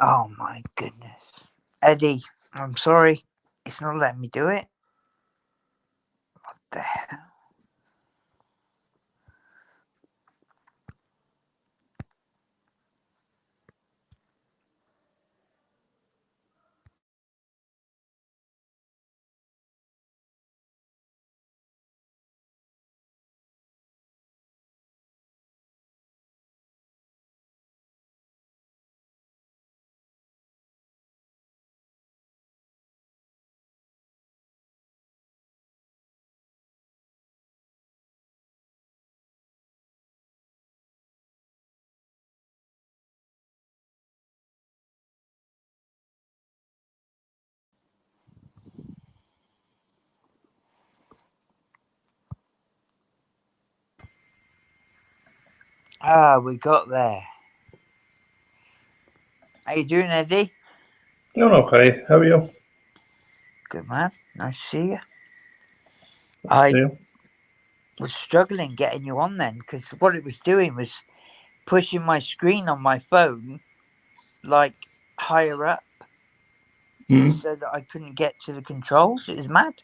Oh my goodness. Eddie, I'm sorry. It's not letting me do it. What the hell? Ah, we got there. How you doing, Eddie? Doing okay. How are you? Good man. Nice to see you. See I you. was struggling getting you on then because what it was doing was pushing my screen on my phone like higher up Mm. so that I couldn't get to the controls. It was mad.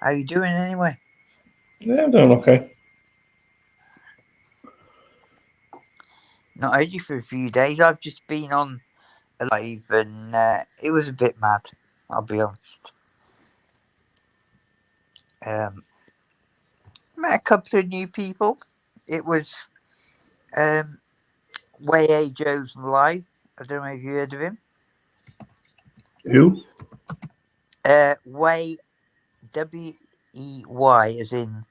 How you doing anyway? Yeah, I'm doing okay. Not heard you for a few days. I've just been on a live and it was a bit mad. I'll be honest. Um, Met a couple of new people. It was um, Way A Joe's live. I don't know if you heard of him. You? Way WEY, as in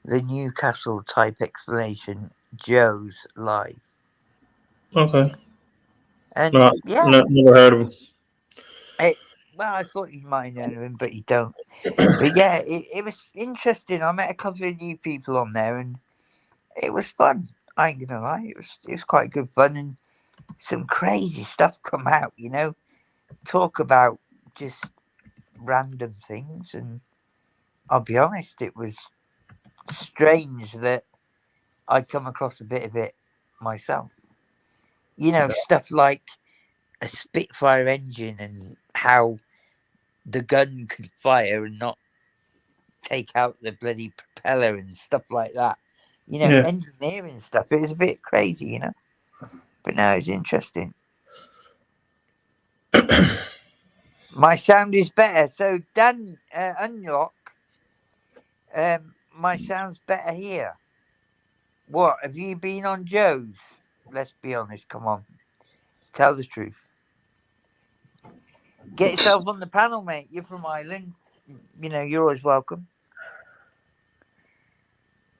the Newcastle type explanation. Joe's live, Okay. and No, yeah, never heard of it, well, I thought you might know him, but you don't. But yeah, it was interesting. I met a couple of new people on there, and it was fun. I ain't gonna lie, it was quite good fun, and some crazy stuff come out. Talk about just random things, and I'll be honest, it was strange that I come across a bit of it myself. them. Stuff like a Spitfire engine and how the gun could fire and not take out the bloody propeller and stuff like that. Yeah. Engineering stuff. It was a bit crazy. But no, it's interesting. My sound is better. So Dan, unlock. My sound's better here. What have you been on Joe's? Let's be honest. Come on, tell the truth. Get yourself on the panel, mate. You're from Ireland. You're always welcome.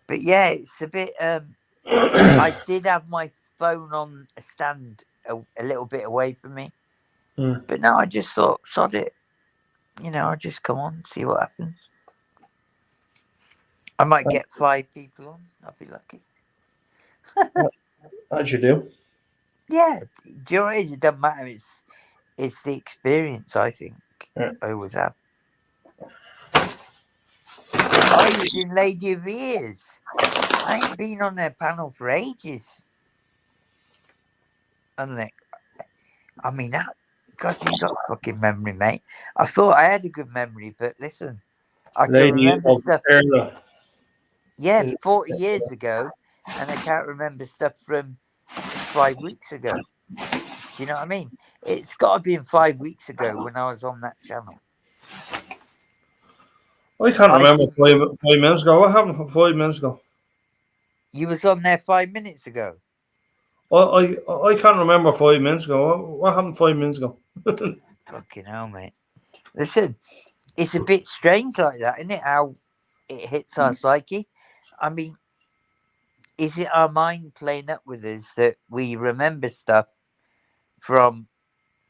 But yeah, it's a bit. I did have my phone on a stand a little bit away from me, Mm. but no, I just thought, sod it. I'll just come on, see what happens. I might get 5 people on. I'll be lucky. As you do. Yeah, do you know what it is? It doesn't matter. It's the experience. I think Yeah. I always have. I was in Lady of Ears. I ain't been on their panel for ages. Unlike, I mean, God, you got a fucking memory, mate. I thought I had a good memory, but listen, I can Lady remember of stuff. Erla. Yeah, 40 years ago, and I can't remember stuff from 5 weeks ago. Do you know what I mean? It's got to be in 5 weeks ago when I was on that channel. I can't I remember think 5 minutes ago. What happened for 5 minutes ago? you was on there 5 minutes ago. I can't remember 5 minutes ago. What happened 5 minutes ago? Fucking hell, mate. Listen, it's a bit strange like that, isn't it? How it hits our psyche. I mean, is it our mind playing up with us that we remember stuff from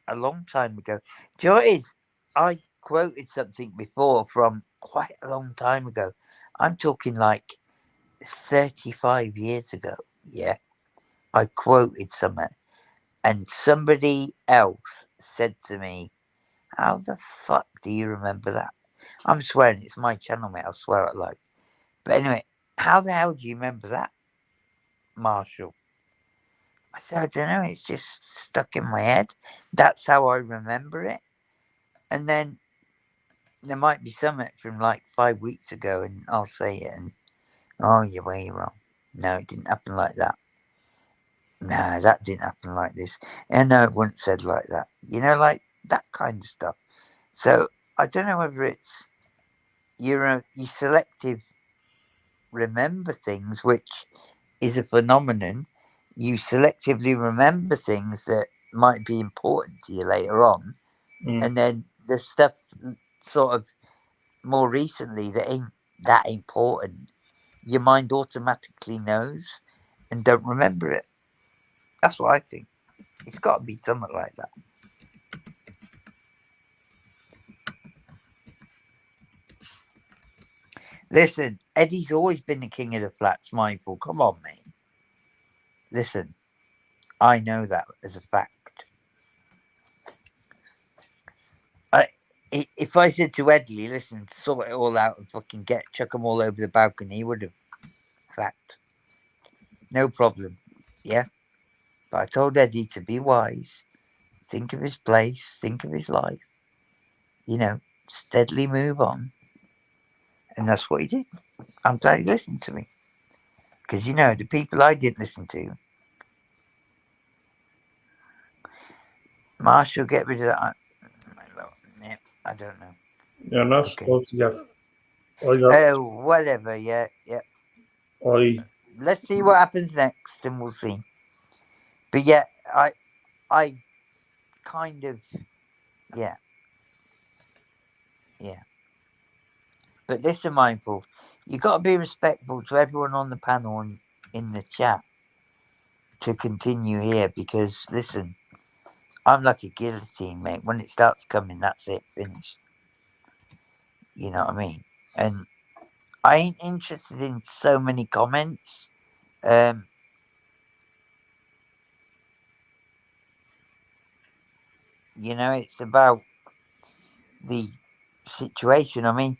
a long time ago? Do you know what it is? I quoted something before from quite a long time ago. I'm talking like 35 years ago. Yeah. I quoted something, and somebody else said to me, how the fuck do you remember that? I'm swearing it's my channel, mate. I'll swear it like. But anyway, how the hell do you remember that, Marshall? I said, I don't know, it's just stuck in my head. That's how I remember it. And then there might be something from like 5 weeks ago, and I'll say it, and oh, you're way wrong. No, it didn't happen like that. No, that didn't happen like this. And no, it wasn't said like that. Like that kind of stuff. So I don't know whether it's you selective remember things, which is a phenomenon. You selectively remember things that might be important to you later on, Mm. and then the stuff sort of more recently that ain't that important, your mind automatically knows and don't remember it. That's what I think. It's got to be something like that. Listen, Eddie's always been the king of the flats, mindful. Come on, mate. Listen, I know that as a fact. I, if I said to Eddie, listen, sort it all out and fucking chuck them all over the balcony, he would have. Fact. No problem. Yeah? But I told Eddie to be wise, think of his place, think of his life, steadily move on. And that's what he did. I'm glad he listened to me. Because, the people I didn't listen to, Marshall, get rid of that. Yeah, I don't know. You're not Okay. supposed to get. I got. Oh, whatever. Yeah, yeah. I. Let's see what happens next, and we'll see. But yeah, I kind of, yeah, yeah. But listen, mindful, you got to be respectful to everyone on the panel and in the chat to continue here because listen, I'm like a guillotine, mate. When it starts coming, that's it, finished. You know what I mean? And I ain't interested in so many comments. Um, it's about the situation. I mean,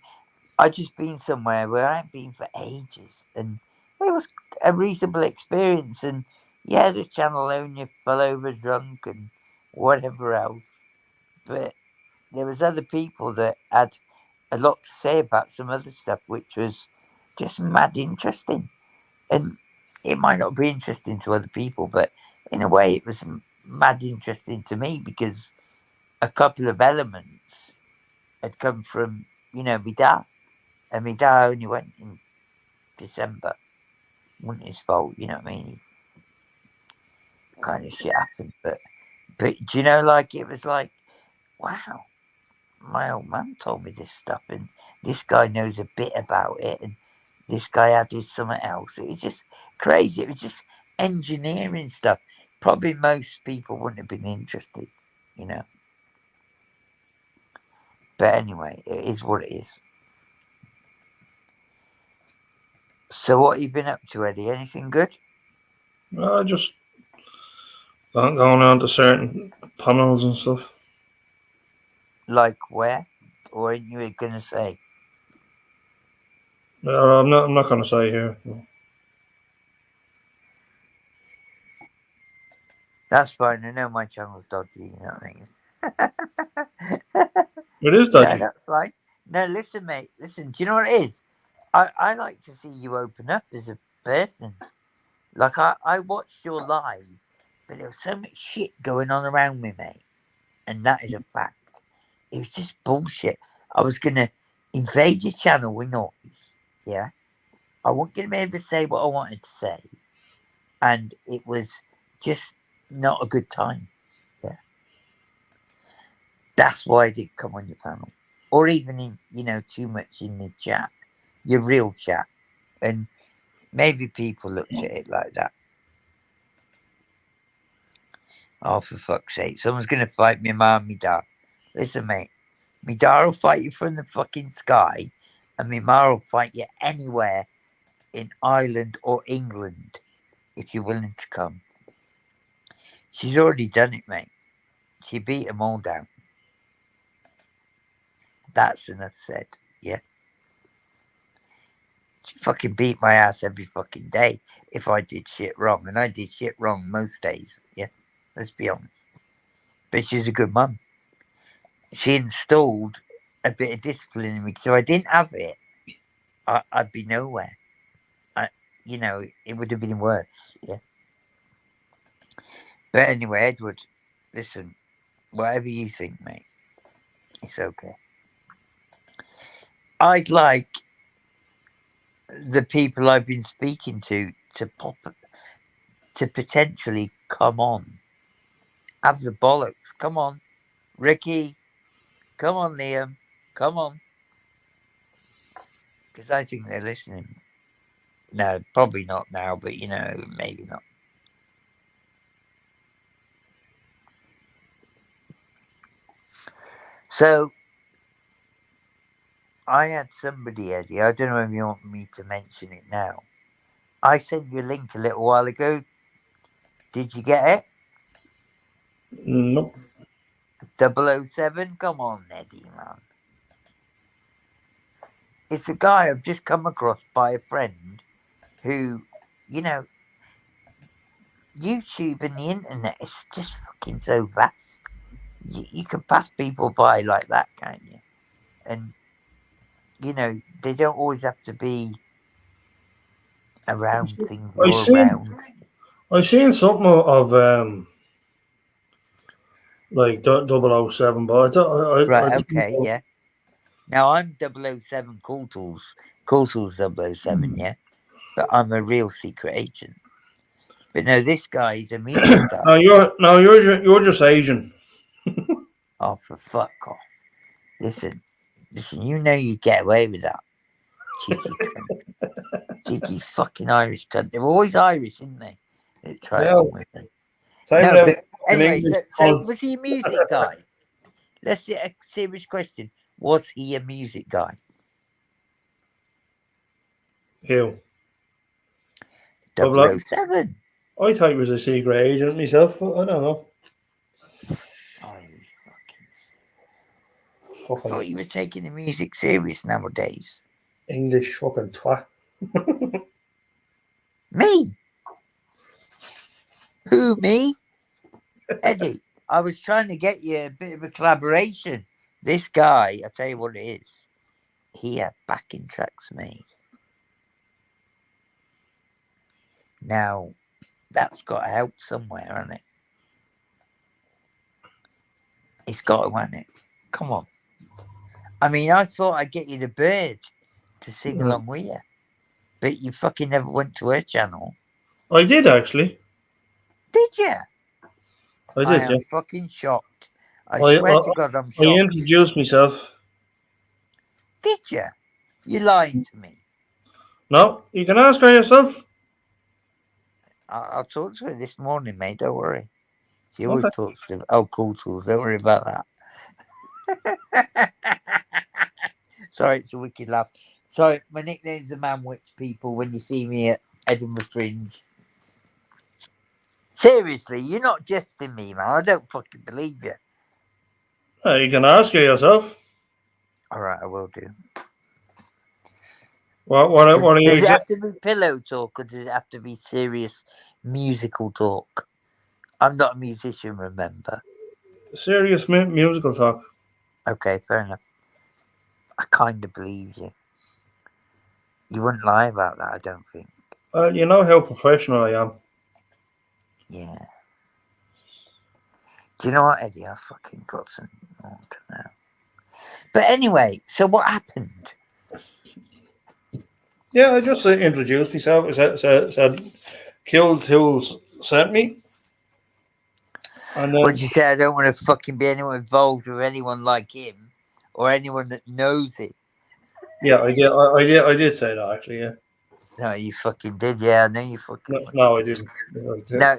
I just been somewhere where I ain't been for ages, and it was a reasonable experience. And yeah, the channel owner fell over drunk and whatever else, but there was other people that had a lot to say about some other stuff, which was just mad interesting. And it might not be interesting to other people, but in a way, it was mad interesting to me because a couple of elements had come from my dad, and my dad only went in December. Wasn't his fault, you know what I mean? Kind of shit happened, but do you know, like it was like, wow, my old man told me this stuff, and this guy knows a bit about it, and this guy added something else. It was just crazy. It was just engineering stuff. Probably most people wouldn't have been interested, you know. But anyway, it is what it is. So, what have you been up to, Eddie? Anything good? I just going on to certain panels and stuff. Like where? Or ain't you gonna say? I'm not. I'm not going to say here. That's fine. I know my channel's dodgy. You know what I mean? It is No, dodgy. that's fine. No, listen, mate. Listen. Do you know what it is? I like to see you open up as a person. Like I watched your live, but there was so much shit going on around me, mate, and that is a fact. It was just bullshit. I was gonna invade your channel with noise. Yeah, I wasn't gonna be able to say what I wanted to say, and it was just not a good time. Yeah, that's why I didn't come on your panel, or even in too much in the chat, your real chat, and maybe people looked at it like that. Oh, for fuck's sake. Someone's going to fight me, ma and me dad. Listen, mate. Me dad will fight you from the fucking sky, and me ma will fight you anywhere in Ireland or England if you're willing to come. She's already done it, mate. She beat them all down. That's enough said. Yeah. She fucking beat my ass every fucking day if I did shit wrong, and I did shit wrong most days. Yeah, let's be honest. But she's a good mum. She installed a bit of discipline in me. So if I didn't have it, I'd be nowhere. It would have been worse. Yeah. But anyway, Edward, listen, whatever you think, mate, it's okay. I'd like the people I've been speaking to potentially come on. Have the bollocks. Come on. Ricky. Come on, Liam. Come on. Because I think they're listening. No, probably not now, but maybe not. So, I had somebody, Eddie, I don't know if you want me to mention it now. I sent you a link a little while ago. Did you get it? Nope. 007? Come on, Eddie, man. It's a guy I've just come across by a friend who, YouTube and the internet is just fucking so vast. You can pass people by like that, can't you? And, they don't always have to be around things I you're seen around. I seen something of like 007, but I Right, didn't okay, know. yeah. Now I'm 007 Cooltools. Cooltools 007, yeah? But I'm a real secret agent. But no, this guy is a music guy. You're just Asian. Oh, for fuck off. Listen, you get away with that. Cheeky cunt. Cheeky fucking Irish cunt. They're always Irish, isn't they? They try it Yeah, on with me. same No, them but in anyway, English. so was he a music guy? Let's get a serious question. Was he a music guy? Who? 007. I thought he was a secret agent myself, but I don't know. Oh, you fucking. I Fucking thought you were taking the music serious nowadays. English fucking twat. Me? Who, me? Eddie, I was trying to get you a bit of a collaboration. This guy, I tell you what it is. He had backing tracks made. Now, that's got to help somewhere, hasn't it? It's got to, hasn't it? Come on. I mean, I thought I'd get you the bird to sing along with you. But you fucking never went to her channel. I did actually. Did you? I I did, yeah. am fucking shocked. I I, swear I, to God, I'm I shocked. introduced myself. Did you? You're lying to me. No, you can ask her yourself. I'll talk to her this morning, mate. Don't worry. She always Okay. talks to. Oh, Cooltools. Don't worry about that. Sorry, it's a wicked laugh. Sorry, my nickname's the Man Witch, people, when you see me at Edinburgh Fringe. Seriously, you're not jesting me, man. I don't fucking believe you. You can ask her yourself. All right, I will do. What are you Does it saying? have to be pillow talk or does it have to be serious musical talk? I'm not a musician, remember? Serious musical talk. Okay, fair enough. I kind of believe you. You wouldn't lie about that, I don't think. You know how professional I am. Yeah. Do you know what, Eddie? I fucking got some water now. But anyway, so what happened? Yeah, I just introduced myself. Said Cooltools sent me. And then, What'd you say? I don't want to fucking be anyone involved with anyone like him or anyone that knows him. yeah, I did say that actually. Yeah. No, you fucking did. Yeah, I know you fucking. No, I didn't. No.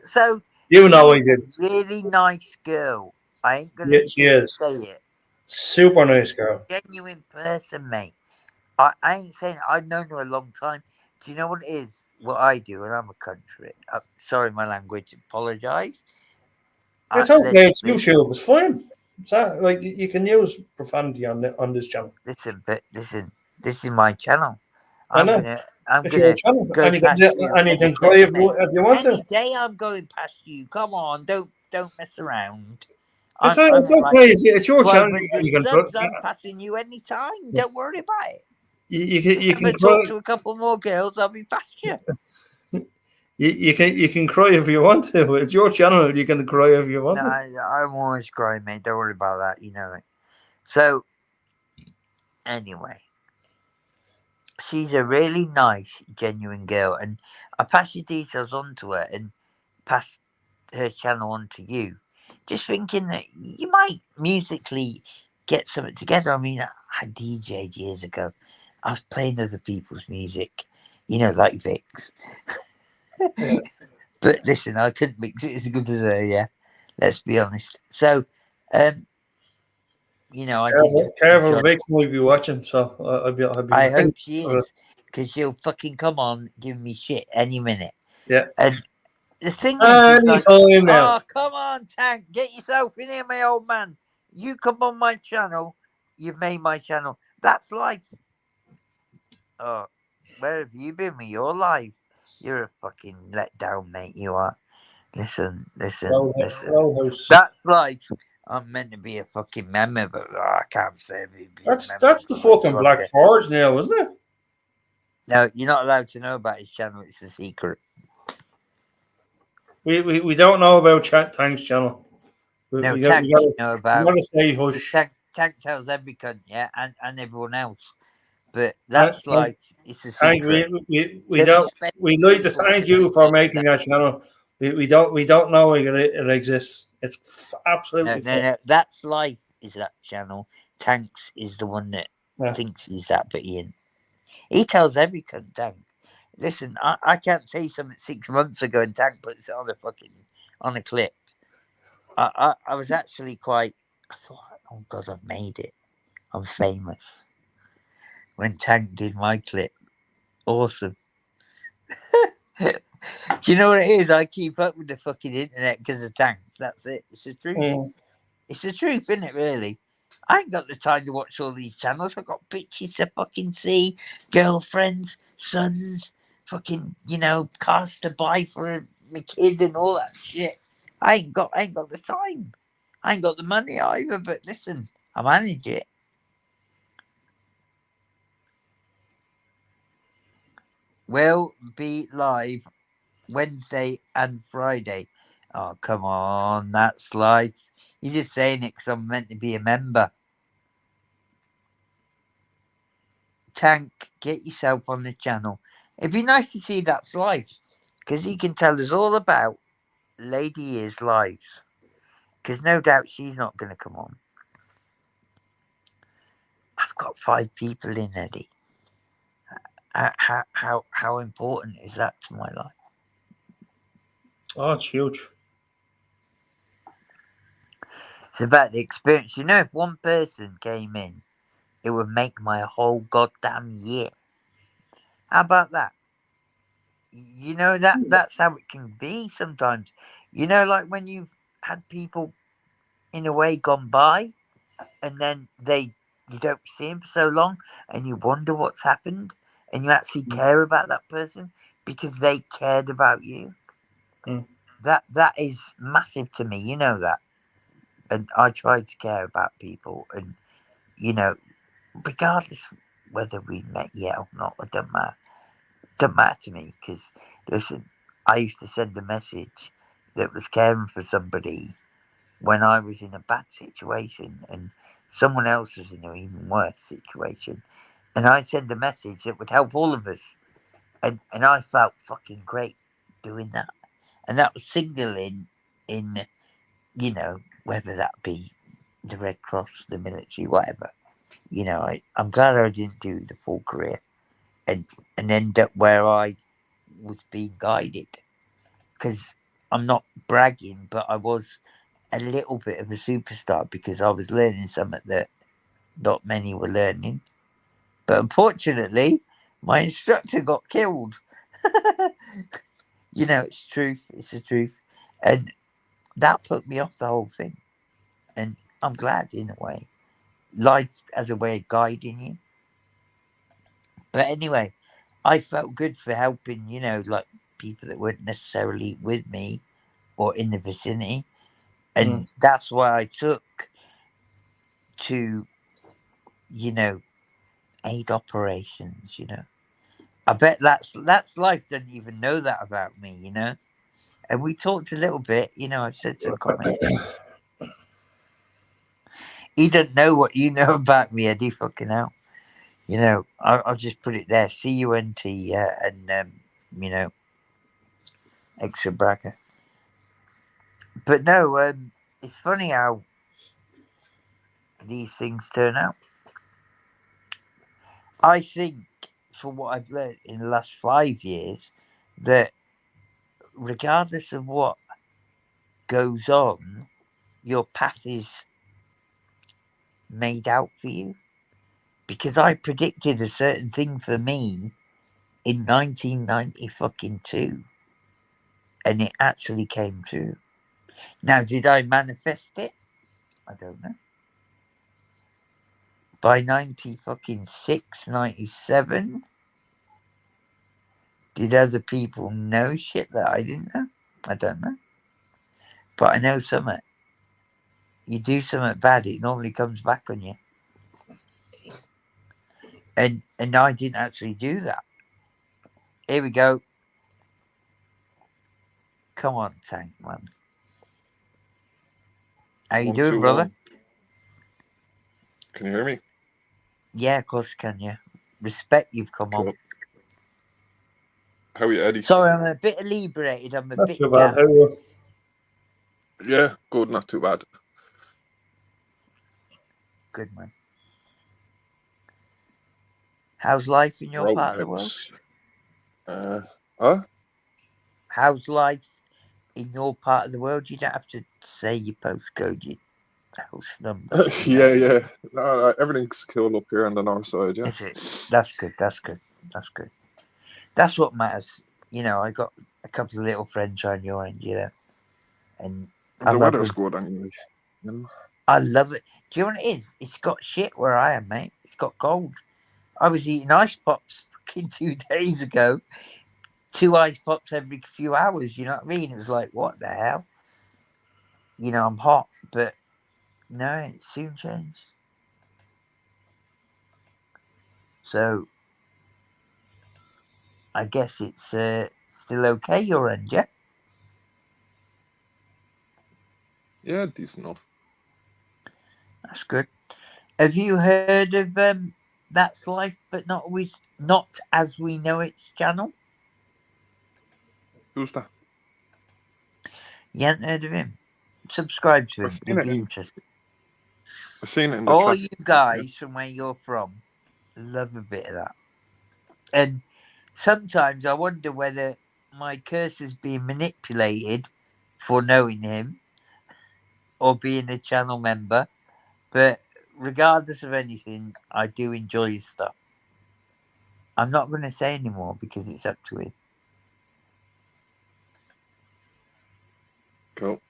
So You know she I is a did. really nice girl. I ain't Yeah, gonna she is. say it. Super nice girl. Genuine person, mate. I ain't saying I've known her a long time. Do you know what it is? What I do, and I'm a country. Sorry, my language. Apologise. It's okay. It's Listen, YouTube. It's fine. It's like you can use profanity on this channel. listen, but listen. This is my channel. I I'm know. gonna It's your go channel, and you can past you and you any can cry day, mate. if you want Any to. day I'm going past you. Come on, don't mess around. It's I'm at like okay. It's your channel, and 1,200 you can subs. I'm passing you any time. Don't worry about it. you I'm gonna can cry. talk to a couple more girls. I'll be past you. You can cry if you want to. It's your channel. You can cry if you want No, to. I'm always crying, mate. Don't worry about that. You know it. So anyway, she's a really nice, genuine girl, and I passed your details on to her and passed her channel on to you, just thinking that you might musically get something together. I mean, I DJ'd years ago. I was playing other people's music, like Vix. Yeah. But listen, I couldn't mix it as good as her. Yeah, let's be honest. So, um, I did a Careful, job. Vic might be watching, so I'd be I mindful hope she of it. is, because she'll fucking come on, give me shit any minute. Yeah. And the thing is, it's like, Anytime now. oh, come on, Tank, get yourself in here, my old man. You come on my channel, you've made my channel. That's life. Oh, where have you been with your life? You're a fucking letdown, mate. You are. Listen. Roadhouse. That's life. I'm meant to be a fucking member, but I can't say me be a member That's the for much fucking Black longer. Forge now, isn't it? No, you're not allowed to know about his channel. It's a secret. We don't know about Tank's channel. No, We Tank got you to know about. stay Because hush. Tank tells every cunt, yeah, and everyone else. But Tank, that's like, it's a Tank, secret. we It's only don't. We special like to people thank can you for see making that. that channel. We don't know it exists. It's No, absolutely no, fine. no. That's life is that channel. Tanks is the one that Yeah. thinks he's that, but he ain't. He tells every cunt, Tank. Listen, I can't say something 6 months ago and Tank puts it on a clip. I was actually quite. I thought, oh God, I've made it. I'm famous. When Tank did my clip, awesome. Do you know what it is? I keep up with the fucking internet because of Tank. That's it. It's the truth. Mm. It's the truth, isn't it? Really. I ain't got the time to watch all these channels. I've got bitches to fucking see, girlfriends, sons, fucking, cars to buy for my kid and all that shit. I ain't got the time. I ain't got the money either. But listen, I manage it. We'll be live Wednesday and Friday. Oh, come on, that's life. You're just saying it because I'm meant to be a member. Tank, get yourself on the channel. It'd be nice to see that's life, because he can tell us all about Lady Is lives. Because no doubt she's not going to come on. I've got 5 people in, Eddie. How important is that to my life? Oh, it's huge. It's about the experience. If one person came in, it would make my whole goddamn year. How about that? That's how it can be sometimes. Like when you've had people in a way gone by, and then you don't see them for so long, and you wonder what's happened, and you actually care about that person because they cared about you. Mm. That is massive to me. You know that, and I try to care about people, and regardless whether we met yet or not, it don't matter. Don't matter to me because listen, I used to send a message that was caring for somebody when I was in a bad situation and someone else was in an even worse situation, and I'd send a message that would help all of us, and I felt fucking great doing that, and that was signaling in whether that be the Red Cross, the military, whatever. I'm glad I didn't do the full career and end up where I was being guided, because I'm not bragging, but I was a little bit of a superstar because I was learning something that not many were learning. But unfortunately, my instructor got killed. It's truth. It's the truth. And that put me off the whole thing. And I'm glad in a way. Life as a way of guiding you. But anyway, I felt good for helping, like people that weren't necessarily with me or in the vicinity. And that's why I took to, aid operations, I bet that's life doesn't even know that about me, And we talked a little bit, I've said some comments. He doesn't know what you know about me, Eddie. Fucking hell. I'll just put it there. CUNT, and extra bragger. But no, it's funny how these things turn out. I think, from what I've learned in the last 5 years, that regardless of what goes on, your path is made out for you. Because I predicted a certain thing for me in 1992, and it actually came true. Now, did I manifest it? I don't know. By 96, 97, did other people know shit that I didn't know? I don't know. But I know something. You do something bad, it normally comes back on you. And I didn't actually do that. Here we go. Come on, Tank Man. How you doing, brother? Can you hear me? Yeah, of course can you. Respect you've come Cool. on. How are you, Eddie? Sorry, I'm a bit inebriated. I'm a Not bit too bad. gassed. How are you? Yeah, good, not too bad. Good, man. How's life in your part of the world? How's life in your part of the world? You don't have to say your postcode, your house number. Yeah. No, everything's cool up here on the north side, yeah. Is it? That's good. That's what matters. I got a couple of little friends on your end, and The weather's good anyway. I love it. Do you know what it is? It's got shit where I am, mate. It's got cold. I was eating ice pops fucking 2 days ago. 2 ice pops every few hours, you know what I mean? It was like, what the hell? I'm hot, but no, it soon changed. So, I guess it's still okay, your end, yeah? Yeah, decent enough. That's good. Have you heard of That's Life But Not As We Know It's channel? Who's that? You haven't heard of him? Subscribe to him. I've You'll be interested. seen it in the All chat. you guys from where you're from love a bit of that. And sometimes I wonder whether my curse is being manipulated for knowing him or being a channel member. But regardless of anything, I do enjoy his stuff. I'm not going to say anymore because it's up to him. Cool.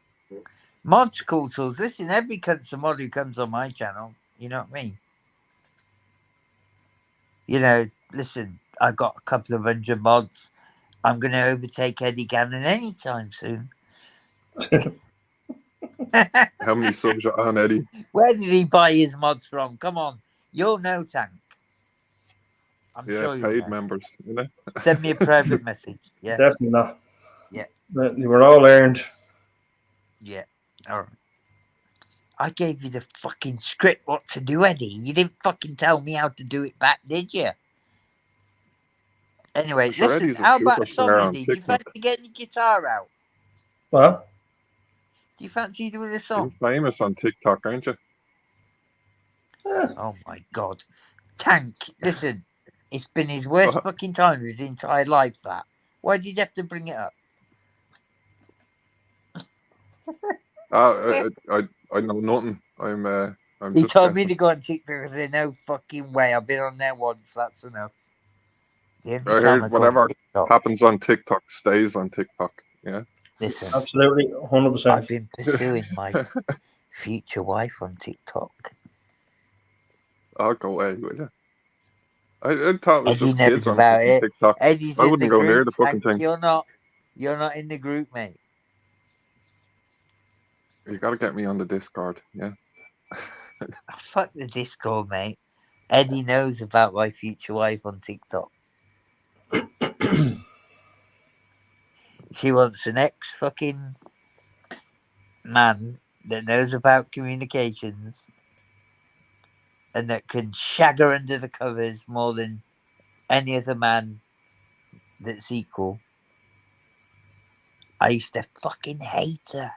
Mods, Cooltools. Listen, every cunt's a mod who comes on my channel. You know what I mean? Listen, I got a couple of 100 mods. I'm going to overtake Eddie Gannon anytime soon. How many subs are on, Eddie? Where did he buy his mods from? Come on. You'll know, Tank. I'm Yeah, sure you'll paid know. members, Send me a private message. Yeah. Definitely not. Yeah. You were all earned. Yeah. All right. I gave you the fucking script what to do, Eddie. You didn't fucking tell me how to do it back, did you? Anyway, Sure, listen, Eddie's a how about a song, superstar on Eddie? Do you TikTok. fancy getting the guitar out? What? Do you fancy doing a You're song? famous on TikTok, aren't you? Oh my God. Tank, listen, it's been his worst fucking time of his entire life, that. Why did you have to bring it up? I know nothing. I'm He just told me guessing. to go on TikTok. I said, no fucking way. I've been on there once. That's enough. The only I time heard I go on whatever TikTok. happens on TikTok stays on TikTok. Yeah. Listen, Absolutely, 100%. I've been pursuing my future wife on TikTok. I'll go away, will you? I thought it was Eddie just knows kids on about fucking it. TikTok. Eddie's I in the wouldn't go near group. the fucking Tank, thing. you're not. You're not in the group, mate. You got to get me on the Discord. Yeah. Oh, fuck the Discord, mate. Eddie knows about my future wife on TikTok. She wants an ex fucking man that knows about communications and that can shag her under the covers more than any other man that's equal. I used to fucking hate her.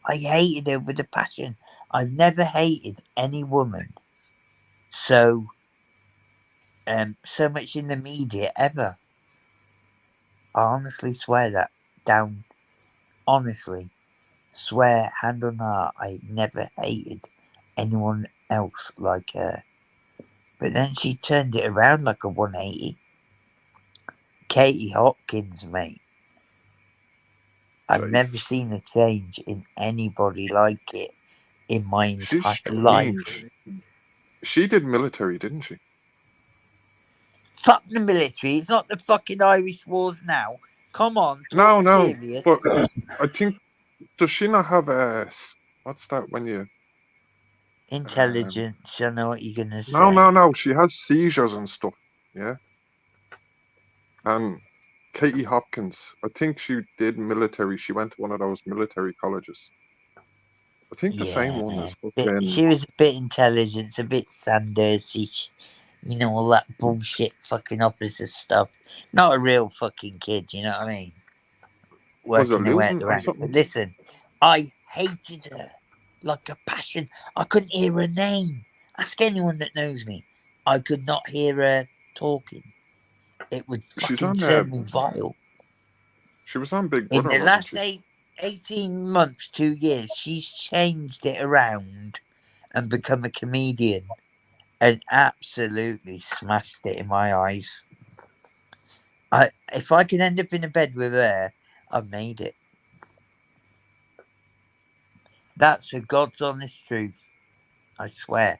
I hated her with a passion. I've never hated any woman so much in the media ever. I honestly swear that down. Honestly, swear hand on heart, I never hated anyone else like her. But then she turned it around like a 180. Katie Hopkins, mate. I've never Jeez. seen a change in anybody like it in my She's entire life. strange. She did military, didn't she? Fuck the military. It's not the fucking Irish Wars now. Come on, talk No, no. serious. But I think, does she not have a, what's that when you, Intelligence, I know what you're gonna no, say. no. She has seizures and stuff. Yeah. And Katie Hopkins, I think she did military. She went to one of those military colleges. I think the same one Yeah, as fucking. she was a bit intelligent, a bit Sandersy, you know, all that bullshit fucking officer stuff. Not a real fucking kid, you know what I mean? Was it Working her way at Luton the or ranks. something? But listen, I hated her like a passion. I couldn't hear her name. Ask anyone that knows me. I could not hear her talking. It would She's fucking on turn me vile. She was on Big In Brother, the wasn't last she? 18 months, 2 years, she's changed it around and become a comedian and absolutely smashed it in my eyes. If I can end up in a bed with her, I've made it. That's a God's honest truth. I swear.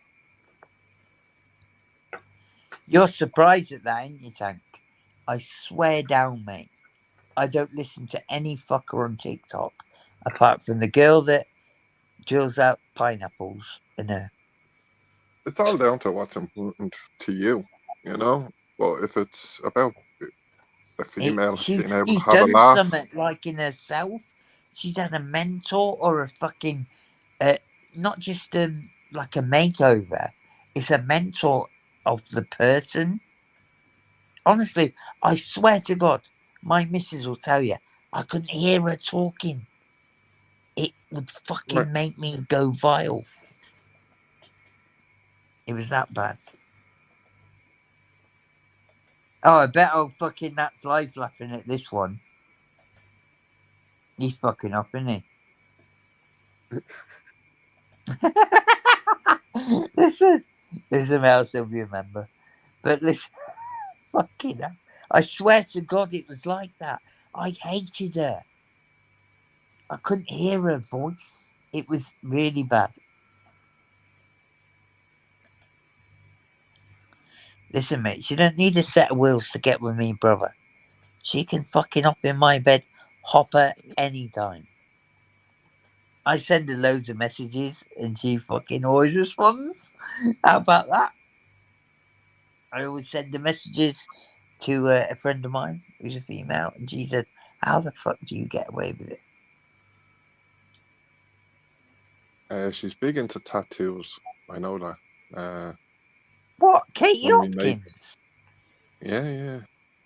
You're surprised at that, ain't you, Tank? I swear down, mate. I don't listen to any fucker on TikTok apart from the girl that drills out pineapples and her. It's all down to what's important to you, you know? But if it's about a female being able to She's have a done laugh, something like in herself. She's had a mentor or a fucking not just like a makeover. It's a mentor of the person. Honestly, I swear to God, my missus will tell you, I couldn't hear her talking. It would right, fucking make me go vile. It was that bad. Oh, I bet old fucking Nat's life laughing at this one. He's fucking off, isn't he? Listen, there's something else that we remember. But listen, fucking hell. I swear to God, it was like that. I hated her. I couldn't hear her voice. It was really bad. Listen, mate, she don't need a set of wheels to get with me, brother. She can fucking hop in my bed, hopper anytime. I send her loads of messages and she fucking always responds. How about that? I always send the messages to a friend of mine who's a female, and she said, "How the fuck do you get away with it?" she's big into tattoos. I know that. What, Katie One of my Hopkins? mates. Yeah.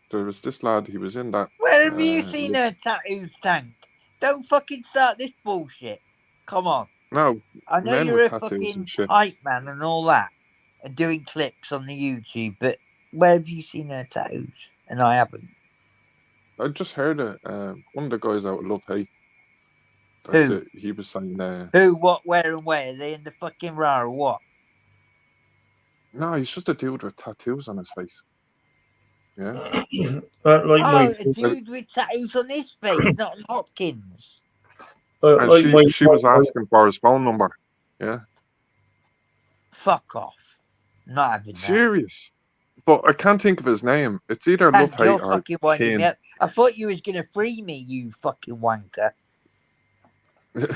There was this lad, he was in that. Where have you seen her tattoos, Tank? Don't fucking start this bullshit. Come on. No, I know men you're with a tattoos and fucking shit. hype man and all that, and doing clips on the YouTube, but where have you seen her tattoos? And I haven't. I just heard it. One of the guys out of Love Hate. That's Who? it. He was saying, Who, what, where, and where? Are they in the fucking raw or what? no, he's just a dude with tattoos on his face. Yeah. Like Oh, my a dude with tattoos on his face, not on Hopkins. And like my she was asking for his phone number. Yeah. Fuck off. Not having that. Serious. But I can't think of his name. It's either Love Hank, you're Hate or fucking winding me Kane. up. I thought you was gonna free me, you fucking wanker.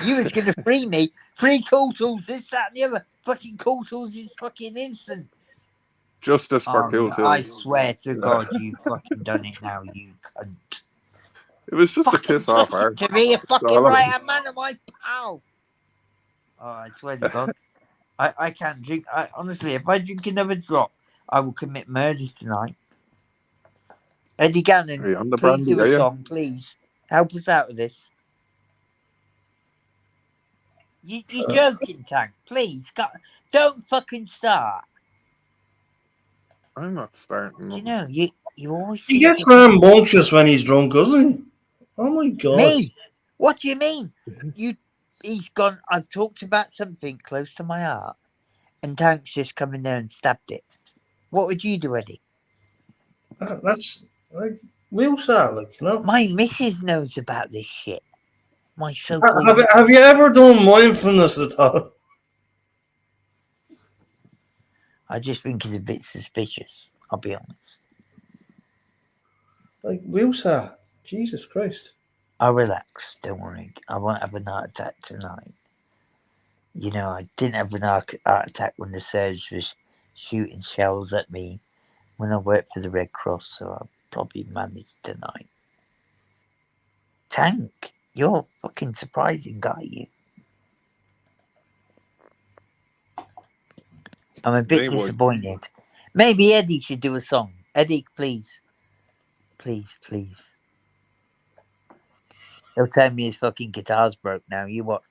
You was gonna free me. Free Cooltools, this, that, and the other. Fucking Cooltools is fucking instant. Justice for Oh, no, I Cooltools. swear to Yeah. God, you fucking done it now, you cunt. It was just a Fucking piss off listen art. to me, a fucking all it right was. hand man of my pal. Oh, I swear to God. I can't drink. Honestly, if I drink another drop, I will commit murder tonight. Eddie Gannon, Are you on the please brandy, do are a you? song, please. Help us out with this. You're joking, Tank. Please, don't fucking start. I'm not starting. You know, you always He seem gets to... rambunctious when he's drunk, doesn't he? Oh my God. Me? What do you mean? He's gone... I've talked about something close to my heart, and Tank's just come in there and stabbed it. What would you do, Eddie? That's like real sad, like, you know. My missus knows about this shit. My so-called... Have you ever done mindfulness at all? I just think it's a bit suspicious. I'll be honest. Like real sad. Jesus Christ. I'll relax. Don't worry. I won't have an heart attack tonight. You know, I didn't have an heart attack when the surge was shooting shells at me when I worked for the Red Cross, so I'll probably manage tonight. Tank, you're a fucking surprising guy, you. I'm a bit Maybe. disappointed. Maybe Eddie should do a song. Eddie, please. Please, please. He'll tell me his fucking guitar's broke now. You watch.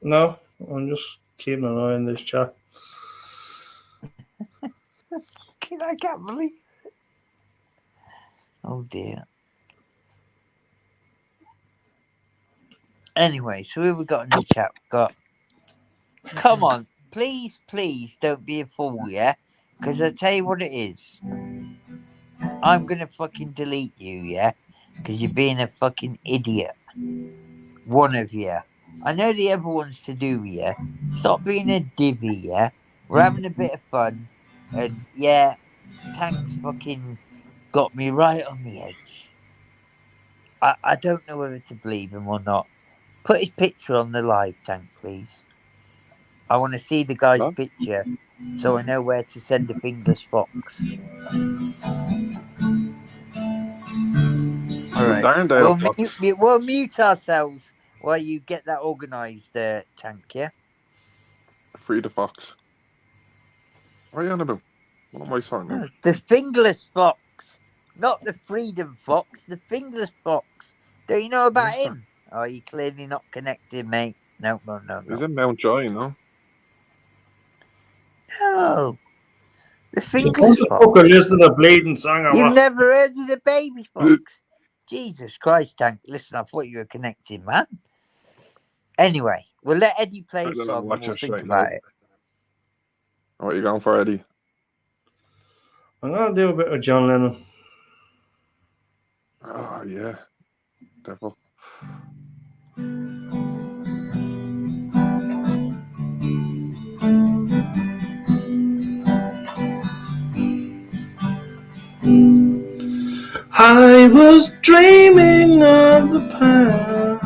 No, I'm just keeping an eye on this chat. I can't believe it. Oh dear. Anyway, so who have we got in the chat? We've got... Come on. Please, please don't be a fool, yeah? Because I tell you what it is. I'm going to fucking delete you, yeah? Because you're being a fucking idiot. One of you. I know the other one's to do with you. Stop being a divvy, yeah? We're having a bit of fun. And yeah, Tank's fucking got me right on the edge. I don't know whether to believe him or not. Put his picture on the live, Tank, please. I want to see the guy's Huh? picture so I know where to send the fingerless fox. All right. Darndale Fox. We'll mute ourselves while you get that organised, Tank, yeah? Free the Fox. What are you on about? What am I sorting No, out? the fingerless fox. Not the freedom fox, the fingerless fox. Don't you know about Where's that? him? Oh, you're clearly not connected, mate. No. He's in Mount Joy, no? No. The What fingerless the fox. fuck are listening to a bleeding song or You've what? never heard of the baby fox? Jesus Christ, Tank. Listen, I thought you were connected, man. Anyway, we'll let Eddie play I a don't know song what and we'll you're think saying about now. it. What are you going for, Eddie? I'm gonna do a bit of John Lennon. Oh, yeah. Devil. I was dreaming of the past,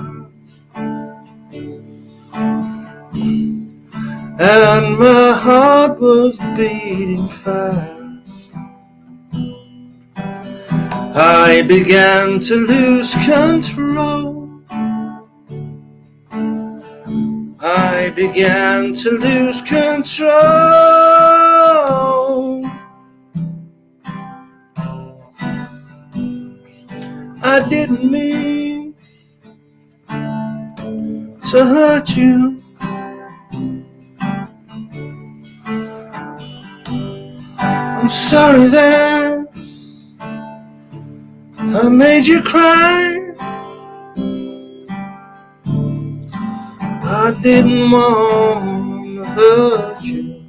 and my heart was beating fast. I began to lose control. I began to lose control. I didn't mean to hurt you. I'm sorry that I made you cry. I didn't want to hurt you.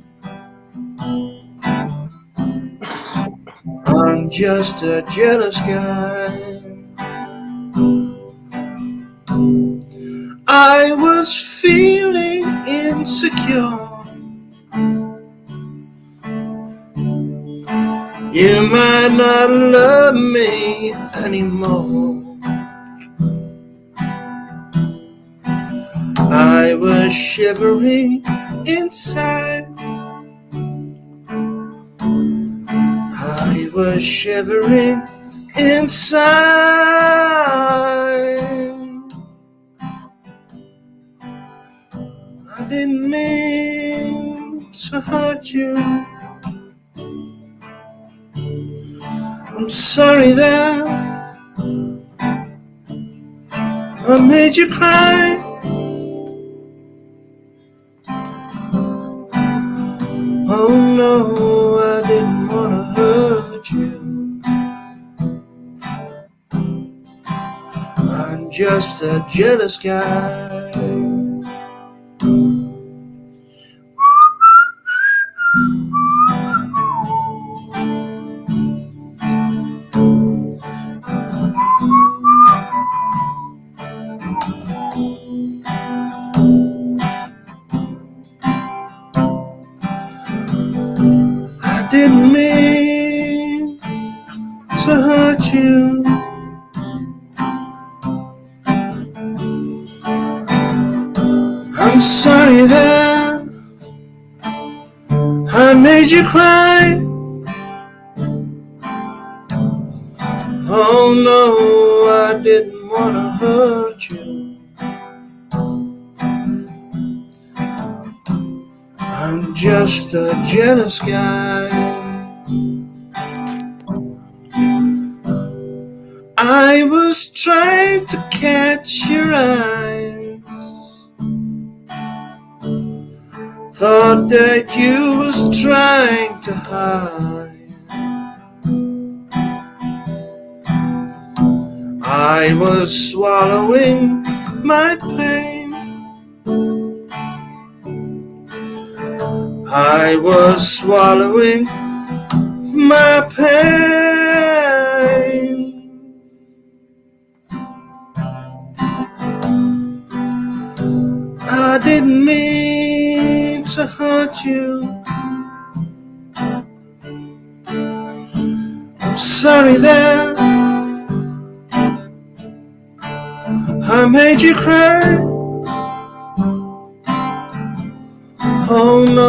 I'm just a jealous guy. I was feeling insecure. You might not love me anymore. I was shivering inside. I was shivering inside. I didn't mean to hurt you. I'm sorry that I made you cry. Oh no, I didn't want to hurt you. I'm just a jealous guy. I didn't mean to hurt you. I'm sorry that I made you cry. Oh no, I didn't want to hurt you. I'm just a jealous guy. I was trying to catch your eyes. Thought that you was trying to hide. I was swallowing my pain. I was swallowing my pain. I didn't mean to hurt you. I'm sorry that I made you cry. Oh no,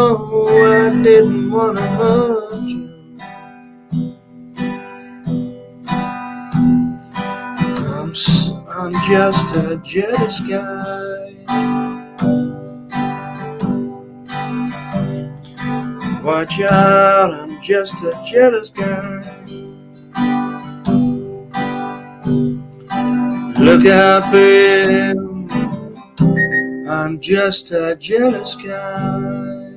I didn't want to hurt you. I'm just a jealous guy. Watch out, I'm just a jealous guy. Look out for him, I'm just a jealous guy.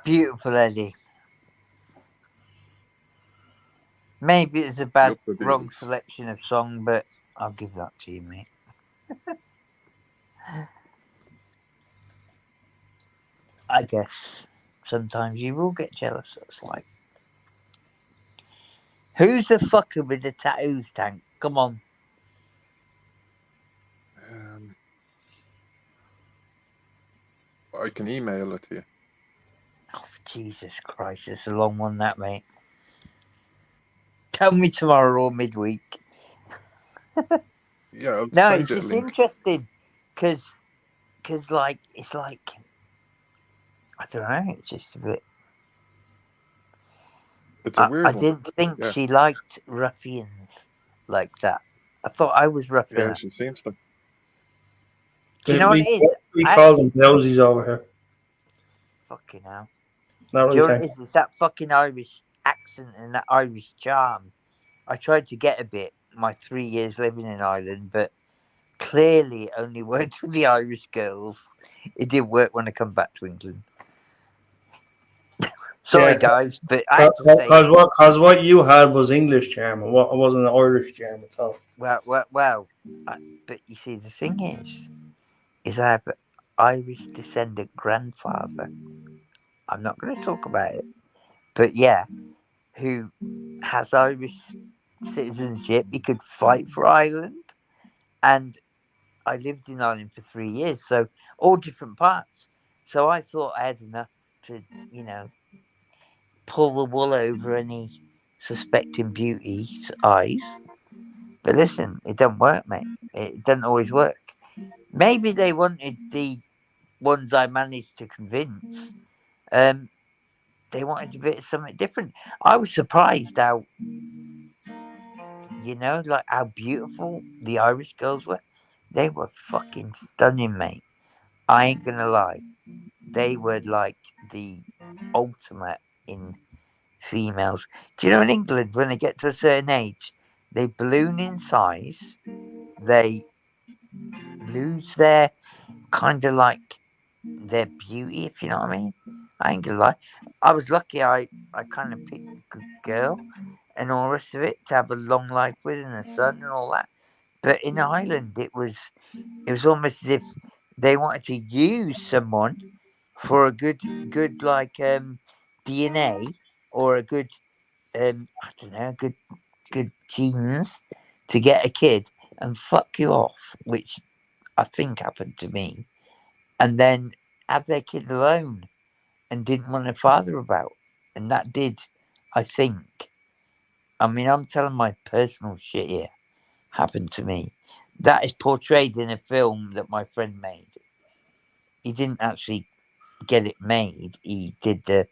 Beautiful, Eddie. Maybe it's a bad, Look at wrong these. selection of song, but I'll give that to you, mate. I guess sometimes you will get jealous. It's like, who's the fucker with the tattoos, Tank? Come on. I can email it to you. Oh, Jesus Christ, it's a long one, that, mate. Tell me tomorrow or midweek. Yeah, I'll No, send it's you a just link. interesting because, like, it's like, I don't know, it's just a bit. It's a weird I one. didn't think Yeah. she liked ruffians like that. I thought I was rough Yeah, enough. she seems to. Do you know what it is? We call them blousies over here. Fucking hell. Not Do you know really what it is? It's that fucking Irish accent and that Irish charm. I tried to get a bit my 3 years living in Ireland, but clearly it only worked with the Irish girls. It didn't work when I come back to England. Sorry, guys, but I have to say, Because what you had was English charm, and what wasn't Irish charm at all. well, but you see, the thing is I have an Irish descendant grandfather. I'm not going to talk about it, but yeah, who has Irish citizenship. He could fight for Ireland, and I lived in Ireland for 3 years, so all different parts. So I thought I had enough to, pull the wool over any suspecting beauty's eyes. But listen, it doesn't work, mate. It doesn't always work. Maybe they wanted the ones I managed to convince. They wanted a bit of something different. I was surprised how, like how beautiful the Irish girls were. They were fucking stunning, mate. I ain't gonna lie. They were like the ultimate in females. Do you know in England, when they get to a certain age, they balloon in size, they lose their kind of like their beauty, if you know what I mean? I ain't gonna lie. I was lucky I kind of picked a good girl and all the rest of it to have a long life with and a son and all that. But in Ireland, it was almost as if they wanted to use someone for a good like DNA or a good I don't know good genes to get a kid and fuck you off, which I think happened to me, and then have their kid alone and didn't want a father about, and that did, I think. I mean, I'm telling my personal shit here. Happened to me. That is portrayed in a film that my friend made. He didn't actually get it made. He did the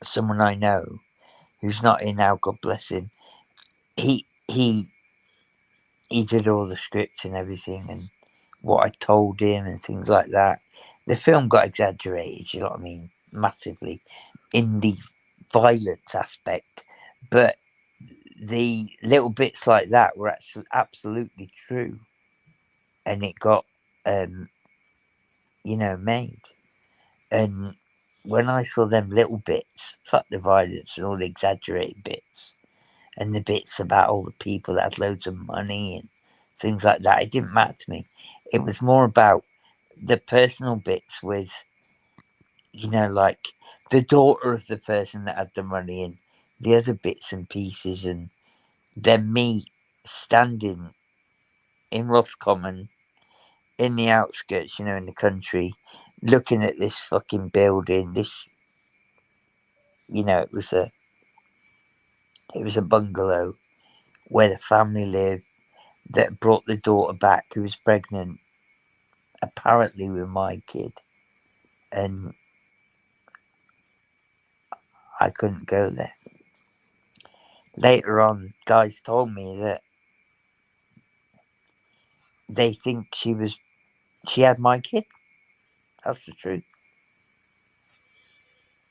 someone I know who's not here now. God bless him. He he he did all the scripts and everything and what I told him and things like that. The film got exaggerated. You know what I mean? Massively in the violence aspect, but the little bits like that were actually absolutely true, and it got made. And when I saw them little bits, fuck the violence and all the exaggerated bits, and the bits about all the people that had loads of money and things like that, it didn't matter to me. It was more about the personal bits with, like the daughter of the person that had the money and the other bits and pieces, and then me standing in Roscommon in the outskirts, in the country, looking at this fucking building. It was a bungalow where the family lived that brought the daughter back who was pregnant, apparently with my kid, and I couldn't go there. Later on, guys told me that they think she had my kid. That's the truth.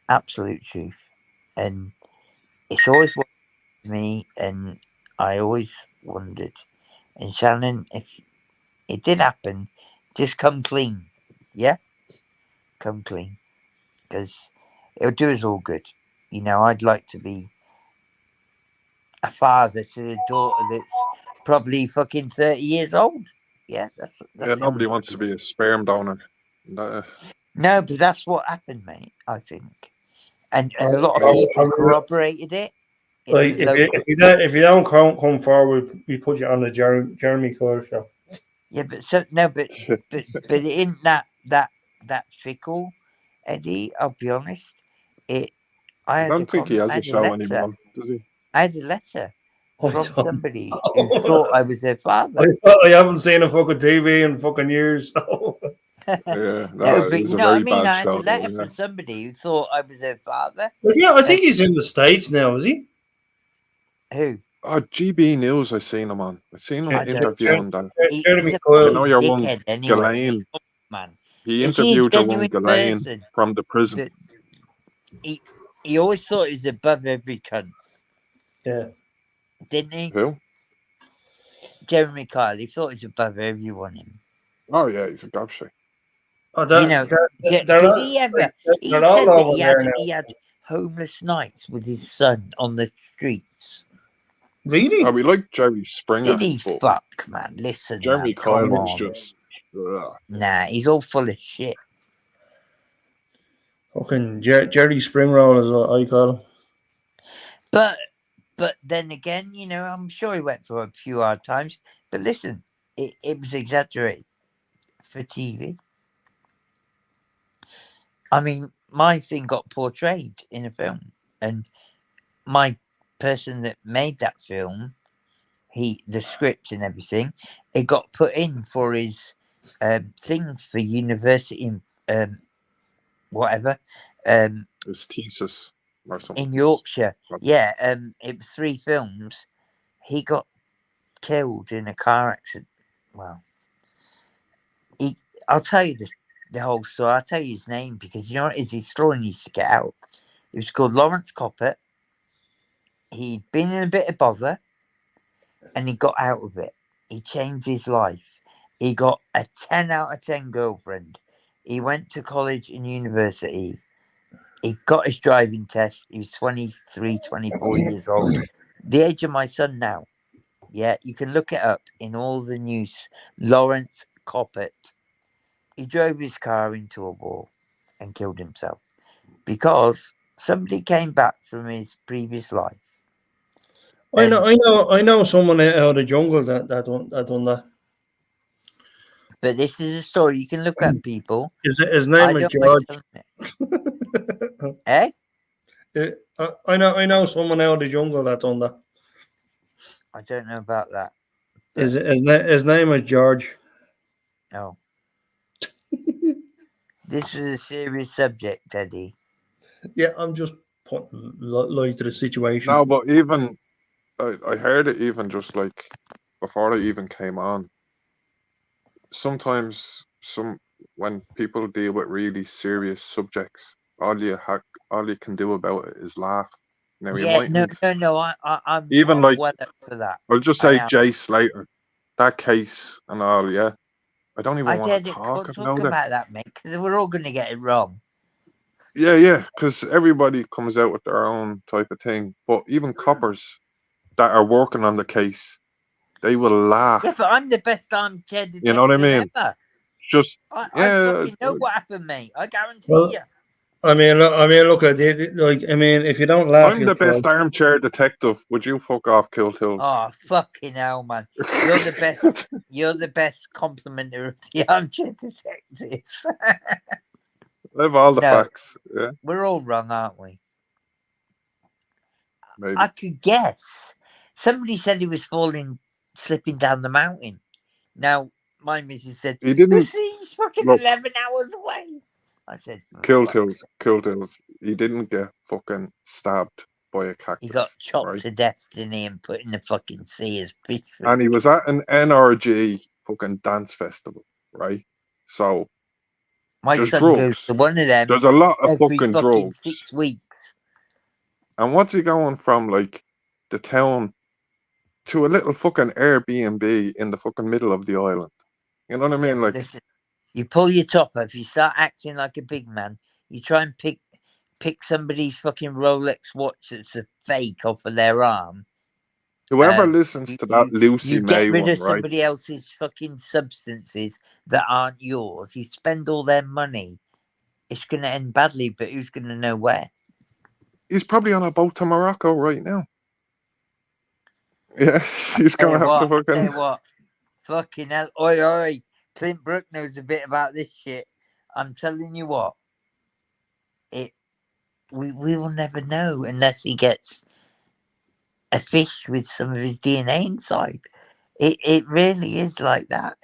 Absolute truth. And it's always wondered me, and I always wondered. And Shannon, if it did happen, just come clean. Yeah? Come clean. Because it'll do us all good. I'd like to be a father to the daughter that's probably fucking 30 years old. Yeah, that's Yeah, the nobody only wants to truth. be a sperm donor. That- No, but that's what happened, mate, I think. And a lot of I people mean, corroborated it in like the local. if you don't come forward, we put you on the Jeremy Kyle show. Yeah, but but it isn't that fickle, Eddie. I'll be honest. I I had a don't think he has I a had a show letter. anymore, does he? I had a letter I from don't somebody who know. thought I was their father. I haven't seen a fucking TV in fucking years. Yeah, No, no, it but was you a know what I very mean. bad I had a show, though. letter Yeah, from somebody who thought I was their father. But yeah, I And think he's in the States now, is he? who? oh, GB News, I seen him on. I seen him I don't know. interviewing that. He's Jeremy a You Kyle. know fucking your one dickhead anyway. This Ghislaine. man. He Is he a interviewed your one genuine Ghislaine person? from the prison. That he always thought he was above every cunt, Yeah. didn't he? Who? Jeremy Kyle. He thought he was above everyone. Him. Oh yeah, he's a gobshite. Oh, You know, they're did not, he ever? they're He all said that over there now. he had homeless nights with his son on the streets. Really? We like Jerry Springer, Did he? but Fuck, man. Listen, Jeremy man. Kyle Come was on. just. Ugh. Nah, he's all full of shit. Fucking Jerry Springroll, as I call him. But But then again, you know, I'm sure he went through a few hard times. But listen, it was exaggerated for TV. I mean, my thing got portrayed in a film, and my person that made that film, the script and everything, it got put in for his thing for university, whatever, His thesis or something. in Yorkshire. What? Yeah, it was 3 films. He got killed in a car accident. Well, I'll tell you the whole story. I'll tell you his name because you know what is his story needs to get out. He was called Lawrence Coppett. He'd been in a bit of bother and he got out of it. He changed his life. He got a 10 out of 10 girlfriend. He went to college and university. He got his driving test. He was 23, 24 years old. The age of my son now. Yeah, you can look it up in all the news. Lawrence Coppett. He drove his car into a wall and killed himself because somebody came back from his previous life. I know someone out of the jungle that done that. But this is a story you can look up, people. His I name is don't mind George. telling it. Eh? I know someone out of the jungle that done that. I don't know about that. His name is George. No. This was a serious subject, Eddie. Yeah, I'm just putting light to the situation. No, but even I heard it even just like before I even came on. Sometimes when people deal with really serious subjects, all you can do about it is laugh. Now you Yeah, mightn't no. I'm even like well up for that. I'll just I say am. Jay Slater, that case and all. Yeah, I don't even I want did to it. talk Can't talk about it. about that, mate, because we're all going to get it wrong. Yeah, because everybody comes out with their own type of thing. But even coppers that are working on the case, they will laugh. Yeah, but I'm the best armchair detective You know what I mean? ever. Just I yeah. fucking know what happened, mate. I guarantee Well, you. I mean, look at it. Like, I mean, if you don't laugh, I'm you'll the best cry. armchair detective. Would you fuck off, Cooltools? Oh, fucking hell, man. You're the best. You're the best complimenter of the armchair detective. I have all the No. facts. Yeah, We're all wrong, aren't we? maybe. I could guess. Somebody said he was slipping down the mountain. Now, my missus said, He didn't he's fucking look. 11 hours away. I said, Cooltools. He didn't get fucking stabbed by a cactus. He got chopped right? to death, didn't he, and put in the fucking sea as fish food. And he was at an NRG fucking dance festival, right? So My there's son drugs. goes to one of them There's a lot of every fucking fucking drugs. 6 weeks. And what's he going from like the town to a little fucking Airbnb in the fucking middle of the island? You know what I mean? Yeah, Like, listen, you pull your top up, you start acting like a big man, you try and pick somebody's fucking Rolex watch that's a fake off of their arm. whoever listens to that Lucy you May get rid one, of right? somebody else's fucking substances that aren't yours. You spend all their money. It's going to end badly, but who's going to know where? He's probably on a boat to Morocco right now. Yeah, he's going to have to fucking... Tell you what, fucking hell. Oi. Clint Brook knows a bit about this shit. I'm telling you what. We will never know unless he gets a fish with some of his DNA inside. It really is like that.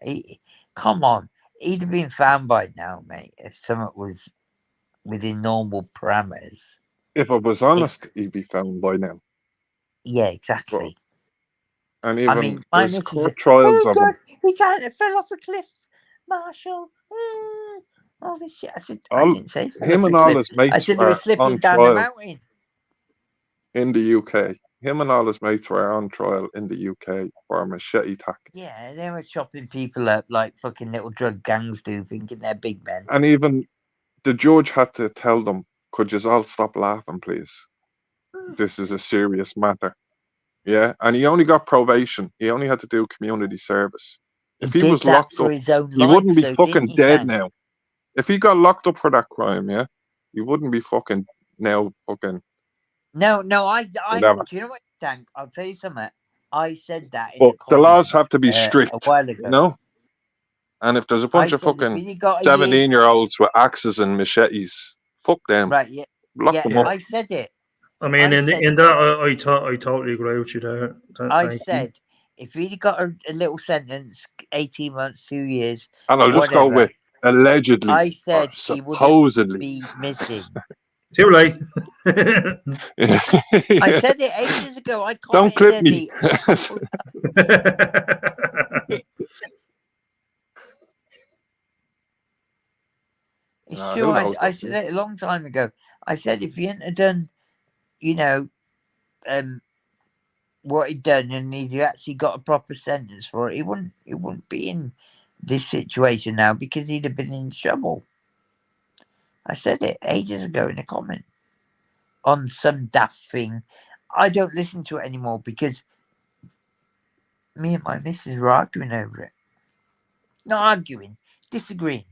Come on. He'd have been found by now, mate, if something was within normal parameters. If I was honest, he'd be found by now. Yeah, exactly. But, and even I mean, my there's missus court said, trials oh of God, him. he kind of fell off a cliff, Marshall. All this shit. I said, I didn't say fell Him off a and all cliff. his mates I said he was were slipping on down the trial mountain. in the UK. Him and all his mates were on trial in the UK for a machete attack. Yeah, they were chopping people up like fucking little drug gangs do, thinking they're big men. And even the judge had to tell them, could you all stop laughing, please? This is a serious matter. Yeah, and he only got probation. He only had to do community service. If he was locked up, he wouldn't be fucking dead now. If he got locked up for that crime, yeah, he wouldn't be fucking now fucking... No, do you know what Dank, I'll tell you something. I said that in But a the comment laws have to be a strict, while you ago. know. And if there's a I bunch of said if fucking he got a 17-year-olds with axes and machetes, fuck them. right, yeah, Lock them Yeah. up. I said it. I mean, I in said, in that, I totally agree with you there. I Thank you. said, if he'd got a little sentence, 18 months, 2 years, And I'll just go whatever, with allegedly I or said he wouldn't supposedly. be missing. Too late. I said it ages ago. I Don't commented clip me. It's Who true. knows? I said it a long time ago. I said if he hadn't have done, you know, what he'd done, and he'd actually got a proper sentence for it, he wouldn't be in this situation now because he'd have been in trouble. I said it ages ago in a comment on some daft thing. I don't listen to it anymore because me and my missus were arguing over it. Not arguing, disagreeing.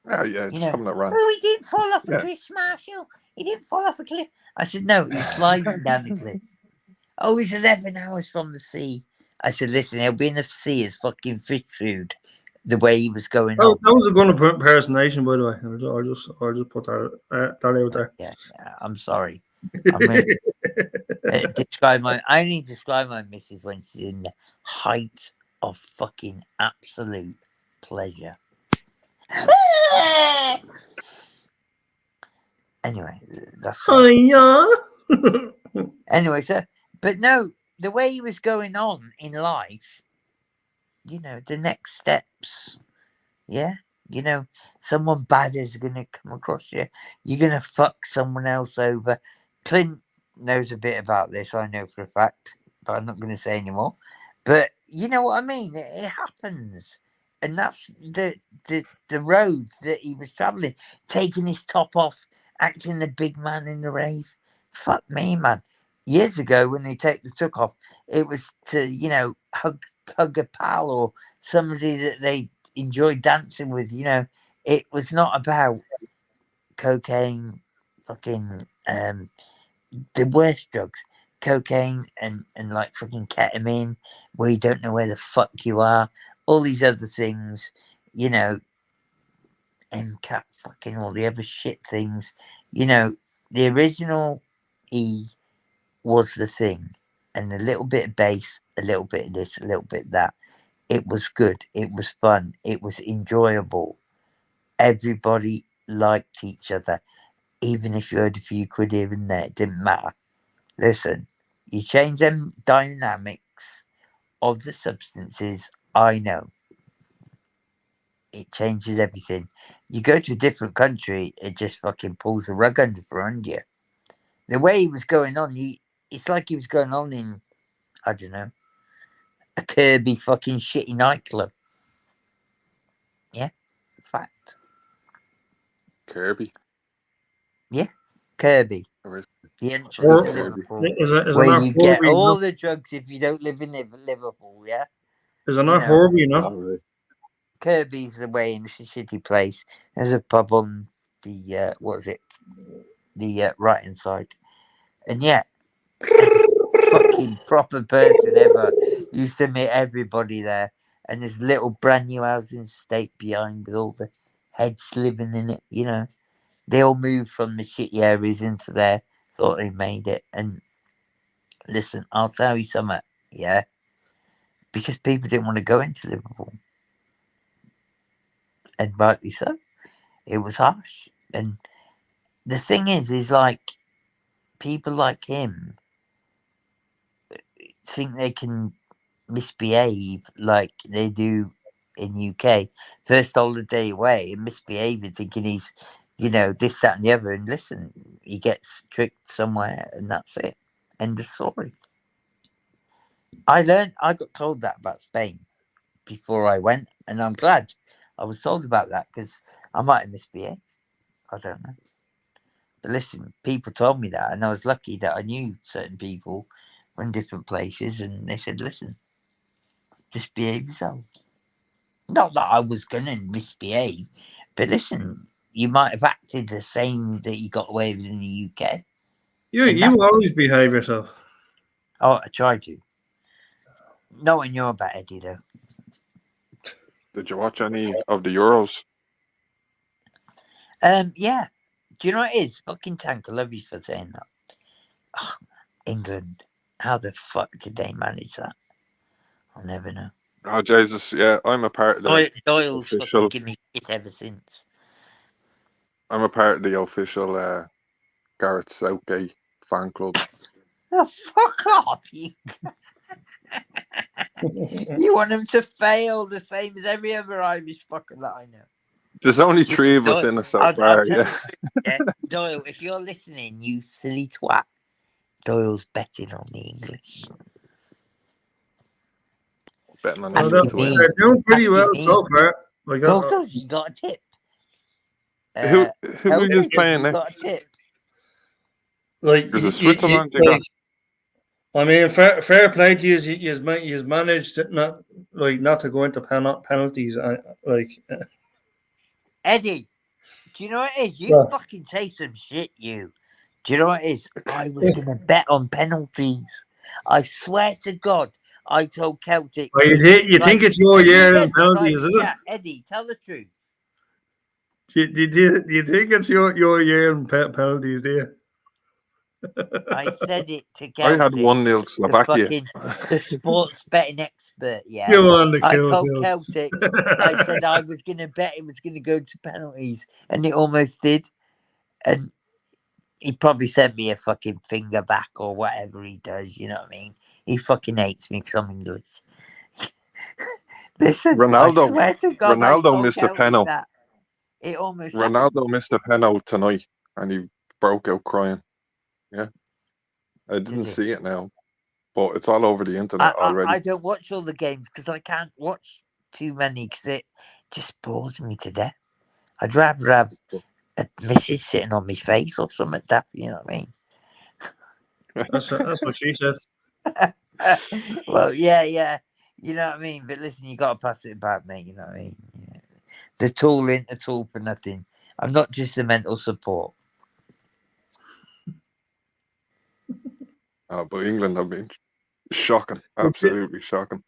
Oh, yeah, You just know, having a rant. oh, he didn't fall off a Yeah. cliff, Marshall. He didn't fall off a cliff. I said, no, he's sliding down the cliff. Oh, he's 11 hours from the sea. I said, listen, he'll be in the sea as fucking fish food the way he was going on. That was a good impersonation, by the way. I'll just put that out there. Yeah, I'm sorry. I'm going to I only describe my missus when she's in the height of fucking absolute pleasure. Anyway, that's yeah. anyway, so but no, the way he was going on in life, you know, the next steps, yeah, you know, someone bad is gonna come across you. You're gonna fuck someone else over. Clint knows a bit about this, I know for a fact, but I'm not gonna say anymore. But you know what I mean? It happens. And that's the road that he was travelling, taking his top off, acting the big man in the rave. Fuck me, man. Years ago when they take the took off, it was to, you know, hug a pal or somebody that they enjoyed dancing with, you know. It was not about cocaine, fucking the worst drugs. Cocaine and like fucking ketamine, where you don't know where the fuck you are. All these other things, you know, MCAT, fucking all the other shit things. You know, the original E was the thing. And a little bit of bass, a little bit of this, a little bit of that. It was good. It was fun. It was enjoyable. Everybody liked each other. Even if you heard a few quid here and there, it didn't matter. Listen, you change them dynamics of the substances, I know. It changes everything. You go to a different country, it just fucking pulls the rug under you. The way he was going on, it's like he was going on in, I don't know, a Kirby fucking shitty nightclub. Yeah, fact. Kirby. Yeah, Kirby. Or is The entrance to Kirby. Liverpool, Is it where not you get Horby? all the drugs if you don't live in Liverpool, yeah? Is it You not know. Horby, you know? All right. Kirby's the way in, it's a shitty place. There's a pub on the, what is it? The right hand side. And yeah, every fucking proper person ever used to meet everybody there. And there's little brand new housing estate behind with all the heads living in it, you know. They all moved from the shitty areas into there, thought they made it. And listen, I'll tell you something, yeah? Because people didn't want to go into Liverpool. And rightly so. It was harsh. And the thing is like, people like him think they can misbehave like they do in UK. First holiday away and misbehaving, thinking he's, you know, this, that, and the other. And listen, he gets tricked somewhere, and that's it. End of story. I got told that about Spain before I went, and I'm glad I was told about that because I might have misbehaved. I don't know. But listen, people told me that, and I was lucky that I knew certain people from different places, and they said, listen, just behave yourself. Not that I was going to misbehave, but listen, you might have acted the same that you got away with in the UK. You always behave yourself. Oh, I tried to. Not when you're about Eddie though. Did you watch any of the Euros? Yeah. Do you know what it is? Fucking Tank, I love you for saying that. Oh, England. How the fuck did they manage that? I'll never know. Oh Jesus, yeah, I'm a part of the Doyle's fucking official. given me shit ever since. I'm a part of the official Gareth Southgate fan club. Oh, fuck off, you. You want them to fail the same as every other Irish fucker that I know. There's only Do you 3 think of us Doyle- in it so I'll far. tell Yeah, the truth, yeah. Doyle, if you're listening, you silly twat, Doyle's betting on the English. betting on Ask England him to me. win. They're doing pretty Ask well me. so far. Like, Cooltools, you got a tip. Who are you Cooltools, playing you got a next? tip. like Is it Switzerland you like, got? I mean, fair play to you. He's managed to not to go into penalties. Eddie, do you know what it is? You Yeah. fucking say some shit, you. Do you know what it is? I was going to bet on penalties. I swear to God, I told Celtic. Well, you think it's your Have you year in read the penalties, private is it? chat? Eddie, tell the truth. Do you think it's your year in penalties, do you? I said it to I had Celtic, 1-0 Slovakia. the sports betting expert, yeah. You on the I kill told hills. Celtic, I said I was going to bet it was going to go to penalties, and it almost did. And he probably sent me a fucking finger back or whatever he does, you know what I mean? He fucking hates me because I'm English. Listen, Ronaldo- I swear to God, I Ronaldo told missed a Celtic penalty. that. It almost happened. Ronaldo missed a penalty tonight, and he broke out crying. Yeah, I didn't see it now, but it's all over the internet already. I don't watch all the games because I can't watch too many because it just bores me to death. I'd rather have a missus sitting on my face or something like that, you know what I mean? That's what she said. Well, yeah, you know what I mean. But listen, you got to pass it about, mate. You know what I mean. Yeah. The tool ain't a tool for nothing. I'm not just a mental support. But England have been shocking, absolutely shocking.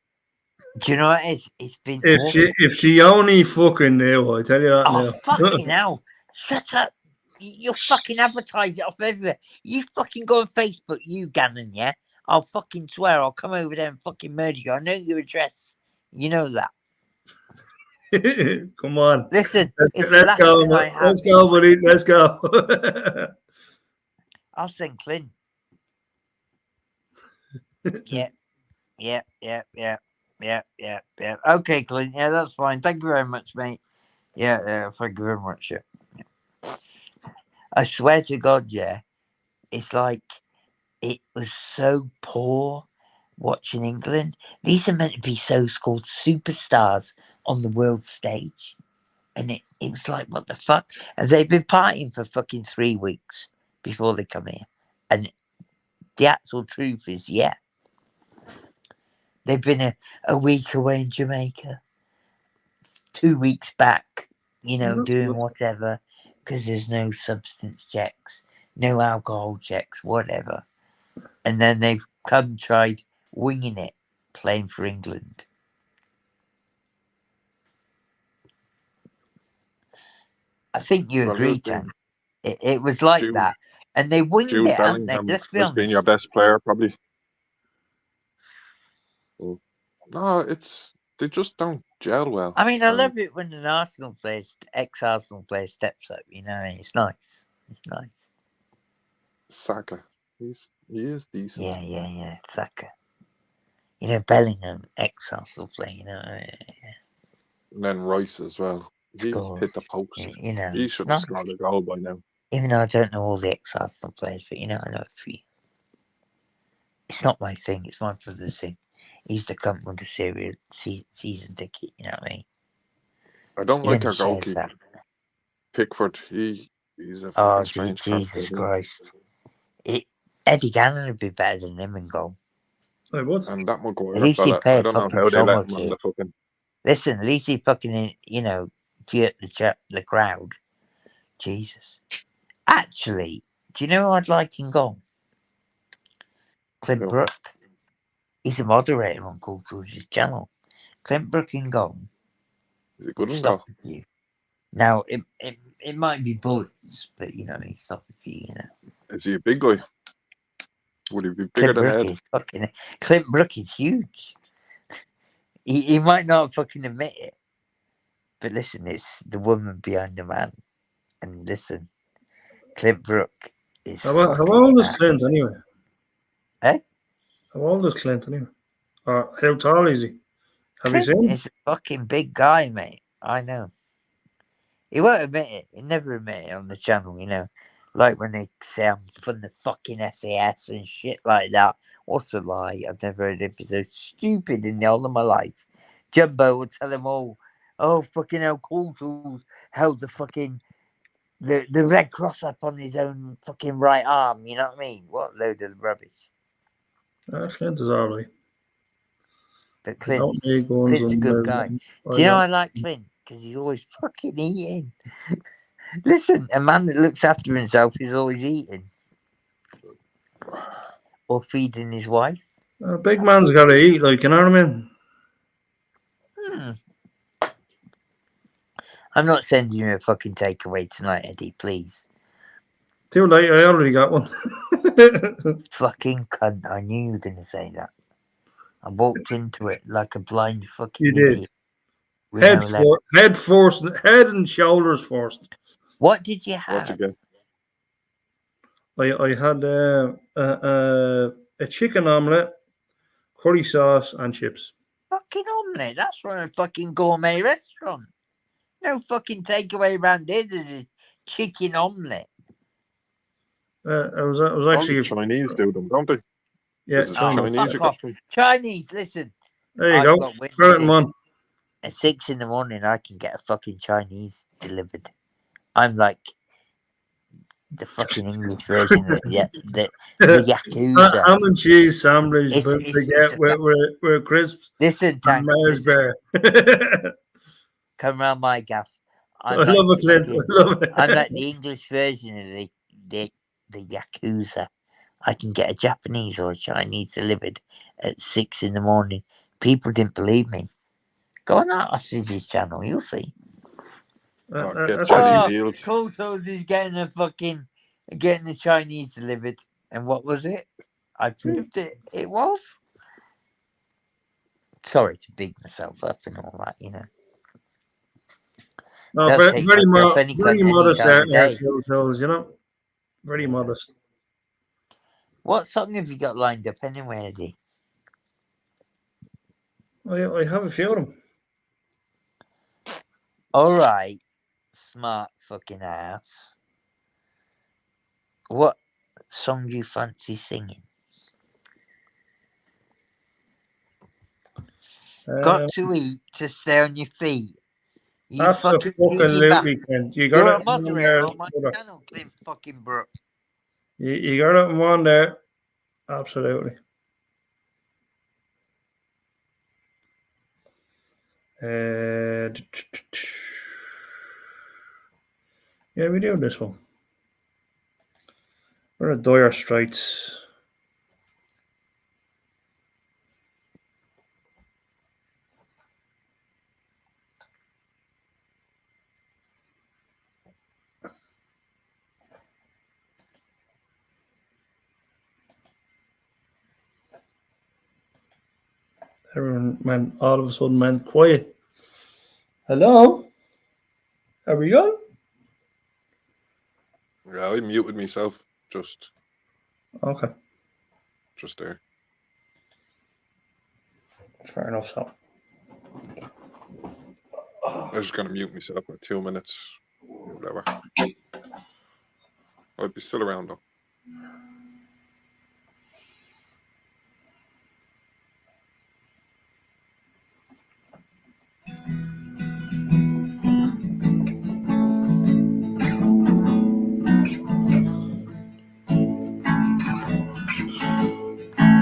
Do you know what it is? It's been If she only fucking knew, I tell you that now. Fucking hell! Shut up! You fucking advertise it off everywhere. You fucking go on Facebook, you Gannon, yeah? I'll fucking swear I'll come over there and fucking murder you. I know your address. You know that. Come on. Listen, Let's go, buddy. Let's go. I'll send Clint. Yeah. Okay, Clint. Yeah, that's fine. Thank you very much, mate. Yeah, thank you very much. Yeah. I swear to God, yeah, it's like it was so poor watching England. These are meant to be so-called superstars on the world stage. And it was like, what the fuck? And they've been partying for fucking 3 weeks before they come here. And the actual truth is, yeah, they've been a week away in Jamaica, 2 weeks back, doing whatever, because there's no substance checks, no alcohol checks, whatever. And then they've tried winging it, playing for England. I think you agree, Tank. It was like that. And they winged Jude it, haven't they? Bellingham Let's be has honest. been your best player, probably. No, they just don't gel well. I mean, I love it when an ex-Arsenal player steps up. It's nice. It's nice. Saka, he is decent. Yeah, Saka. Bellingham, ex-Arsenal player. And then Rice as well. He hit the post. He should have scored a goal by now. Even though I don't know all the ex-Arsenal players, but I know a few. It's not my thing. It's my brother's thing. He's the cunt with the season ticket. You know what I mean? I don't like our goalkeeper, Pickford. He's a fucking strange Jesus Christ! Eddie Gannon would be better than him in goal. I would. And that Maguire At least fella, I don't know how they let him on the fucking. Listen, at least he fucking jerk the crowd. Jesus. Actually, do you know who I'd like in goal? Clint Brook. He's a moderator on Cooltools' channel. Clint Brook in goal. Is it good and Stop go? a few. Now it might be bullets, but you know, he stop a few. You know, Is he a big guy? Would he be bigger Clint than Brook Ed? is fucking. Clint Brook is huge. He might not fucking admit it, but listen, it's the woman behind the man. And listen, Clint Brook is. How fucking old is mad. Clint anyway? Eh? How old is Clint anyway? How tall is he? Have you Clint seen him? is a fucking big guy, mate. I know. He won't admit it. He never admit it on the channel, you know. Like when they say I'm from the fucking SAS and shit like that. What's a lie? I've never heard anything so stupid in the whole of my life. Jumbo will tell them all, oh, fucking hell, Cooltools held the Red Cross up on his own fucking right arm. You know what I mean? What a load of rubbish. Clint is alright. But I don't Clint's need guns a on good my guy. own. Do you know I like Clint? Because he's always fucking eating. Listen, a man that looks after himself is always eating. Or feeding his wife. A big man's got to eat, like, you know what I mean? I'm not sending you a fucking takeaway tonight, Eddie, please. Too late, I already got one. Fucking cunt, I knew you were going to say that. I walked into it like a blind fucking You did. idiot. with no leg. Head first, head and shoulders first. What did you What'd you have? get? I had a chicken omelette, curry sauce, and chips. Fucking omelette. That's from a fucking gourmet restaurant. No fucking takeaway around here. There's a chicken omelette. It was All actually the Chinese do them, don't they? yeah. Is it Oh, Chinese fuck you off. got? Chinese, listen. There you I've go. got Got it, witnesses. man. At 6 in the morning, I can get a fucking Chinese delivered. I'm like the fucking English version of the Yakuza. Ham and cheese sandwich, It's- but it's- they it's get a with crisps Listen, and Tank, Mars listen, bar. come round my gaff. I love it, Clint. I love it. I'm like the English version of the Yakuza. I can get a Japanese or a Chinese delivered at 6 in the morning. People didn't believe me. Go on our Sausage's channel, you'll see. Get That's Johnny what Deals. Cooltools is getting a Chinese delivered. And what was it? I proved it. It was. Sorry to big myself up and all that, you know. no, They'll take very my stuff any modest time of day. hotels, you know. Very Yeah. modest. What song have you got lined up anyway, Eddie? I have a few of them. All right, smart fucking ass. What song do you fancy singing? Got to eat to stay on your feet. You fucking cheeky Absolutely, bastard. Clint. You You're got a it in moderator there. on my channel, Clint fucking Brook. You got it in one there. Absolutely. Yeah, we do this one. We're a Dire Straits. Everyone all of a sudden went quiet. Hello? Are we on? Yeah, I muted myself just Okay. there. Fair enough, so. I was just gonna mute myself for 2 minutes. Whatever. I'd be still around though.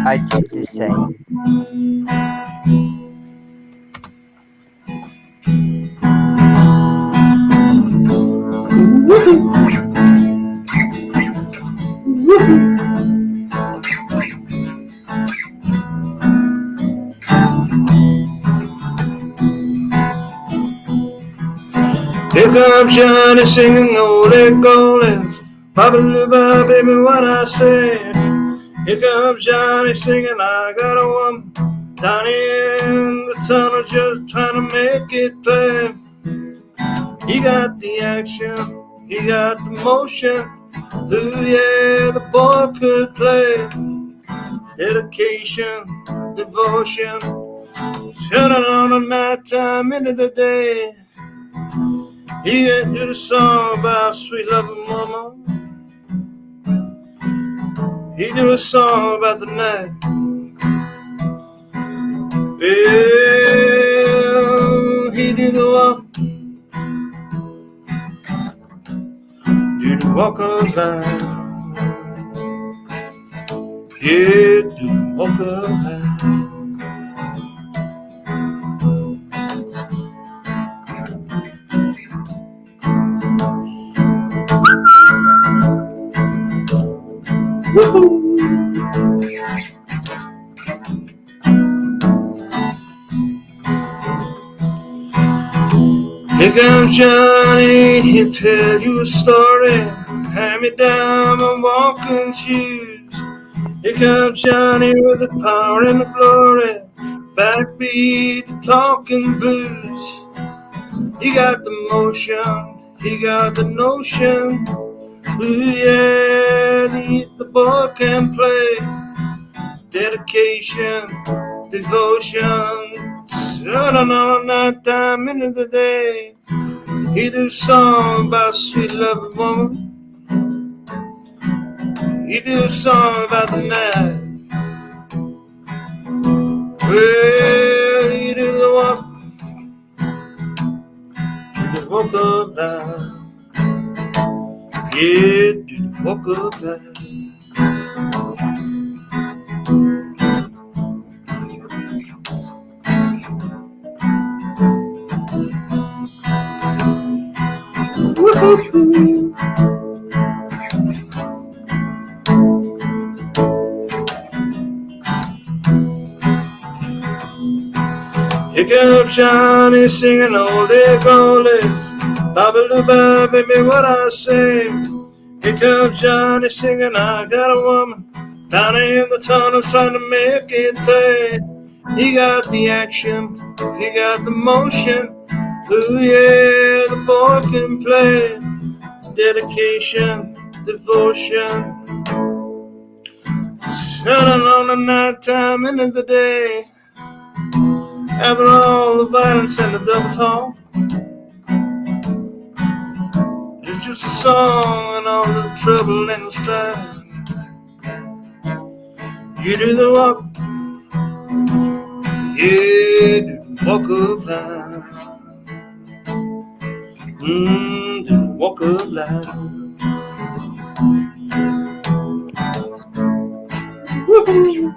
I did the same. comes Johnny singing Ole Goldens. Baba Luba, baby, what I say. Here comes Johnny singing, I got a woman down in the tunnel just trying to make it plain. He got the action, he got the motion. Ooh yeah, the boy could play. Dedication, devotion, turning on a nighttime into the day. He can do the song about sweet loving mama. He do a song about the night. Well, he do the walk of life. Yeah, do the walk of life. Woo-hoo. Here comes Johnny, he'll tell you a story. Hand me down my walking shoes. Here comes Johnny with the power and the glory. Backbeat, the talking blues. He got the motion, he got the notion. Ooh yeah, the boy can play. Dedication, devotion, turning on a nighttime into the day. He do a song about sweet loving woman. He do a song about the night. Well, he do the walk of life. Yeah, do the walk of life. Woo-hoo-hoo. Here comes Johnny singing Old Goldens. Baba Luba, baby, what I say. Here comes Johnny singing, I got a woman down in the tunnel trying to make it play. He got the action, he got the motion. Ooh yeah, the boy can play. Dedication, devotion, turning on the nighttime into the day. After all the violence and the double talk, it's just a song and all the trouble and the strife. You do the walk, yeah, do the walk of life. Do the walk of life. Woo-hoo.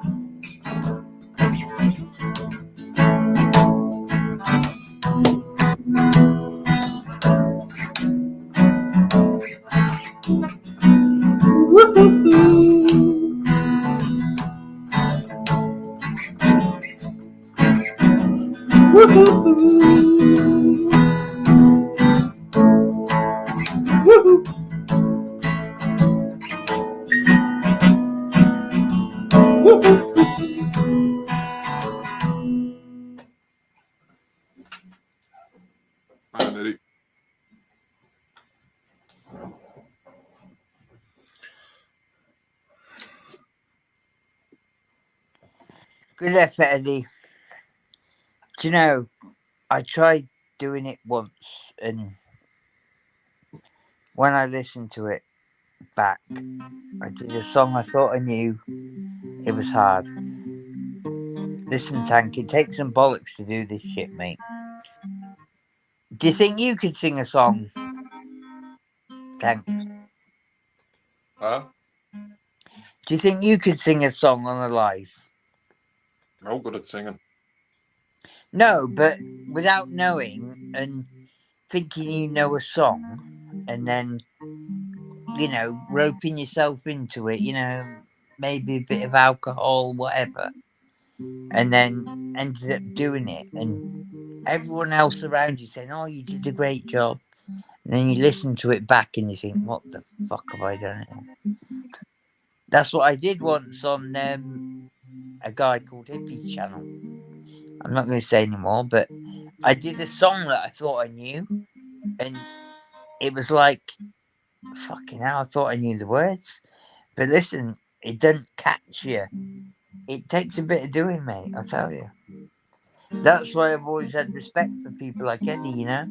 Man, Eddie. Good effort, Eddie. Do you know, I tried doing it once, and when I listened to it back, I did a song I thought I knew. It was hard. Listen, Tank, it takes some bollocks to do this shit, mate. Do you think you could sing a song, Tank? Huh? Do you think you could sing a song on a live? No good at singing. No, but without knowing and thinking you know a song, and then, you know, roping yourself into it, you know, maybe a bit of alcohol, whatever, and then ended up doing it, and everyone else around you saying, "Oh, you did a great job," And then you listen to it back and you think, what the fuck have I done? That's what I did once on a guy called Hippie's channel. I'm not going to say anymore, but I did a song that I thought I knew, and it was like, fucking hell, I thought I knew the words. But listen, it doesn't catch you. It takes a bit of doing, mate, I tell you. That's why I've always had respect for people like Eddie, you know?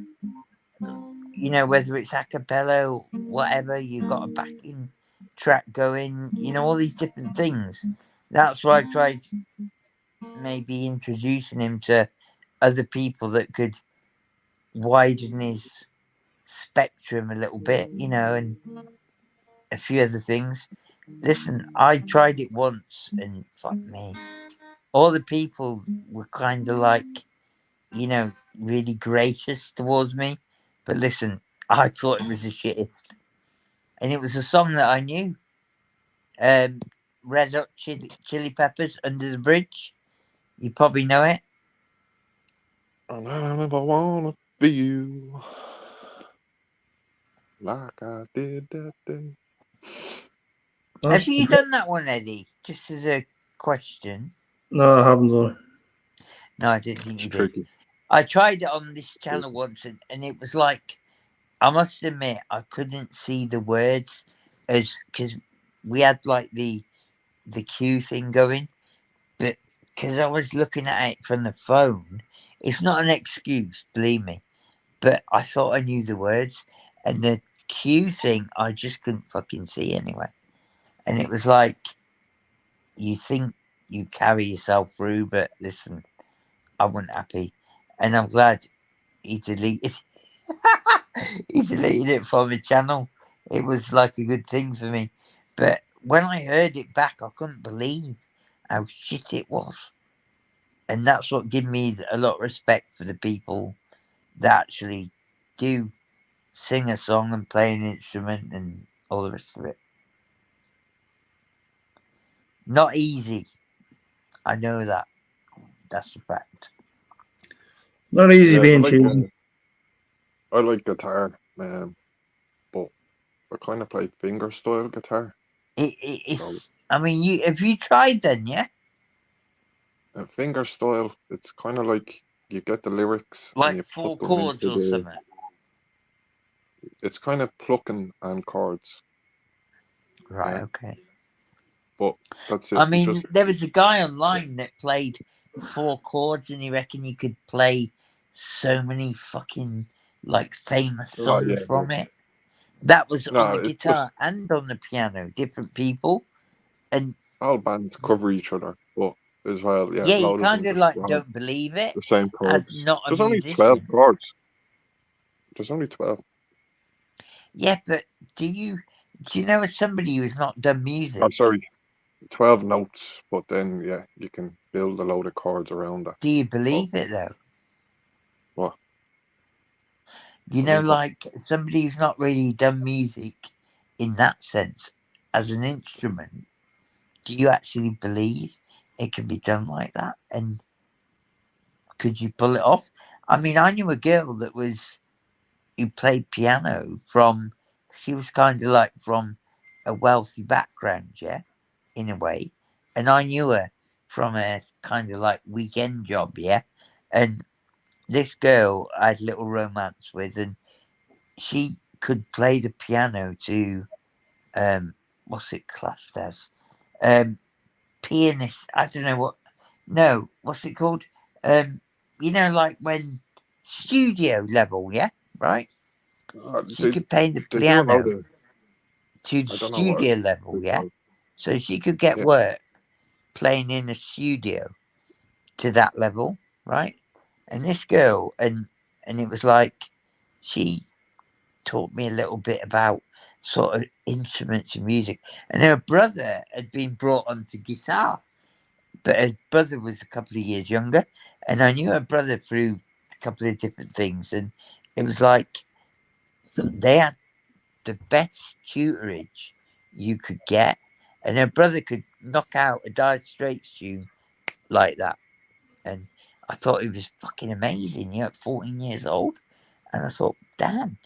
You know, whether it's a cappella or whatever, you've got a backing track going, you know, all these different things. That's why I tried maybe introducing him to other people that could widen his spectrum a little bit, you know, and a few other things. Listen, I tried it once and fuck me. All the people were kind of like, you know, really gracious towards me. But listen, I thought it was the shittest. And it was a song that I knew. Red Hot Chili Peppers, Under the Bridge. You probably know it. And I never wanna feel like I did that day. Have you done that one, Eddie? Just as a question. No, I haven't done it. No, I didn't think It's you did. tricky. I tried it on this channel once, and it was like, I must admit, I couldn't see the words as because we had like the cue thing going, but because I was looking at it from the phone, it's not an excuse, believe me. But I thought I knew the words, and the cue thing I just couldn't fucking see anyway. And it was like, you think you carry yourself through, but listen, I wasn't happy, and I'm glad he deleted. He deleted it from the channel. It was like a good thing for me, but when I heard it back, I couldn't believe how shit it was, and that's what gave me a lot of respect for the people that actually do sing a song and play an instrument and all the rest of it. Not easy. I know that. That's a fact. Not easy Yeah, being I like, cheesy. I like guitar, but I kind of play finger style guitar. It's. So I mean, you have you tried then? Yeah, finger style, it's kind of like you get the lyrics and like you 4 put them chords into or the. something. It's kind of plucking and chords, Right. yeah. Okay. But that's I it. You mean, just there was a guy online that played 4 chords, and he reckoned you could play so many fucking like famous oh songs yeah, from it. That was on no, the it's guitar just and on the piano, different people. And all bands cover each other, but as well, yeah, yeah, a you lot of them kind of just like have don't believe it the same as chords. not a There's only 12 musician. chords. There's only 12. Yeah, but do you know as somebody who's not done Oh, music, sorry, 12 notes, but then yeah, you can build a load of chords around that. do you But believe it though? what? You know, Believe what? like somebody who's not really done music in that sense as an instrument, do you actually believe it can be done like that? And could you pull it off? I mean, I knew a girl that was who played piano from. She was kind of like from a wealthy background, yeah, in a way. And I knew her from a kind of like weekend job, yeah. And this girl I had a little romance with, and she could play the piano to what's it classed as? Pianist. I don't know what. No, what's it called? You know, like when studio level, yeah, right. She They could play the they do a load piano of. to the I don't know what studio level, it's yeah. called. So she could get Yeah. work playing in the studio to that level, right? And this girl, and it was like she taught me a little bit about sort of instruments and music. And her brother had been brought onto guitar, but her brother was a couple of years younger, and I knew her brother through a couple of different things, and it was like they had the best tutorage you could get, and her brother could knock out a Dire Straits tune like that, and I thought it was fucking amazing. You know, 14 years old, and I thought, damn.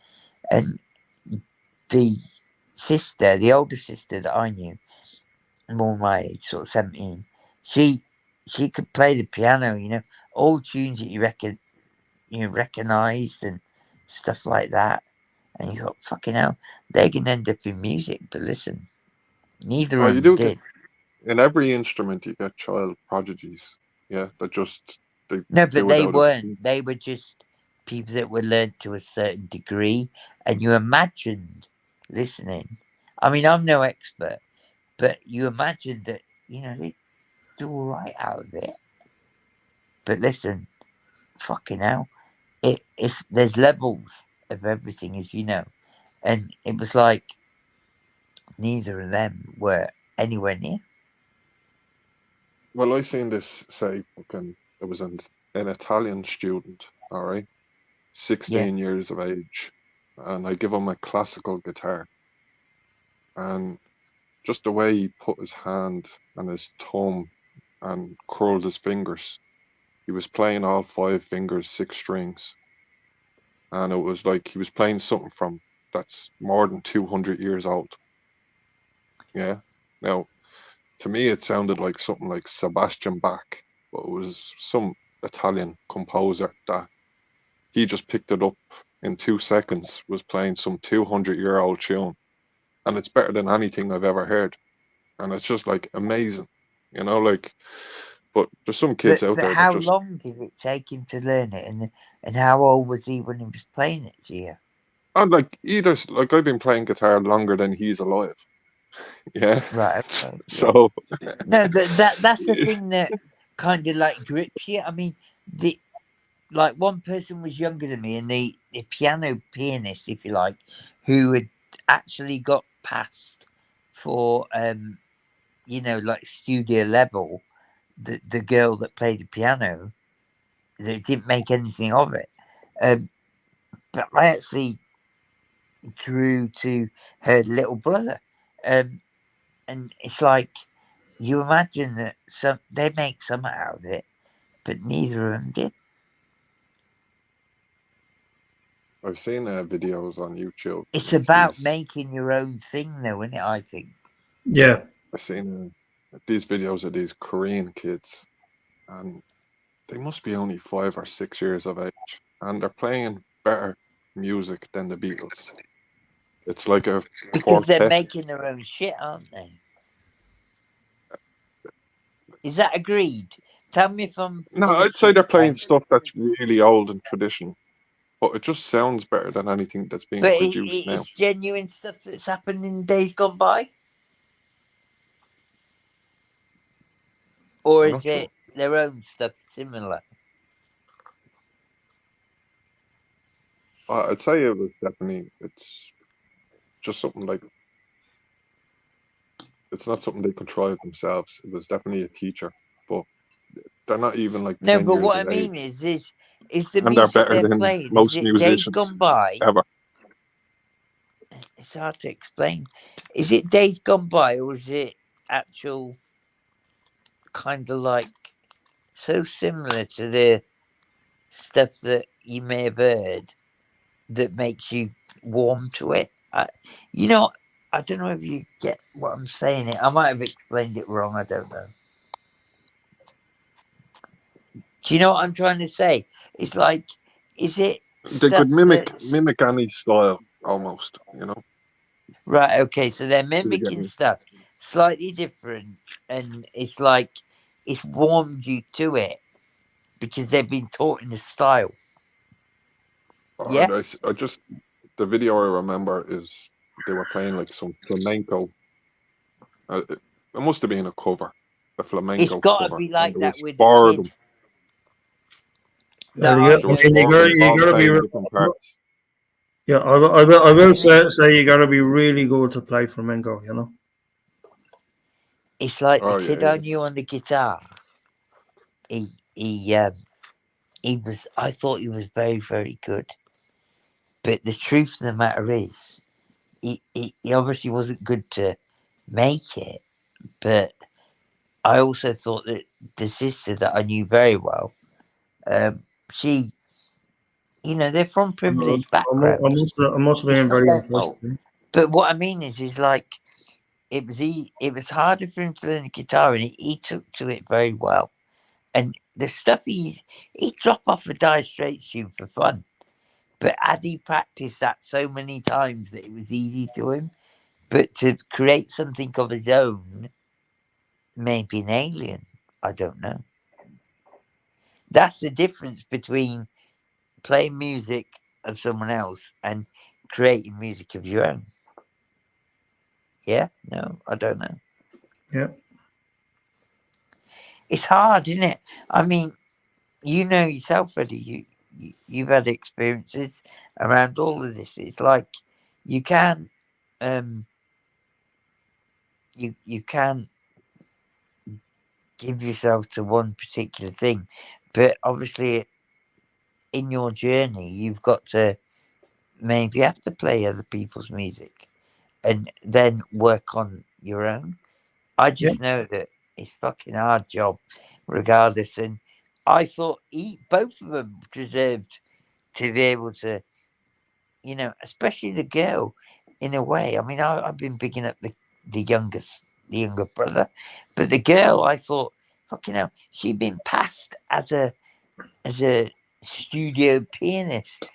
And the sister, the older sister that I knew, more my age, sort of 17, she could play the piano, all tunes that you recognised and stuff like that. And you thought, fucking hell, they can end up in music. But listen, neither Oh, of you them do get did. in every instrument you get child prodigies. Yeah, that just they No, but do it they out of weren't. They were just people that were learned to a certain degree. And you imagined listening. I mean, I'm no expert, but you imagined that, they do all right out of it. But listen, fucking hell, there's levels of everything, as you know. And it was like neither of them were anywhere near. Well, I seen this say fucking it was an Italian student, all right, Yeah. 16 years of age, and I give him a classical guitar, and just the way he put his hand and his thumb and curled his fingers, he was playing all five fingers, six strings, and it was like he was playing something from that's more than 200 years old. Yeah. Now, to me, it sounded like something like Sebastian Bach, but it was some Italian composer that he just picked it up in 2 seconds, was playing some 200-year-old tune, and it's better than anything I've ever heard. And it's just like amazing, like, but there's some kids out But there that how just, long did it take him to learn it, and how old was he when he was playing it to you? and like either, like I've been playing guitar longer than he's alive. Yeah. Right. Okay. Yeah. So, No, that's the thing that kind of like grips you. I mean, the like one person was younger than me, and the piano pianist, if you like, who had actually got past for like studio level. The girl that played the piano, they didn't make anything of it. But I actually drew to her little brother, and it's like you imagine that they make some out of it, but neither of them did. I've seen videos on YouTube, and It's it's about these. making your own thing, though, isn't it? I think. Yeah. I've seen these videos of these Korean kids, and they must be only 5 or 6 years of age, and they're playing better music than the Beatles. It's like a Because they're quartet. making their own shit, aren't they? Is that agreed? Tell me if I'm No, full of I'd say shit, they're playing okay? stuff that's really old and traditional, but it just sounds better than anything that's being But produced now. it's genuine stuff that's happened in days gone by? Or I'm is not sure. it their own stuff similar? I'd say it was definitely. It's just something like it's not something they contrived themselves. It was definitely a teacher, but they're not even like No, 10 but years what I of mean age, is the and they're music better they're than playing, is most it days gone musicians by? ever. It's hard to explain. Is it days gone by, or is it actual kind of like so similar to the stuff that you may have heard that makes you warm to it? You know, I don't know if you get what I'm saying. I might have explained it wrong. I don't know. Do you know what I'm trying to say? It's like, is it They could stuff mimic that's mimic any style almost, right? Okay, so they're Do you get mimicking me? stuff slightly different, and it's like it's warmed you to it because they've been taught in the style. Yeah, And I just the video I remember is they were playing like some flamenco. It must have been a cover, a it's flamenco got to cover, be and like there that was with the four of kid them. that You I There got, was I mean, knew. four of them, you all gotta be. playing different parts. Yeah, I will say you gotta be really good to play flamenco. It's like the Oh kid yeah, I knew on the guitar. He he um he was. I thought he was very very good, but the truth of the matter is, he obviously wasn't good to make it. But I also thought that the sister that I knew very well, she You know, they're from privileged I backgrounds. must have It's been not very their fault. impressive. But what I mean is like it was harder for him to learn the guitar, and he took to it very well. And the stuff he'd drop off a Dire Straits tune for fun. But had he practiced that so many times that it was easy to him? But to create something of his own, maybe an alien. I don't know. That's the difference between playing music of someone else and creating music of your own. Yeah? No, I don't know. Yeah. It's hard, isn't it? I mean, you know yourself, Eddie. You've had experiences around all of this. It's like you can, you can give yourself to one particular thing, but obviously in your journey you've got to maybe have to play other people's music and then work on your own. I Yeah. just know that it's fucking hard job regardless, and I thought both of them deserved to be able to, you know, especially the girl in a way. I mean, I've been picking up the younger brother, but the girl, I thought, fucking hell, she'd been passed as a studio pianist,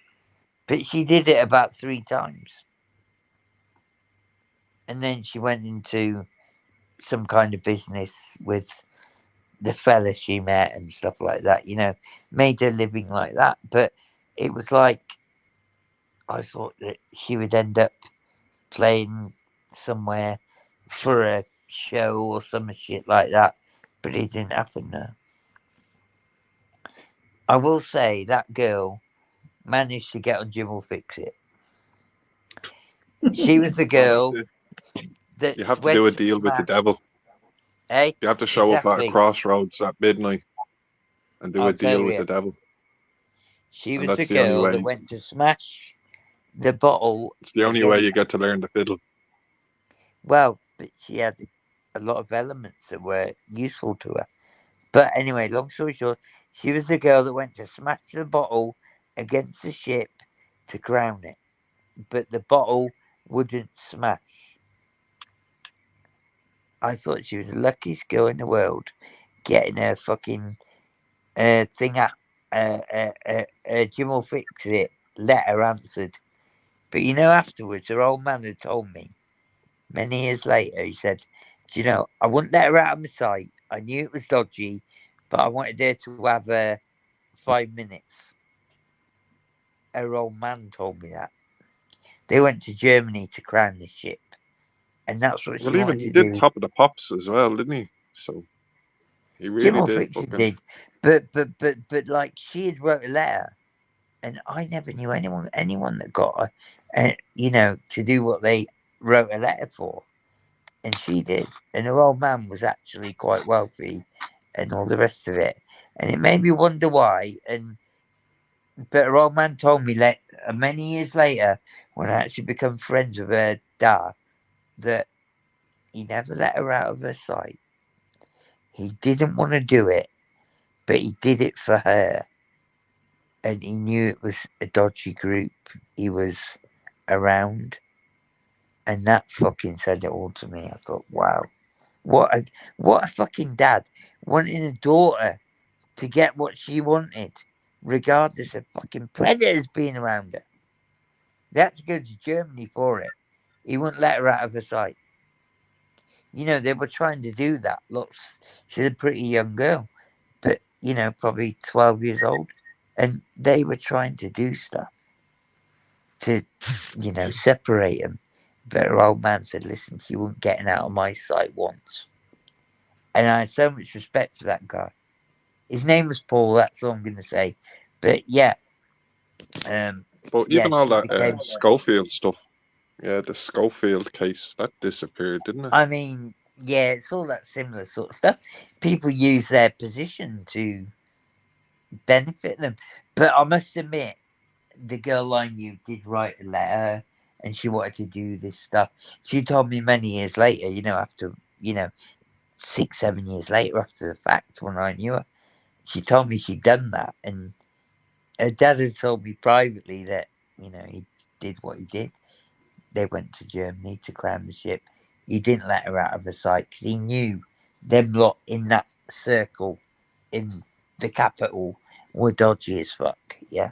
but she did it about 3 times, and then she went into some kind of business with the fella she met and stuff like that. You know, made her living like that, but it was like I thought that she would end up playing somewhere for a show or some shit like that, but it didn't happen. No. I will say that girl managed to get on Jim Will Fix It. She was the Well, girl that you have to went do a to deal with the Smash. devil. Hey, You have to show up at a exactly. crossroads at midnight and do I'll a tell deal with you, the devil. she And was the that's the only girl that way. went to Smash the bottle It's the only way you against. get to learn the fiddle. Well, but she had a lot of elements that were useful to her. But anyway, long story short, she was the girl that went to smash the bottle against the ship to crown it. But the bottle wouldn't smash. I thought she was the luckiest girl in the world getting her fucking thing up. Jim will fix it. Letter answered. But you know, afterwards, her old man had told me many years later, he said, do you know, I wouldn't let her out of my sight. I knew it was dodgy, but I wanted her to have 5 minutes. Her old man told me that. They went to Germany to crown the ship, and that's what she Well, even wanted he to did do. Top of the Pops as well, didn't he? So he Jim really will did fix it fucking. did, but like she had wrote a letter, and I never knew anyone that got her, you know, to do what they wrote a letter for, and she did. And her old man was actually quite wealthy, and all the rest of it, and it made me wonder why. But her old man told me many years later, when I actually become friends with her dad, that he never let her out of her sight. He didn't want to do it, but he did it for her. And he knew it was a dodgy group he was around. And that fucking said it all to me. I thought, wow, what a fucking dad wanting a daughter to get what she wanted, regardless of fucking predators being around her. They had to go to Germany for it. He wouldn't let her out of her sight. You know, they were trying to do that. Lots. She's a pretty young girl, but you know, probably 12 years old, and they were trying to do stuff to, you know, separate them. But her old man said, "Listen, she wasn't getting out of my sight once," and I had so much respect for that guy. His name was Paul. That's all I'm going to say. But yeah, But yeah, even all she that became. Schofield stuff, yeah, the Schofield case, that disappeared, didn't it? I mean, yeah, it's all that similar sort of stuff. People use their position to benefit them. But I must admit, the girl I knew did write a letter and she wanted to do this stuff. She told me many years later, you know, after, you know, 6, 7 years later after the fact when I knew her, she told me she'd done that and Her dad had told me privately that, you know, he did what he did. They went to Germany to crown the ship. He didn't let her out of her sight because he knew them lot in that circle in the capital were dodgy as fuck. Yeah.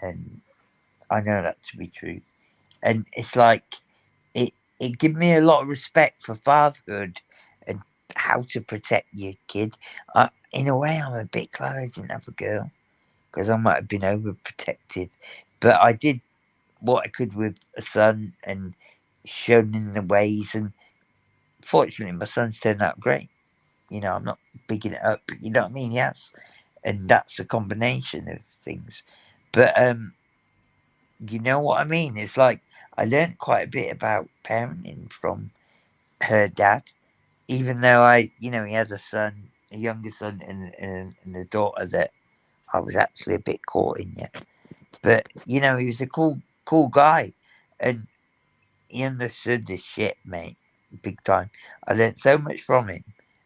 And I know that to be true. And it's like, it gave me a lot of respect for fatherhood and how to protect your kid. In a way, I'm a bit glad I didn't have a girl because I might have been overprotective. But I did what I could with a son and shown him the ways. And fortunately, my son's turned out great. You know, I'm not bigging it up, but you know what I mean? Yes. And that's a combination of things. But you know what I mean? It's like I learned quite a bit about parenting from her dad, even though he had a son, a younger son, and a daughter that I was actually a bit caught in yet. But he was a cool guy, and he understood this shit, mate, big time. I learned so much from him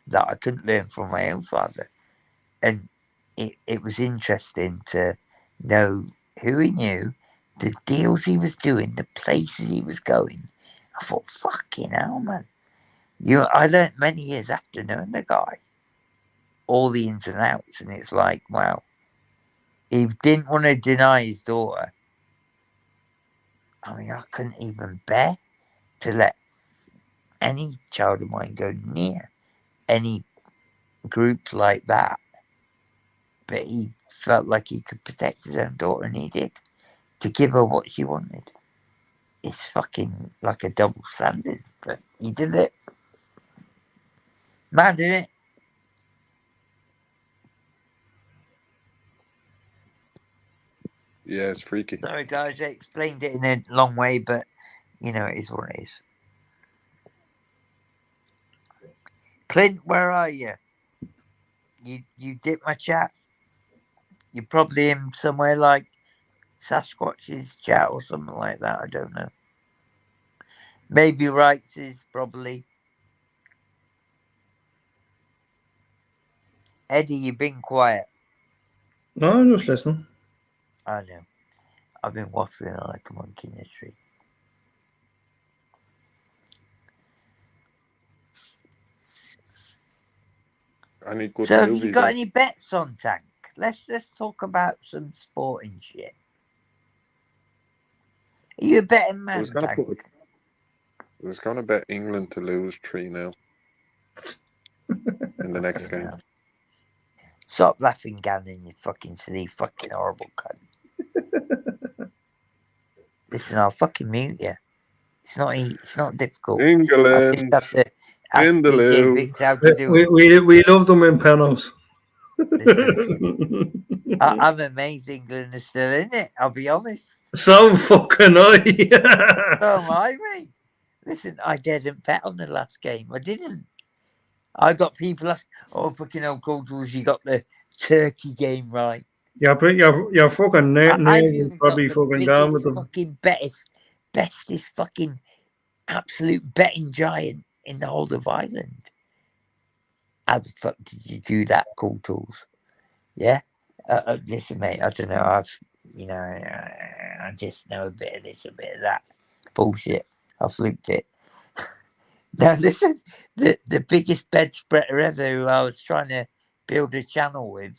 that I couldn't learn from my own father, and it was interesting to know who he knew, the deals he was doing, the places he was going. I thought, fucking hell, man. I learned many years after knowing the guy, all the ins and outs, and it's like, wow. He didn't want to deny his daughter. I mean, I couldn't even bear to let any child of mine go near any group like that. But he felt like he could protect his own daughter, and he did, to give her what she wanted. It's fucking like a double standard, but he did it. Mad, isn't it? Yeah, it's freaky. Sorry, guys, I explained it in a long way, but it is what it is. Clint, where are you? You dip my chat? You're probably in somewhere like Sasquatch's chat or something like that. I don't know. Maybe Wrights is probably. Eddie, you've been quiet. No, I'm just listening. I know. I've been waffling like a monkey in a tree. Any good So, have movies? you got any bets on Tank? Let's talk about some sporting shit. Are you a betting man, Tank? I was going to bet England to lose 3-0 in the next game. Stop laughing, Gannon, you fucking silly, fucking horrible cunt. Listen, I'll fucking mute you. It's not difficult. England I just have to ask in the DJ loo. Vic how to do it. We love them in penalties. Listen, I'm amazed England is still in it. I'll be honest. So fucking high. So am I, mate. Listen, I didn't bet on the last game. I didn't. I got people asking, "Oh, fucking hell, Cooltools, you got the Turkey game right." You're fucking I've nails even probably got the fucking down with biggest, them. fucking bestest fucking absolute betting giant in the whole of Ireland. How the fuck did you do that, Cooltools? Yeah. Listen, mate. I don't know. I just know a bit of this, a bit of that. Bullshit. I fluked it. Now listen, the biggest bed spreader ever, who I was trying to build a channel with.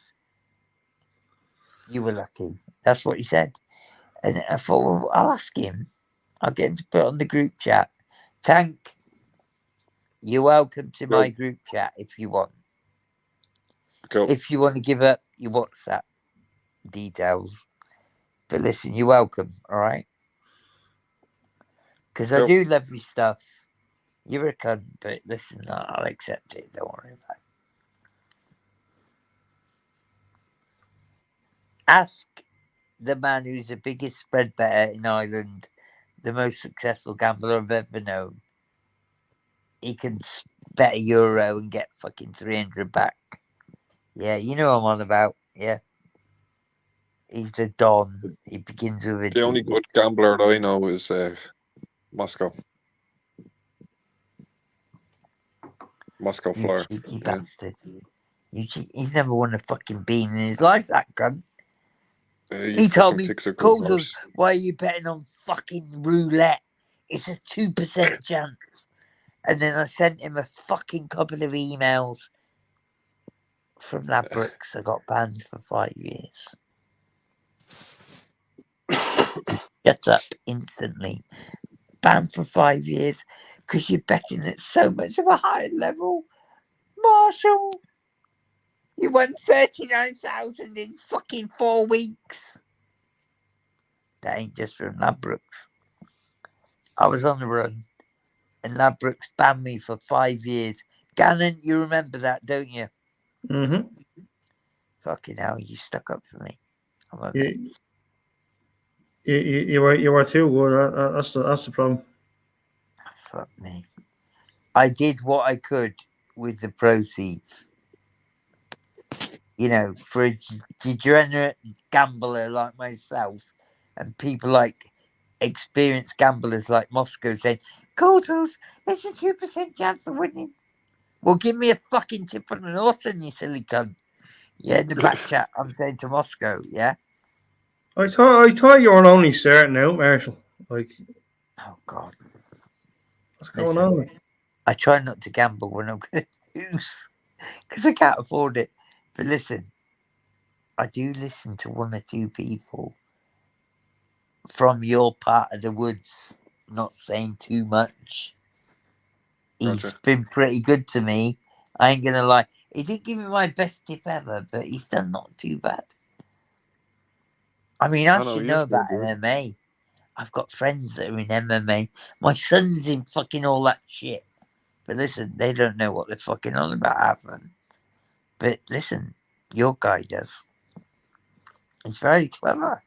You were lucky. That's what he said. And I thought, well, I'll ask him. I'll get him to put on the group chat. Tank, you're welcome to my group chat if you want. Go. If you want to give up your WhatsApp details. But listen, you're welcome, all right? Because I do love your stuff. You're a cunt, but listen, I'll accept it. Don't worry about it. Ask the man who's the biggest spread better in Ireland, the most successful gambler I've ever known. He can bet €1 and get fucking 300 back. Yeah, you know what I'm on about. Yeah. He's the Don. He begins with a The only D. good gambler I know is Moscow. Moscow You Flyer. cheeky bastard. He's never won a fucking bean in his life, that cunt. You He told fucking me, takes a good Cooltools, horse. why are you betting on fucking roulette? It's a 2% chance. And then I sent him a fucking couple of emails from Ladbrokes. I got banned for 5 years. Shut up instantly. Banned for 5 years because you're betting at so much of a higher level. Marshall, you won 39,000 in fucking 4 weeks. That ain't just from Ladbrokes. I was on the run and Ladbrokes banned me for 5 years. Gannon, you remember that, don't you? Mm-hmm. Fucking hell, you stuck up for me. I'm You, amazed. you were too good. That's the problem. Fuck me. I did what I could with the proceeds. You know, for a degenerate gambler like myself and people like experienced gamblers like Moscow saying, Cooltools, there's a 2% chance of winning. Well, give me a fucking tip on an horse then, you silly cunt. Yeah, in the back chat, I'm saying to Moscow, yeah? I thought you were only starting out, Marshall. Like, Oh, God. what's going Listen, on? I try not to gamble when I'm going to lose because I can't afford it. But listen, I do listen to one or two people from your part of the woods, not saying too much. He's Gotcha. been pretty good to me. I ain't gonna lie. He didn't give me my best tip ever, but he's done not too bad. I mean, I I know should you're know very about good. MMA. I've got friends that are in MMA. My son's in fucking all that shit. But listen, they don't know what they're fucking on about, Avon. But listen, your guy does. He's very clever.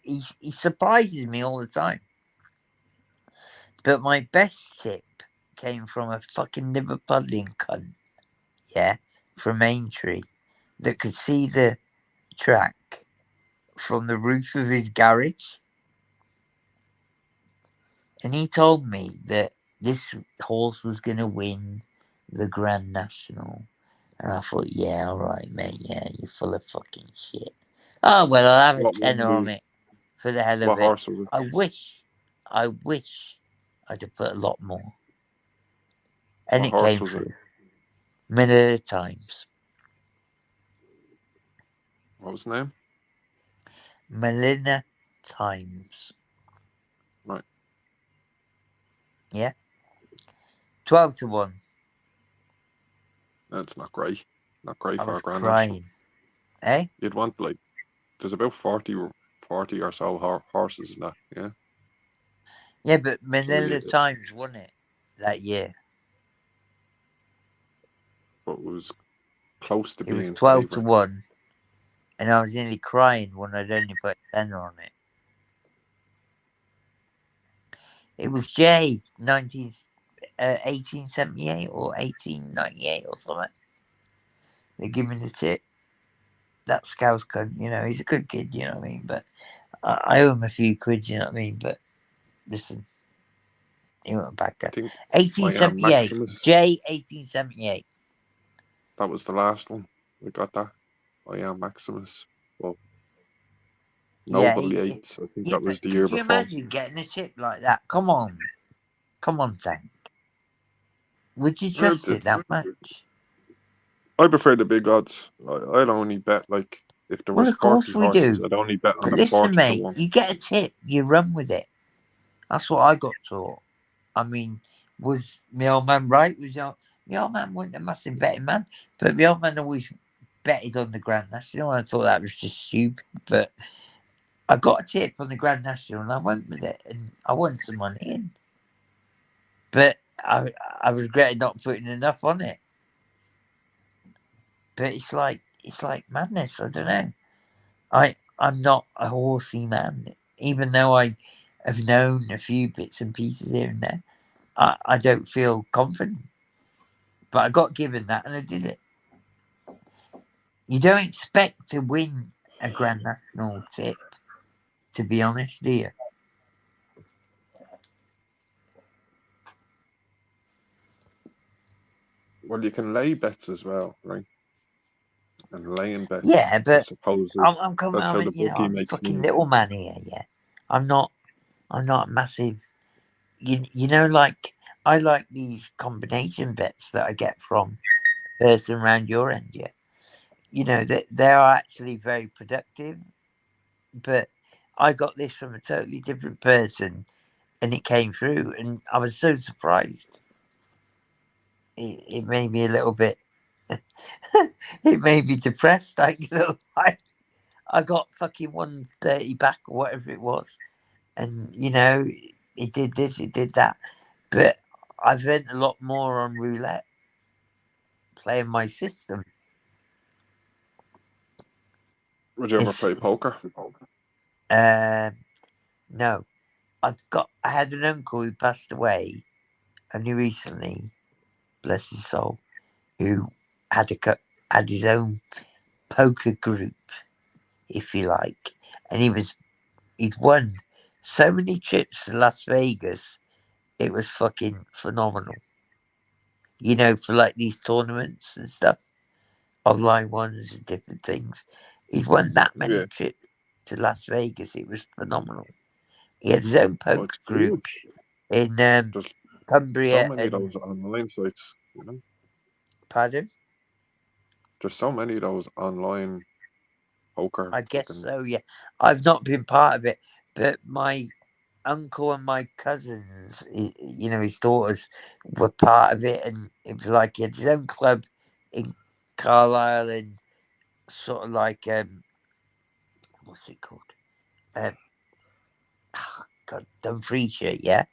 He surprises me all the time. But my best tip came from a fucking Liverpudlian cunt, yeah, from Aintree, that could see the track from the roof of his garage. And he told me that this horse was going to win the Grand National. And I thought, yeah, all right, mate, yeah, you're full of fucking shit. Oh, well, I'll have a What tenner on it for the hell of what it. horse was it? I wish I'd have put a lot more. And What it horse came was it? through. Minute of Times. What was the name? Melina Times. Right. Yeah? 12 to 1. That's not great. Not great I for was a Grand National. crying. Eh? You'd want like there's about 40 or so horses in that, yeah. Yeah, but So Manila Times won it that year. but it was close to It was being 12 to favourite. 1. And I was nearly crying when I'd only put a tenner on it. It was 1878 or 1898 or something. They give me the tip. That Scouse cunt, you know, he's a good kid, you know what I mean? But I owe him a few quid, you know what I mean? But listen, he went back I up. think I am 1878. Maximus. 1878. That was the last one. We got that. I am Maximus. Well, Yeah, Noble Yates. I think yeah, that but was the year could you before. imagine getting a tip like that? Come on, Tank. Would you trust it that much? I prefer the big odds. I'd only bet like if there Well, was of 40 course we horses, do. I'd only bet on But the listen, 40 to mate, 1. you get a tip, you run with it. That's what I got taught. I mean, was my old man right? My old man wasn't a massive betting man, but my old man always betted on the Grand National. I thought that was just stupid, but I got a tip on the Grand National and I went with it, and I won some money in. But I regretted not putting enough on it. But it's like madness. I don't know. I'm not a horsey man, even though I have known a few bits and pieces here and there. I don't feel confident, but I got given that and I did it. You don't expect to win a Grand National tip, to be honest, do you? Well, you can lay bets as well, right? and laying bets. Yeah, I but suppose I'm coming. that's how the You know, bookie I'm a makes fucking money. little man here. Yeah, I'm not a massive. You know, like I like these combination bets that I get from person around your end. Yeah, you know that they are actually very productive. But I got this from a totally different person, and it came through, and I was so surprised. It made me a little bit. It made me depressed. Like, you know, I got fucking 130 back or whatever it was, and you know, it did this, it did that, but I've learned a lot more on roulette playing my system. Would you ever It's play poker? no, I had an uncle who passed away only recently, bless his soul, who had had his own poker group, if you like, and he'd won so many trips to Las Vegas. It was fucking phenomenal. You know, for like these tournaments and stuff, online ones and different things. He'd won that many Yeah. trips to Las Vegas. It was phenomenal. He had his own Oh, poker it's group huge. in There's so Cumbria many of and those online sites, you know. pardon. There's so many of those online poker I guess fucking. so. Yeah, I've not been part of it, but my uncle and my cousins, you know, his daughters were part of it, and it was like he had his own club in Carlisle and sort of like what's it called? Um, God, Dumfriesshire, yeah,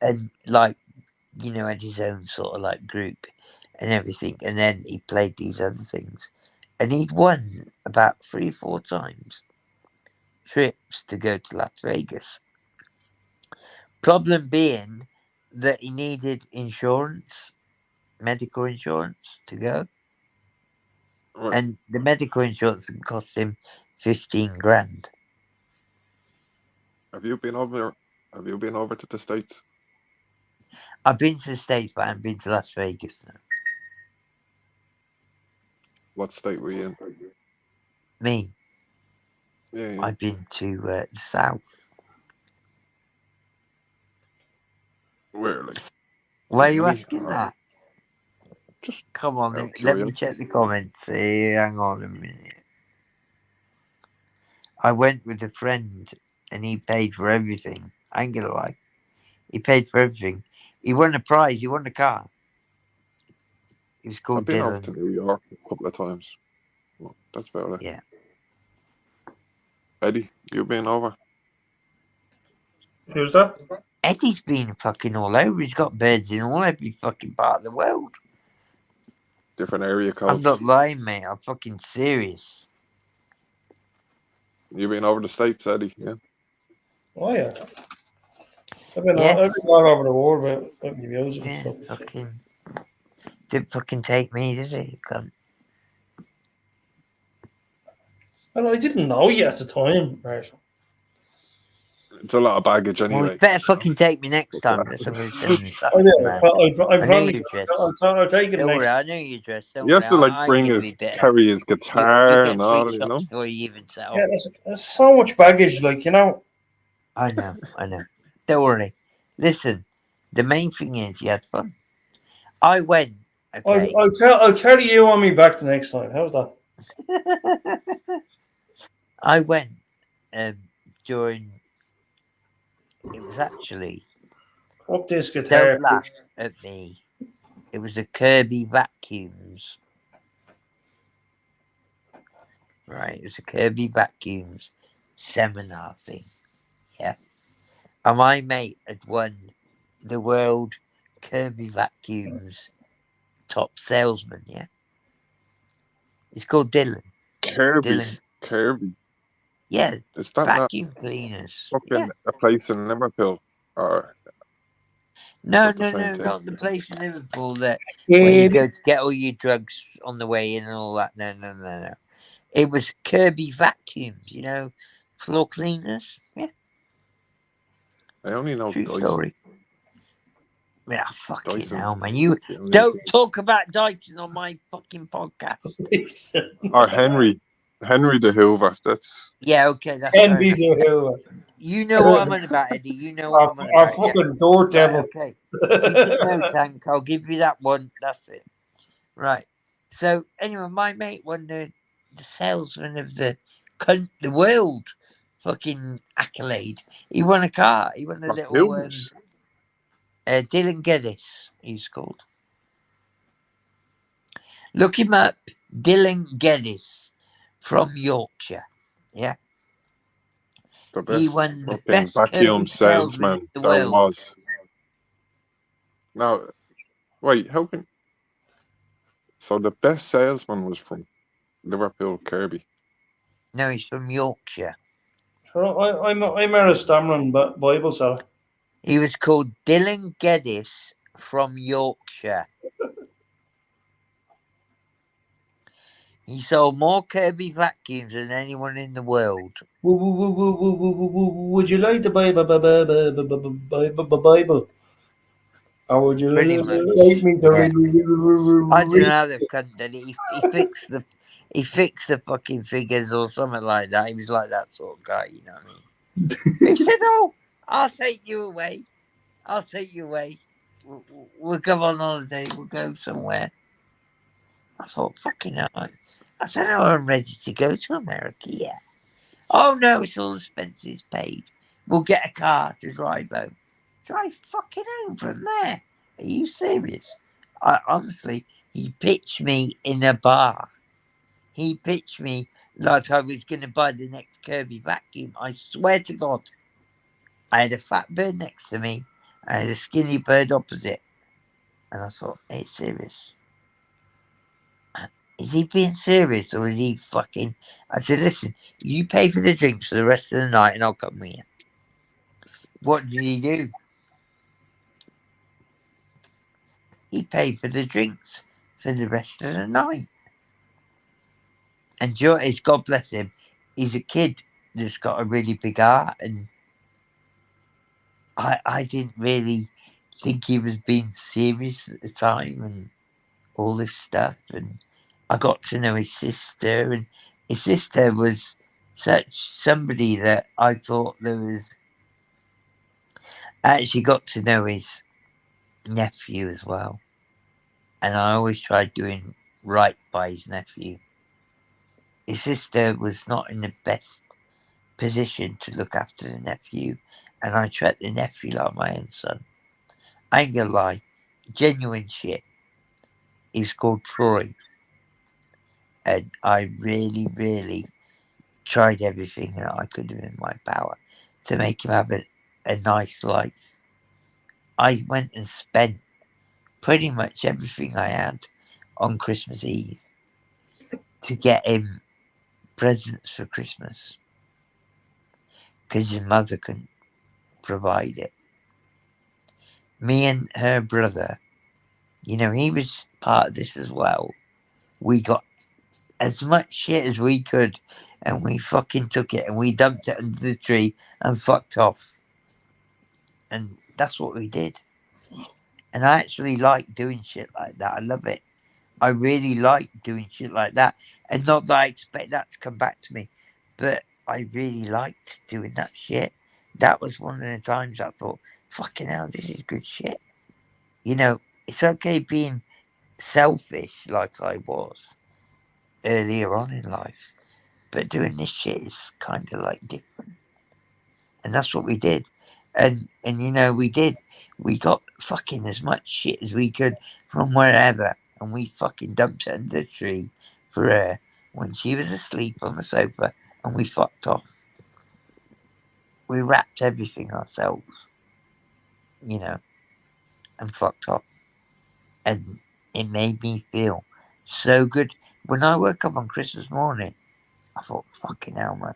and like you know, had his own sort of like group and everything, and then he played these other things, and he'd won about 3 or 4 times trips to go to Las Vegas. Problem being that he needed insurance, medical insurance to go, Right. and the medical insurance can cost him 15 grand. Have you been over? Have you been over to the States? I've been to the States, but I haven't been to Las Vegas. No. What state were you in? Me, Yeah, yeah. I've been to the South. Where, like Why are you Italy asking or that? just Come on, out of let me curiosity? check the comments. Hang on a minute. I went with a friend and he paid for everything. I ain't gonna lie. He paid for everything. He won a prize. He won a car. He was I've called been over to Dylan. New York a couple of times. Well, that's about it. Yeah. Eddie, you been over? Who's that? Eddie's been fucking all over. He's got birds in all every fucking part of the world. Different area I'm codes. not lying, mate. I'm fucking serious. You been over the States, Eddie? Yeah. Oh yeah, Yeah. I've been all over the world with my music and Yeah. stuff. Fucking. Didn't fucking take me, did he? Cunt. And I didn't know you at the time, right? It's a lot of baggage Well, you anyway. better You know? fucking take me next time because I'm going to send this I after, know. man. I I know probably your address. I'll take it Don't next. worry, I know your address. Don't He worry, has to like I ain't bring gonna his be bitter. carry his You guitar get and 3 all, you shots know. before you even set Yeah, off. there's so much baggage, like you know. I know. Don't worry. Listen, the main thing is you had fun. I went, okay. I'll carry you on me back the next time. How's that? I went during. It was actually. Fuck this Don't guitar. laugh at me. It was a Kirby Vacuums. Right, it was a Kirby Vacuums seminar thing. Yeah. And my mate had won the world Kirby Vacuums top salesman. Yeah. It's called Dylan. Kirby, Dylan. Kirby. Yeah. Is that not Vacuum cleaners. Yeah. fucking a place in Liverpool, or is No, that the same thing? not the place in Liverpool that where you Yeah. go to get all your drugs on the way in and all that. No. It was Kirby Vacuums, you know, floor cleaners. Yeah, I only know true Dyson. story. Yeah, fucking Dyson's hell, man. You amazing. don't talk about Dyson on my fucking podcast. Or Henry the Hoover. That's Yeah, okay, that's fair Envy enough. to who? You know what I'm on about, Eddie. You know what I'm on Our about. Yeah. fucking door Right, devil. okay. You can know, Tank. I'll give you that one. That's it. Right. So anyway, my mate won the salesman of the world fucking accolade. He won a car. He won a little Hoover's. Dylan Geddes, he's called. Look him up. Dylan Geddes from Yorkshire. Yeah. The He best won the fucking best vacuum Kirby salesman in salesman the there world. was. Now, wait, how can... So the best salesman was from Liverpool, Kirby. No, he's from Yorkshire. I'm a stammering Bible seller. He was called Dylan Geddes from Yorkshire. He sold more Kirby vacuums than anyone in the world. Would you like the Bible? Or would you Pretty much, like me to yeah. I don't read? know how the cunt did it. He fixed the fucking figures or something like that. He was like that sort of guy, you know what I mean? He said, "Oh, I'll take you away. I'll take you away. We'll go on holiday. We'll go somewhere." I thought, fucking hell. I said, "Oh, I'm ready to go to America, yeah." "Oh, no, it's all expenses paid. We'll get a car to drive home." Drive fucking home from there? Are you serious? Honestly, he pitched me in a bar. He pitched me like I was going to buy the next Kirby vacuum. I swear to God. I had a fat bird next to me. I had a skinny bird opposite. And I thought, hey, serious? Is he being serious or is he fucking... I said, listen, you pay for the drinks for the rest of the night and I'll come with you. What did he do? He paid for the drinks for the rest of the night. And God bless him, he's a kid that's got a really big heart, and I didn't really think he was being serious at the time and all this stuff. And I got to know his sister, and his sister was somebody that I thought there was... I actually got to know his nephew as well. And I always tried doing right by his nephew. His sister was not in the best position to look after the nephew, and I treat the nephew like my own son. I ain't gonna lie, genuine shit. He's called Troy, and I really, really tried everything that I could have in my power to make him have a nice life. I went and spent pretty much everything I had on Christmas Eve to get him presents for Christmas because his mother couldn't provide it. Me and her brother, you know, he was part of this as well. We got as much shit as we could and we fucking took it and we dumped it under the tree and fucked off. And that's what we did. And I actually like doing shit like that. I love it. I really like doing shit like that. And not that I expect that to come back to me, but I really liked doing that shit. That was one of the times I thought, fucking hell, this is good shit. You know, it's okay being selfish like I was earlier on in life, but doing this shit is kind of like different. And that's what we did. And you know, we got fucking as much shit as we could from wherever, and we fucking dumped it under the tree for her when she was asleep on the sofa, and we fucked off. We wrapped everything ourselves, you know, and fucked off. And it made me feel so good. When I woke up on Christmas morning, I thought, fucking hell, man.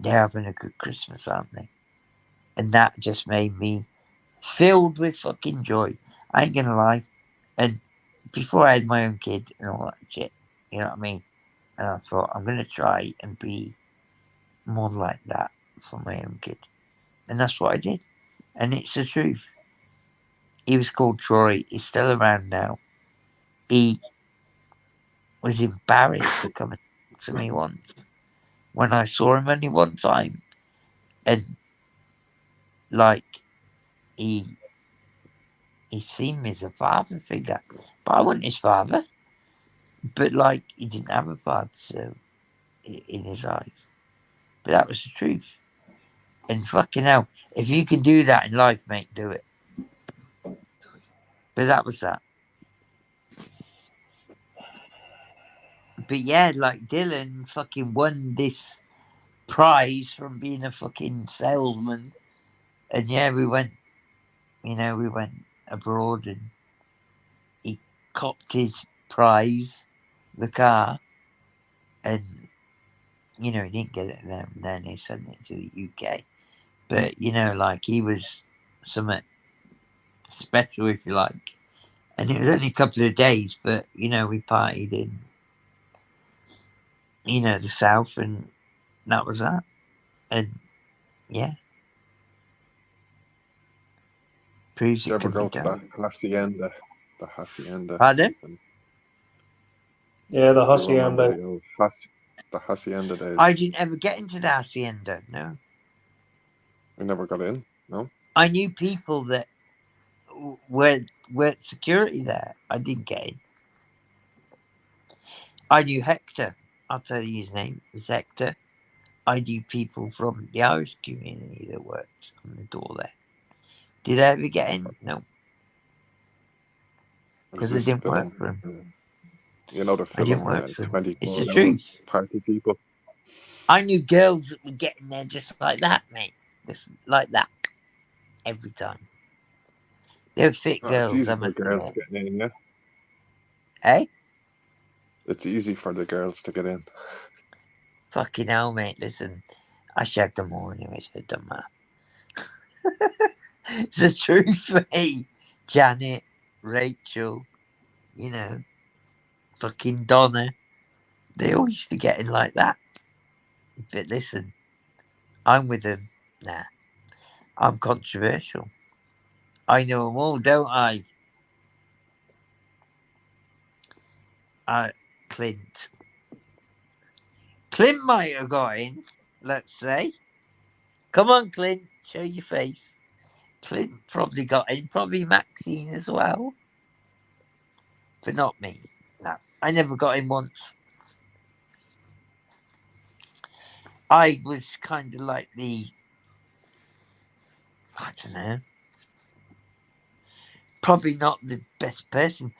They're having a good Christmas, aren't they? And that just made me filled with fucking joy. I ain't gonna lie. And before I had my own kid and all that shit, you know what I mean? And I thought, I'm gonna try and be more like that for my own kid. And that's what I did. And it's the truth. He was called Troy. He's still around now. He was embarrassed to come to me once when I saw him only one time, and like he seen me as a father figure, but I wasn't his father. But like he didn't have a father, so in his eyes. But that was the truth. And fucking hell, if you can do that in life, mate, do it. But that was that. But yeah, like Dylan fucking won this prize from being a fucking salesman. And yeah, we went abroad and he copped his prize, the car, and he didn't get it there and then. He sent it to the UK. But like he was something special, if you like. And it was only a couple of days, but we partied in the south, and that was that. And yeah, proves Did you it ever can be go to that done. hacienda? The hacienda. Pardon? Yeah, the Do you remember hacienda. the old the hacienda days? I didn't ever get into the hacienda. No, I never got in. No. I knew people that were security there. I didn't get in. I knew Hector. I'll tell you his name. It was Hector. I knew people from the Irish community that worked on the door there. Did I ever get in? No. There's Because I this didn't film. work for him. You know the I didn't film work for him. 24 It's the Hour truth. Party People? I knew girls that would get in there just like that, mate. Just like that. Every time. They were fit Oh, it's girls, I easy for must girls admit. getting in, yeah. Eh? It's easy for the girls to get in. Fucking hell, mate. Listen, I shagged them all anyway, so it doesn't matter. It's the truth, mate. Janet, Rachel, fucking Donna. They all used to get in like that. But listen, I'm with them. Nah, I'm controversial. I know them all, don't I? Clint. Clint might have got in, let's say. Come on, Clint, show your face. Clint probably got in, probably Maxine as well. But not me. No, I never got in once. I was kind of like I don't know, probably not the best person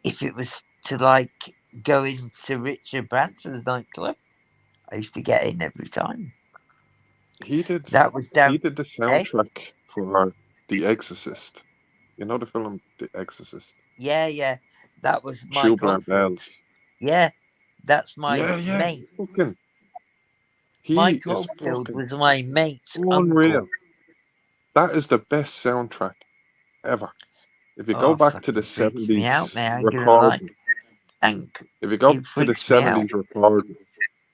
if it was to like go into Richard Branson's nightclub. I used to get in every time. He did That was down. the soundtrack for The Exorcist. You know the film The Exorcist? Yeah. That was Mike Tubular Oldfield. Bells. Yeah, that's my Yeah. mate. Fucking. He Mike is Oldfield fucking was my mate's unreal. uncle. That is the best soundtrack ever. If you go Oh, back to fucking the freaks me out, 70s man. I'm gonna lie. recording, if you go It to the freaks me out. 70s recording,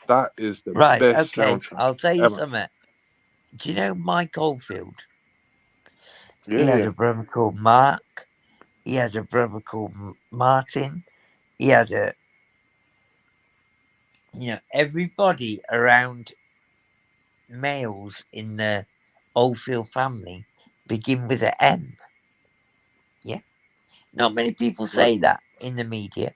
that is the Right, best okay. soundtrack I'll tell you ever. something. Do you know Mike Oldfield? Yeah, He had yeah. a brother called Mark. He had a brother called Martin. He had everybody around males in the Oldfield family begin with an M. Yeah. Not many people say that in the media.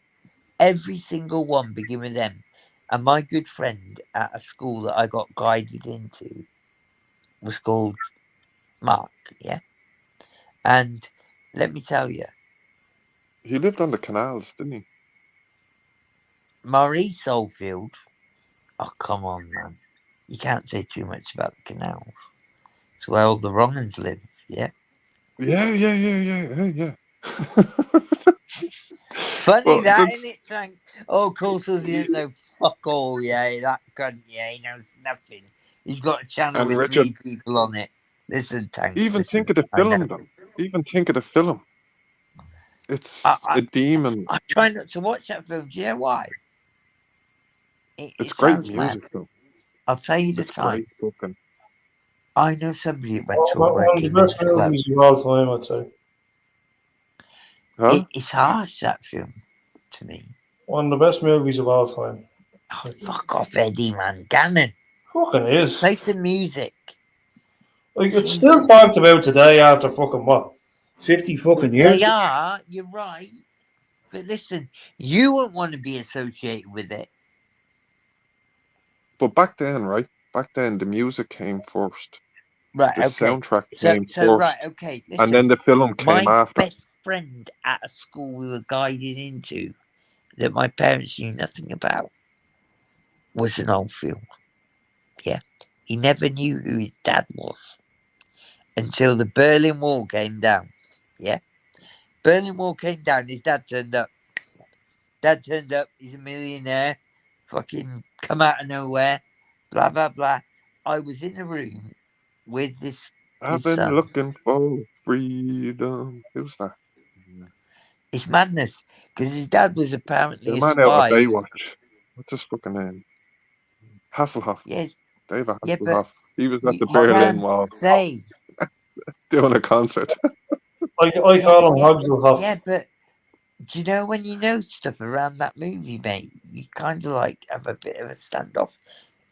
Every single one begin with M. And my good friend at a school that I got guided into was called Mark. Yeah. And let me tell you, He lived on the canals, didn't he? Maurice Oldfield. Oh, come on, man. You can't say too much about the canals. It's where all the wrong uns live. Yeah. Yeah. Funny Well, that, that's, isn't it, Tank? Oh, Cooltools, he didn't know fuck all, yeah. That cunt, yeah, he knows nothing. He's got a channel and with Richard, 3 people on it. Listen, Tank, even think listen. of the I know. film, though. Even think of the film. It's I a demon. try not to watch that film. Do you know why? It It's great sounds mad. music, though. I'll tell you the It's time. great fucking. I know somebody that went to a One of the working best men's club. movies of all time, I'd say. Huh? It's harsh, that film, to me. One of the best movies of all time. Oh, fuck off, Eddie, man. Gannon. Fucking is. Play some music. Like, it's Jesus. still talked about today after fucking what? 50 fucking years? They are, you're right. But listen, you wouldn't want to be associated with it. But back then, right? Back then, the music came first. Right, The okay. soundtrack So, came so first. right, okay. Listen, And then the film came my after. best friend at a school we were guided into that my parents knew nothing about was an old film. Yeah. He never knew who his dad was until the Berlin Wall came down. Yeah. Berlin Wall came down, his dad turned up. Dad turned up, he's a millionaire, fucking come out of nowhere, blah, blah, blah. I was in a room with this I've been son. looking for freedom. Who's that? It's madness because his dad was The apparently a man out of spy. Baywatch. What's his fucking name? Hasselhoff. Yes, David yeah, but Hasselhoff. He was at the you Berlin can't Wall say. doing a concert. I call him Hoggelhoff. Yeah, but do you know when you know stuff around that movie, mate? You kind of like have a bit of a standoff.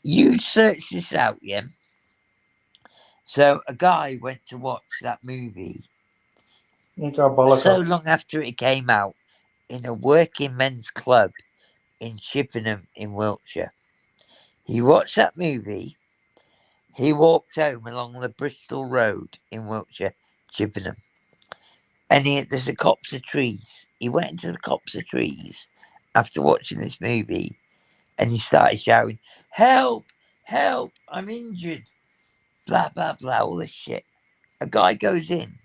You search this out, yeah? So a guy went to watch that movie so long after it came out in a working men's club in Chippenham in Wiltshire. He watched that movie. He walked home along the Bristol Road in Wiltshire, Chippenham. And there's a copse of trees. He went into the copse of trees after watching this movie and he started shouting, "Help! Help! I'm injured!" Blah, blah, blah, all this shit. A guy goes in,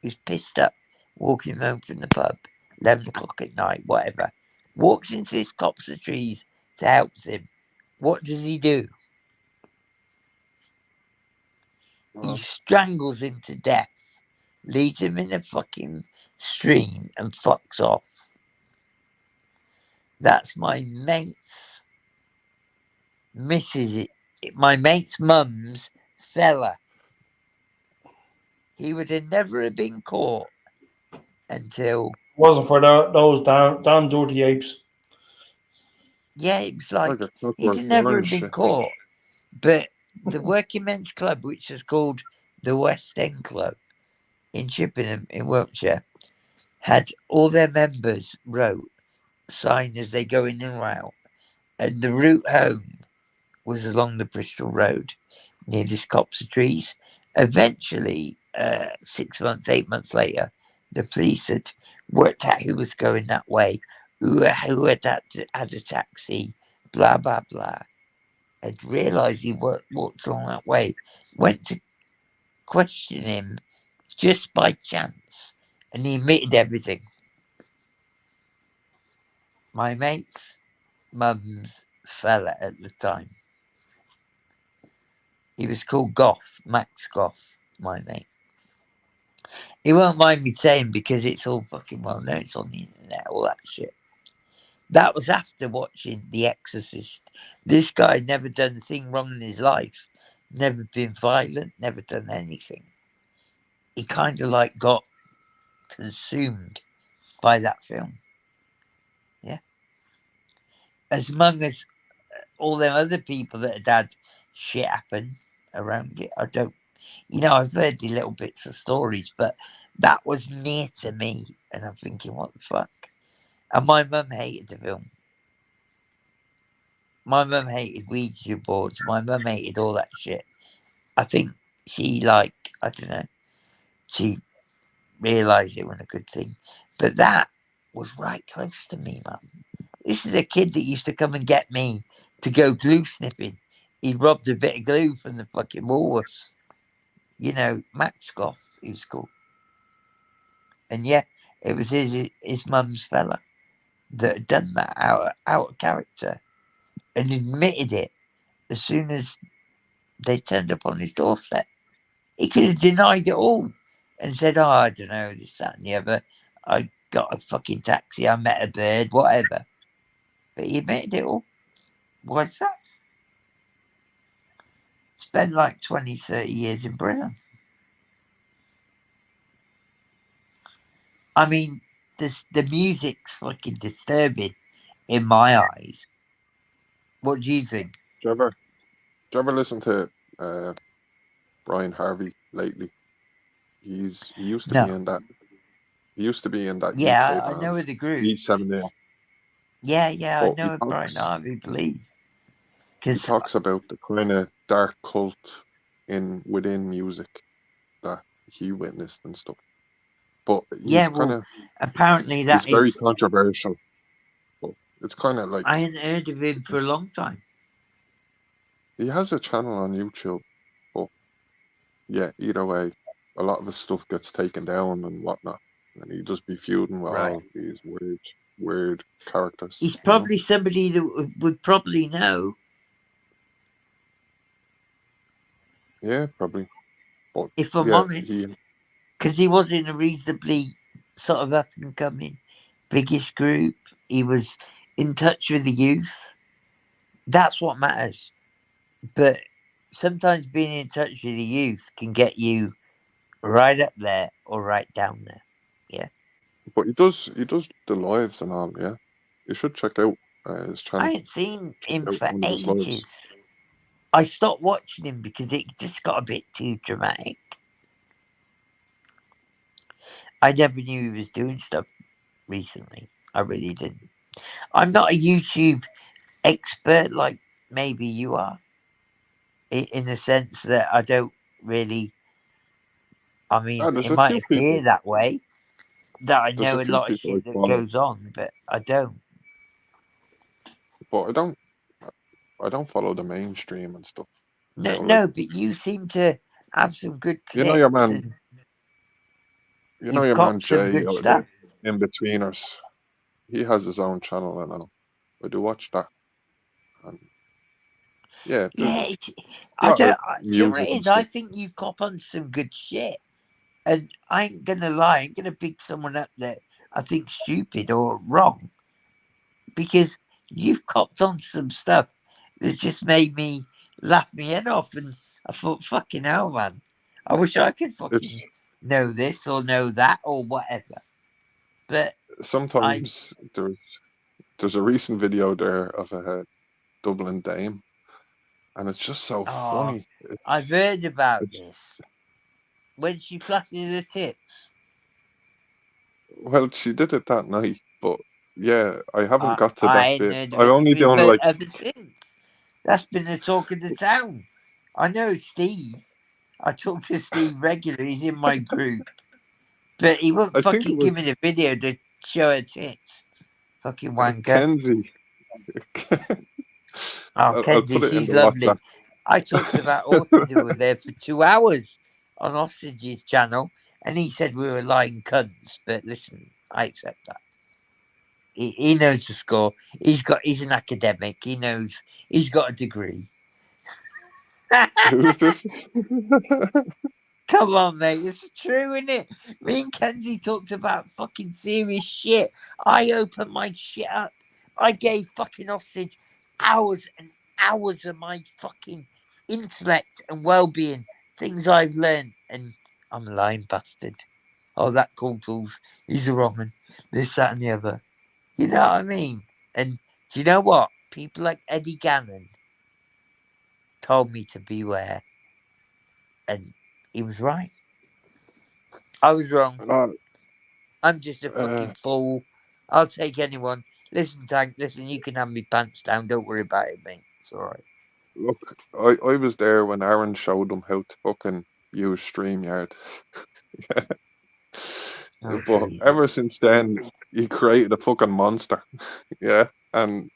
he's pissed up, walking home from the pub, 11 o'clock at night, whatever. Walks into this copse of trees to help him. What does he do? He strangles him to death, leaves him in a fucking stream and fucks off. That's my mate's my mate's mum's fella. He would have never have been caught until... Wasn't for those damn dirty apes. Yeah, it was like, he'd Clockwork never Orange have been shit. caught. But the Working Men's Club, which is called the West End Club in Chippenham in Wiltshire, had all their members wrote signs as they go in and out. And the route home was along the Bristol Road near this copse of trees. Eventually, 6 months, 8 months later, the police had worked out who was going that way, who had a taxi, blah, blah, blah. Had realised he walked along that way, went to question him just by chance, and he admitted everything. My mate's mum's fella at the time. He was called Goff, Max Goff, my mate. He won't mind me saying because it's all fucking well known, it's on the internet, all that shit. That was after watching The Exorcist. This guy had never done a thing wrong in his life, never been violent, never done anything. He kind of like got consumed by that film. Yeah. As among as all them other people that had shit happen around it, I've heard the little bits of stories, but that was near to me. And I'm thinking, what the fuck? And my mum hated the film. My mum hated Ouija boards. My mum hated all that shit. I think she she realised it wasn't a good thing. But that was right close to me, mum. This is a kid that used to come and get me to go glue snipping. He robbed a bit of glue from the fucking Woolworths. Max Goff, he was called. And yeah, it was his mum's fella that had done that out of character and admitted it as soon as they turned up on his doorstep. He could have denied it all and said, "Oh, I don't know, this, that, and the other. I got a fucking taxi, I met a bird, whatever." But he admitted it all. What's that? Spent like 20, 30 years in prison. I mean, the music's fucking disturbing in my eyes. What do you think? Do you ever listen to Brian Harvey lately? He used to be No. in that. He used to be in that UK Yeah, I know band of the group. B7A. Yeah, I But know of Brian Harvey, believe. he Because talks about the kind of dark cult within music that he witnessed and stuff. But yeah, well, apparently he's that very is. controversial. But it's kind of like I hadn't heard of him for a long time. he has a channel on YouTube. But yeah, either way, a lot of his stuff gets taken down and whatnot, and he just be feuding with Right. all these weird characters. He's You know? probably somebody that would probably know. Yeah, probably. But If I'm yeah, honest, because he was in a reasonably sort of up and coming, biggish group. He was in touch with the youth. That's what matters. But sometimes being in touch with the youth can get you right up there or right down there. Yeah. but he does the lives and all. Yeah, you should check out his I channel. ain't seen Check him out for one of his lives. ages. I stopped watching him because it just got a bit too dramatic. I never knew he was doing stuff recently. I really didn't. I'm not a YouTube expert like maybe you are, in the sense that I don't really. I mean, There's it a might few appear people. that way that I There's a know a few lot of people I shit that follow, goes on, but I don't. but I don't. I don't follow the mainstream and stuff. You No, know, like no, but you seem to have some good you know your clips, man. and You know you've your man copped some Jay good or the stuff. In Betweeners. He has his own channel, and I do watch that. And yeah, there's Yeah, a lot of do you know what music it and is? I stuff. think you cop on some good shit. And I ain't gonna lie, I ain't gonna pick someone up that I think stupid or wrong, because you've copped on some stuff that just made me laugh my head off, and I thought, fucking hell, man. I wish I could It's fucking know this or know that or whatever. But I sometimes there's a recent video there of a Dublin dame, and it's just so oh funny. I've It's heard about it's this. When she flattens the tits. well, she did it that night, but yeah, I haven't got to I that ain't bit. heard of I've only anything done but like ever since. That's been the talk of the town. I know Steve. I talk to Steve regularly. He's in my group. But he won't I think it fucking give me was the video to show her tits. Fucking wanker. Kenzie. Oh, I'll Kenzie, put it in she's the WhatsApp. lovely. I talked about autism with her for 2 hours on Ostrich's channel, and he said we were lying cunts. But listen, I accept that. He knows the score. He's an academic. He knows he's got a degree. Who's this? Come on, mate. It's true, isn't it? Me and Kenzie talked about fucking serious shit. I opened my shit up. I gave fucking Ostrich hours and hours of my fucking intellect and well-being, things I've learned, and I'm a lying bastard. Oh, that Cooltools, he's a wrong one. This, that, and the other. You know what I mean? And do you know what? People like Eddie Gannon told me to beware, and he was right. I was wrong. Uh, I'm just a uh, fucking fool. I'll take anyone. Listen, Tank, listen, you can have me pants down. Don't worry about it, mate. It's all right. Look, I was there when Aaron showed them how to fucking use StreamYard. Yeah. Oh, But Jesus. ever since then, he created a fucking monster. Yeah, and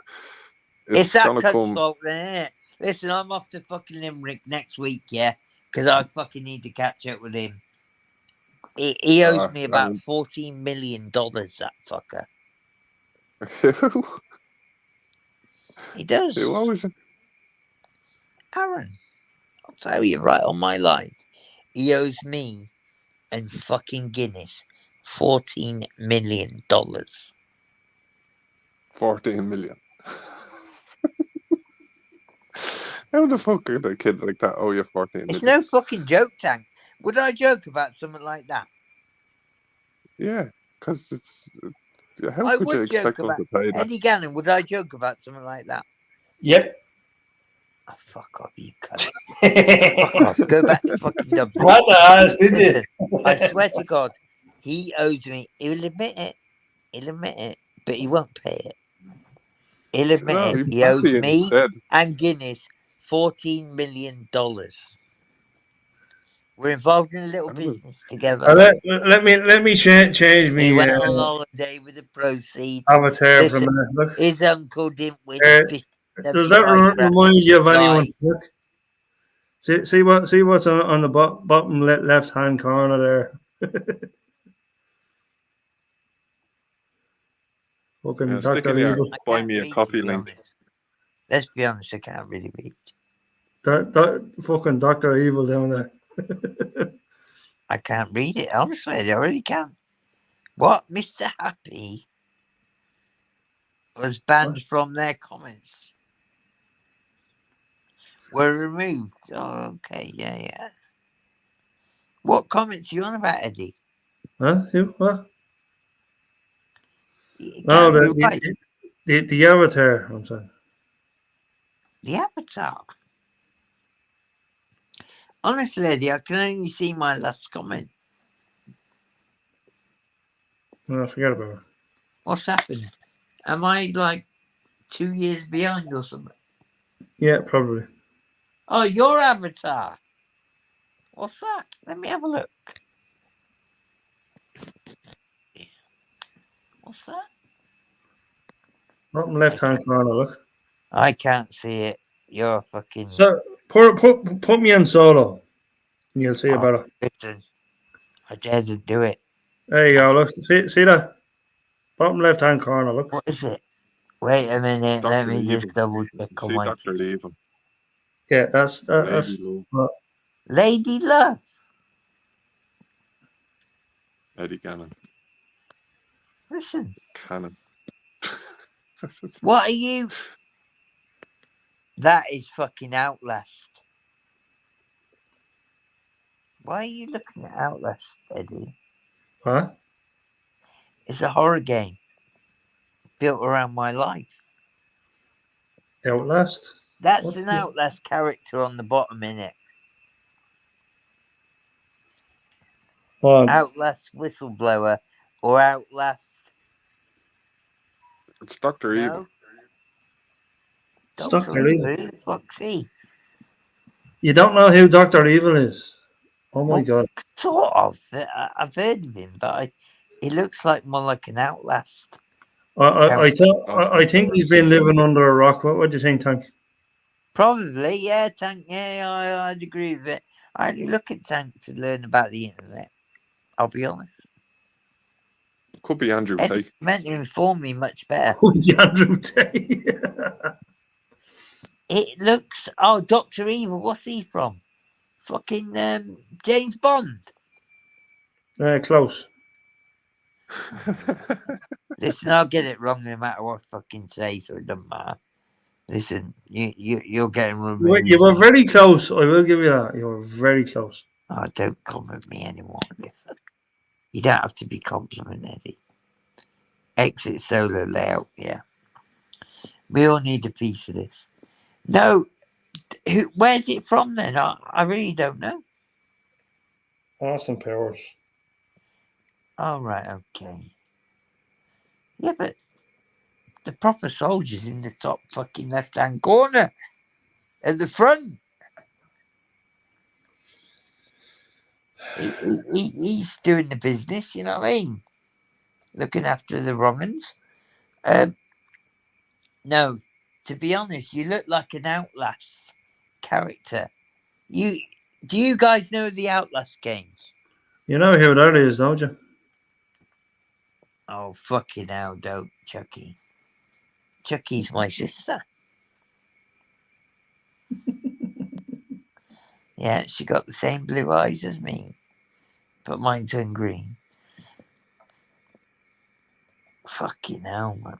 It's it's that gonna cunt's come. fault, then, isn't it? Listen, I'm off to fucking Limerick next week, yeah? Because I fucking need to catch up with him. He owes me about And $14 million, that fucker. who He does. was it? Aaron, I'll tell you right on my life. He owes me and fucking Guinness $14 million. 14 million. How the fuck could a kid like that owe you 14 It's million? no fucking joke, Tank. Would I joke about something like that? Yeah, Because it's. How I could you would joke expect them about to pay that? Eddie Gannon. Would I joke about something like that? Yep. Oh, fuck off, you cunt. Fuck off. Go back to fucking Dublin. What the ass did Listen, you? I swear to God, he owes me. He'll admit it. He'll admit it, but he won't pay it. He'll admit No, it. he'd He owes bury it me instead. and Guinness $14 million. We're involved in a little That was- business together. Let me change He me went on holiday with the proceeds. avatar for a Listen, minute. Look, his uncle didn't win Uh, 50, does that 75 grand. remind you of Guy. anyone? Look, see what's on the bottom left hand corner there. Fucking Yeah, stick Dr. in there. Evil. I Buy can't me a read, to coffee be link. honest. Let's be honest, I can't really read. That fucking Dr. Evil down there. I can't read it, honestly. I really can't. What? Mr. Happy was banned from their comments. Were removed. Oh, okay, yeah. What comments are you on about, Eddie? Huh? Who? What? It No, can't be right. the avatar. I'm saying. The avatar. Honestly, Eddie, I can only see my last comment. No, forget about it. What's happened? Am I like 2 years behind or something? Yeah, probably. Oh, your avatar. What's that? Let me have a look. What's that? Bottom left hand corner. Look. I can't see it. You're fucking. So put me on solo, and you'll see it better. Listen, I dare to do it. There you go. Look, see that bottom left hand corner. Look. What is it? Wait a minute. Let Dr. me Evil. just double check You on see my Dr. Evil. Yeah, that's Lady Lou. Lady Love. Eddie Gannon. Listen, Cannon. what are you? That is fucking Outlast. Why are you looking at Outlast, Eddie? Huh? It's a horror game built around my life. Outlast. That's What's an the- Outlast character on the bottom, innit? Well, Outlast Whistleblower or Outlast. It's Dr. Evil. No? It's Dr. Dr. Evil. Evil. Who the fuck's he? You don't know who Dr. Evil is? Oh my Well, god. Sort of. I've heard of him, but he looks like more like an Outlast. I think he's been living under a rock. What do you think, Tank? Probably, yeah, Tank. Yeah, I'd agree with it. I only look at Tank to learn about the internet. I'll be honest. Could be Andrew Eddie Tate. meant to inform me much better. Andrew Tate. It looks. Oh, Dr. Evil. What's he from? Fucking James Bond. Close. Listen, I'll get it wrong no matter what I fucking say, so it doesn't matter. Listen, you're getting removed. You were very close. I will give you that. You were very close. Oh, don't compliment me anymore. Listen. You don't have to be complimented. Exit solo layout, yeah. We all need a piece of this. No, where's it from then? I really don't know. Austin Powers. All right, okay. Yeah, but the proper soldier's in the top fucking left-hand corner at the front. He's doing the business, you know what I mean? Looking after the Romans. No, to be honest, you look like an Outlast character. Do you guys know the Outlast games? You know who that is, don't you? Oh, fucking hell, don't, Chucky. Chucky's my sister. Yeah, she got the same blue eyes as me, but mine turned green. Fucking hell, man.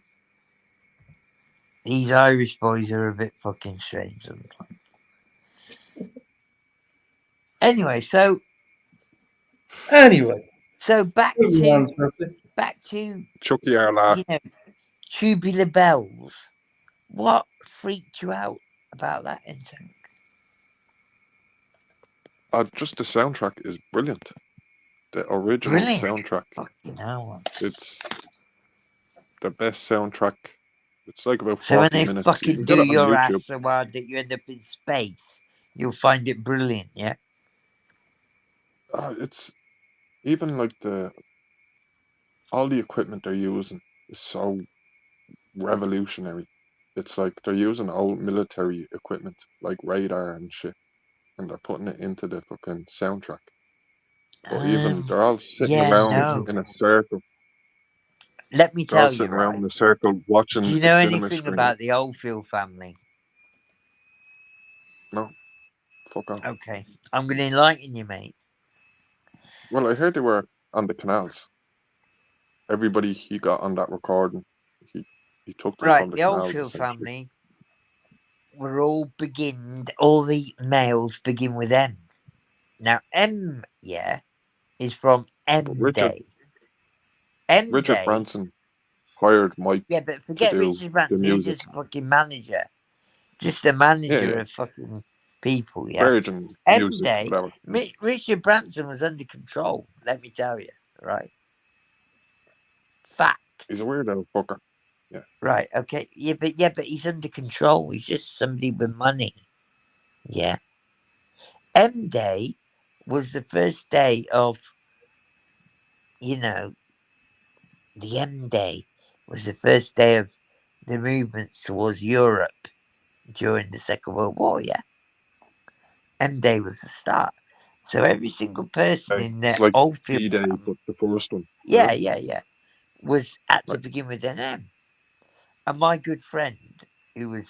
These Irish boys are a bit fucking strange sometimes. Anyway, so Anyway. back moving on to swiftly. back to, Chucky Arla. you know, Tubular Bells. What freaked you out about that intake? Just the soundtrack is brilliant. The original Brilliant. soundtrack. Fucking hell. It's the best soundtrack. It's like about So when 40 they minutes. You fucking can do get it on your YouTube. ass so hard that you end up in space, you'll find it brilliant, yeah? It's even like all the equipment they're using is so revolutionary. It's like they're using old military equipment like radar and shit, and they're putting it into the fucking soundtrack. But even they're all sitting Yeah, around no. in a circle. Let me They're all tell you, sitting around right? in a circle Do watching you a know cinema anything screen. about the Oldfield family? No, fuck off. Okay, I'm going to enlighten you, mate. Well, I heard they were on the canals. Everybody he got on that recording, he took them Right, from the the canals Oldfield essentially. family were all the males begin with M. Now, M, yeah, is from M But Richard Day. M Day. Branson hired Mike Yeah, but to forget do Richard the Branson. He's music. just a fucking manager. Just a manager Yeah. of fucking people, yeah? Virgin M music, Day, whatever. Richard Branson was under control, let me tell you, right? Fact. He's a weirdo fucker. Yeah. Right, okay. Yeah, but he's under control. He's just somebody with money. Yeah. M Day was the first day of, you know, the M Day was the first day of the movements towards Europe during the Second World War, yeah? M Day was the start. So every single person in It's the like Oldfield D-Day, family, but the first one. yeah, had to Right. begin with an M. And my good friend, who was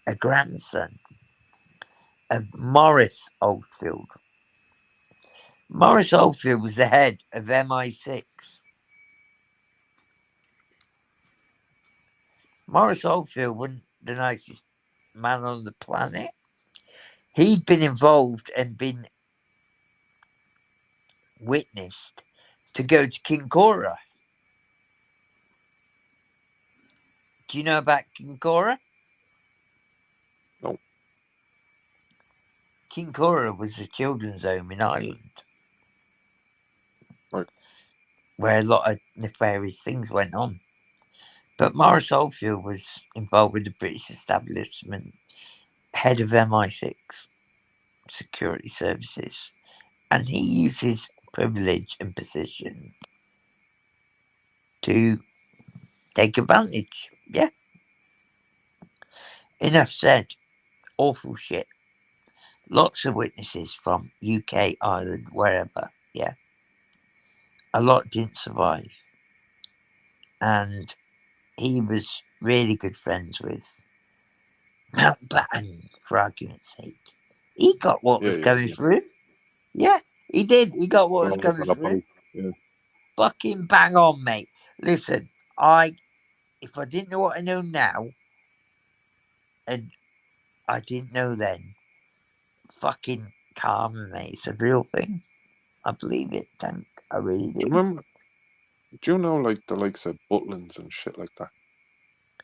a grandson of Morris Oldfield. Morris Oldfield was the head of MI6. Morris Oldfield wasn't the nicest man on the planet. He'd been involved and been witnessed to go to Kincora. Do you know about Kincora? No. Kincora was a children's home in Ireland. Right. Where a lot of nefarious things went on. But Morris Oldfield was involved with the British establishment, head of MI6 security services, and he used his privilege and position to take advantage. Yeah. Enough said. Awful shit. Lots of witnesses from UK, Ireland, wherever. Yeah. A lot didn't survive. And he was really good friends with Mountbatten, for argument's sake. He got what was coming through. Yeah, he did. He got what was coming through. Yeah. Fucking bang on, mate. Listen, if I didn't know what I know now, and I didn't know then, fucking karma, mate. It's a real thing. I believe it, Tank. I really do. Do you know like the likes of Butlins and shit like that?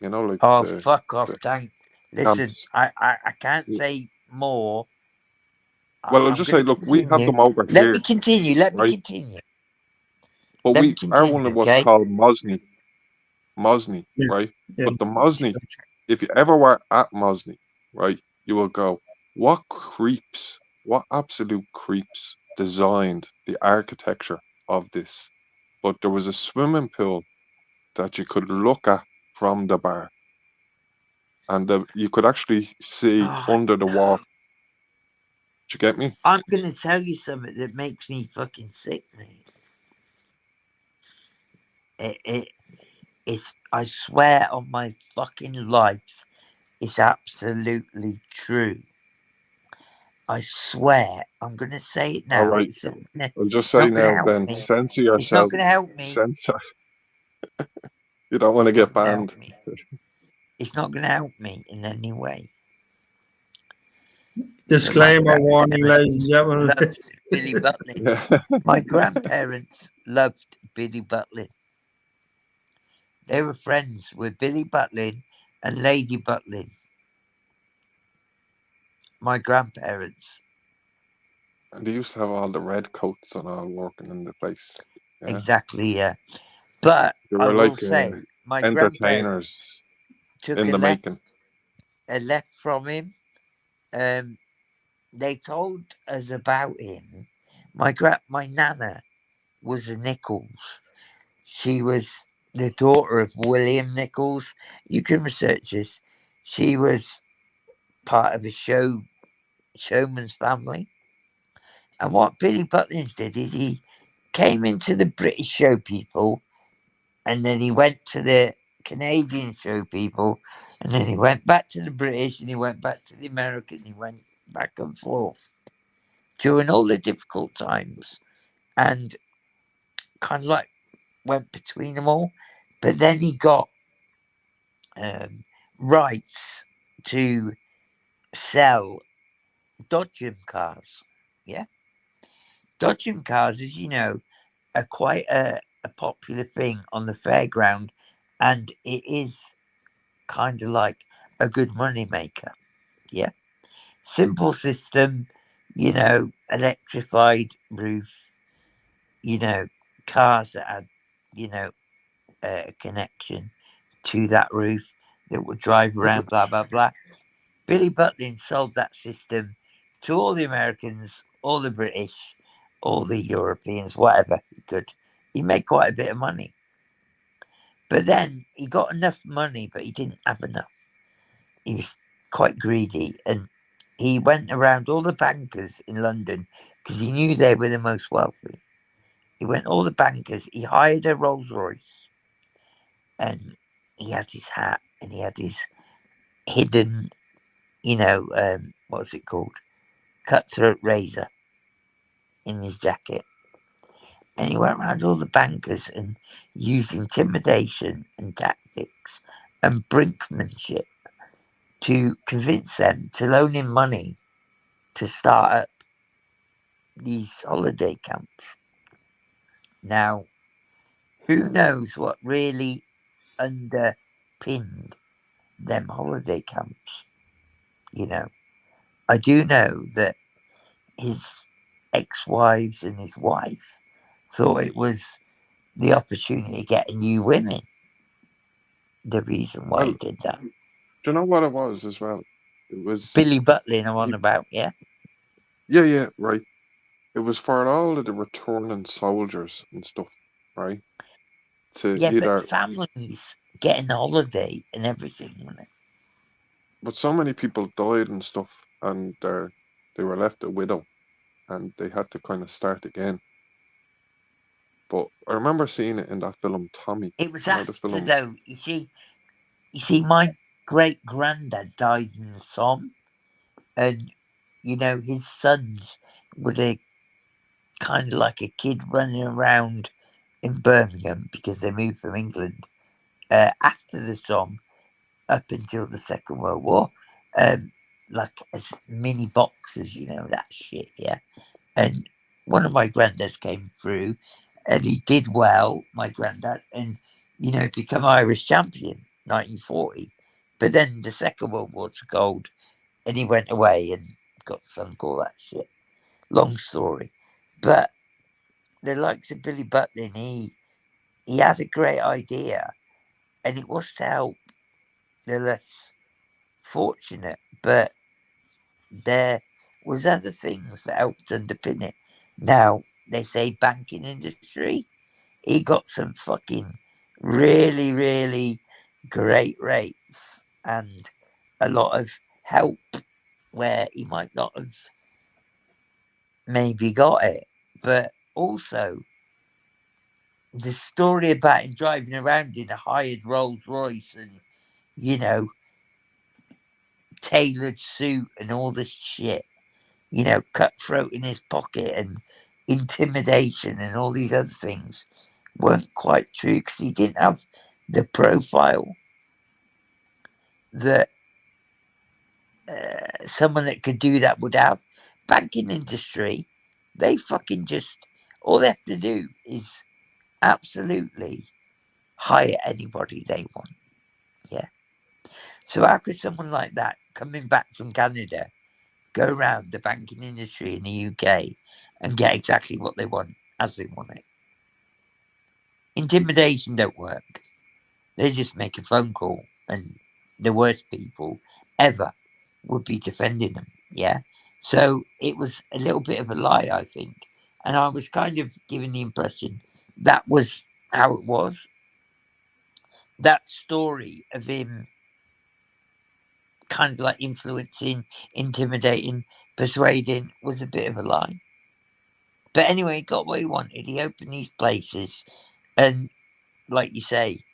You know, like fuck off, Tank. Listen, camps. I can't say more. Well, I'll just say, look, we have them over Let here. me continue. Let me right? continue. But Let me our continue, one was okay? called Mosney, right? Yeah. But the Mosney, if you ever were at Mosney, right, you will go, what absolute creeps designed the architecture of this? But there was a swimming pool that you could look at from the bar, and you could actually see under the water. Do you get me? I'm going to tell you something that makes me fucking sick, mate. It's, I swear on my fucking life, it's absolutely true. I swear. I'm going to say it now. All right. I'll just say now then, censor yourself. It's not going to help me. Censor. You don't want to get banned. It's not going to help me in any way. Disclaimer, warning, ladies and gentlemen. Loved Billy Butlin. My grandparents loved Billy Butlin. They were friends with Billy Butlin and Lady Butlin, my grandparents. And they used to have all the red coats and all working in the place. Yeah, Exactly, yeah. But they I were will like say, my grandparents entertainers took in the making. a left from him. Um, they told us about him. My nana was a Nichols. She was the daughter of William Nichols. You can research this. She was part of a showman's family. And what Billy Butlins did is he came into the British show people, and then he went to the Canadian show people, and then he went back to the British, and he went back to the American. He went back and forth during all the difficult times, and kind of like went between them all. But then he got um, rights to sell Dodgem cars. Yeah, Dodgem cars, as you know, are quite a popular thing on the fairground, and it is kind of like a good money maker. Yeah, simple system, electrified roof, you know, cars that had, you know, a connection to that roof that would drive Yeah, but around, blah blah blah. Billy Butlin sold that system to all the Americans, all the British, all the Europeans, whatever he could. He made quite a bit of money. But then he got enough money, but he didn't have enough. He was quite greedy, and he went around all the bankers in London because he knew they were the most wealthy. He went all the bankers. He hired a Rolls Royce, and he had his hat, and he had his hidden, what's it called, cutthroat razor in his jacket. And he went around all the bankers and used intimidation and tactics and brinkmanship to convince them to loan him money to start up these holiday camps. Now, who knows what really underpinned them holiday camps? You know, I do know that his ex-wives and his wife thought it was the opportunity to get new women. The reason why well, he did that. do you know what it was as well? It was Billy Butlin, I'm on he, about, yeah? yeah, yeah, right. It was for all of the returning soldiers and stuff, right? To Yeah, but either, families getting a holiday and everything, wasn't it? but so many people died and stuff, and they were left a widow, and they had to kind of start again. But I remember seeing it in that film Tommy. It was You know the after film. though. You see, my great granddad died in the Somme, and his sons were the kind of like a kid running around in Birmingham because they moved from England after the Somme up until the Second World War, um, like as mini boxers, that shit, yeah. And one of my granddads came through, and he did well, my granddad, and become Irish champion, 1940. But then the Second World War took hold, and he went away and got sunk, all that shit. Long story, but the likes of Billy Butlin, he had a great idea, and it was to help the less fortunate, but there was other things that helped underpin it. Now they say banking industry, he got some fucking really, really great rates and a lot of help where he might not have maybe got it. But also the story about him driving around in a hired Rolls Royce and, you know, tailored suit and all this shit, cutthroat in his pocket and intimidation and all these other things weren't quite true because he didn't have the profile that someone that could do that would have. Banking industry, they fucking just, all they have to do is absolutely hire anybody they want. Yeah. So how could someone like that coming back from Canada go around the banking industry in the UK and get exactly what they want as they want it? Intimidation don't work. They just make a phone call, and the worst people ever would be defending them. Yeah. So it was a little bit of a lie, I think. And I was kind of given the impression that was how it was. That story of him kind of like influencing, intimidating, persuading was a bit of a lie. But anyway, he got what he wanted. He opened these places, and like you say,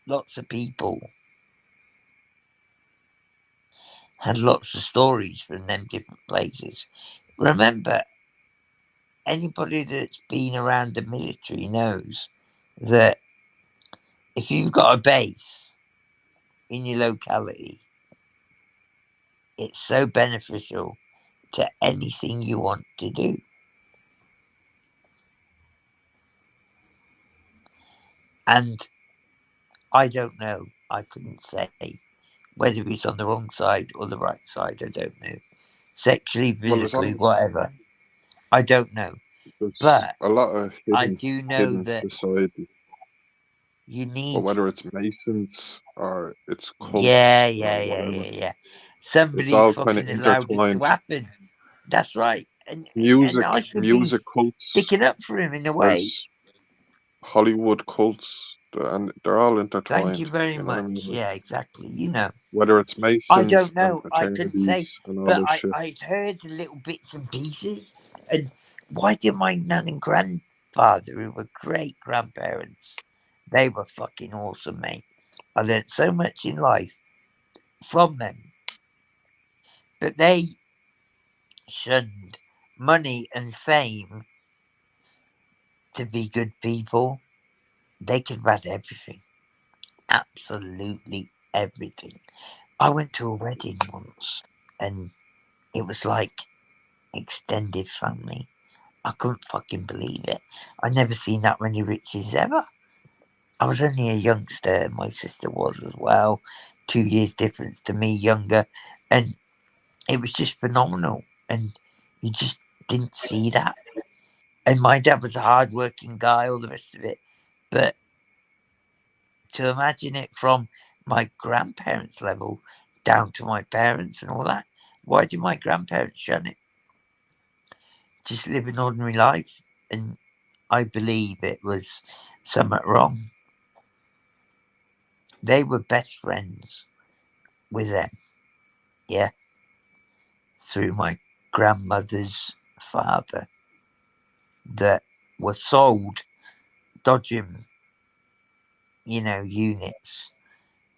lots of people had lots of stories from them different places. Remember, anybody that's been around the military knows that if you've got a base in your locality, it's so beneficial to anything you want to do. And I don't know. I couldn't say whether he's on the wrong side or the right side. I don't know. Sexually, Well, there's physically, whatever. I don't know. there's But a lot of I do know hidden that society. you But need. whether it's Masons or it's Yeah, cults or whatever, yeah. it's Somebody all kind of fucking allowed it to intertwined. happen. That's right. And I should be Music cults. sticking up for him in a way. There's Hollywood cults, and they're all Thank you intertwined. very You know what I much. mean? Yeah, exactly. You know. Whether it's I Masons don't and know. I couldn't say. fraternities and all But this shit. I'd heard little bits and pieces. And why did my nan and grandfather, who were great grandparents, they were fucking awesome, mate. I learned so much in life from them. But they shunned money and fame to be good people. They could have had everything. Absolutely everything. I went to a wedding once and it was like extended family. I couldn't fucking believe it. I never seen that many riches ever. I was only a youngster, my sister was as well. 2 years difference to me, younger. And it was just phenomenal. And you just didn't see that. And my dad was a hard working guy, all the rest of it. But to imagine it from my grandparents' level down to my parents and all that, why did my grandparents shun it? Just live an ordinary life. And I believe it was somewhat wrong. They were best friends with them, yeah, through my grandmother's father that were sold dodging, units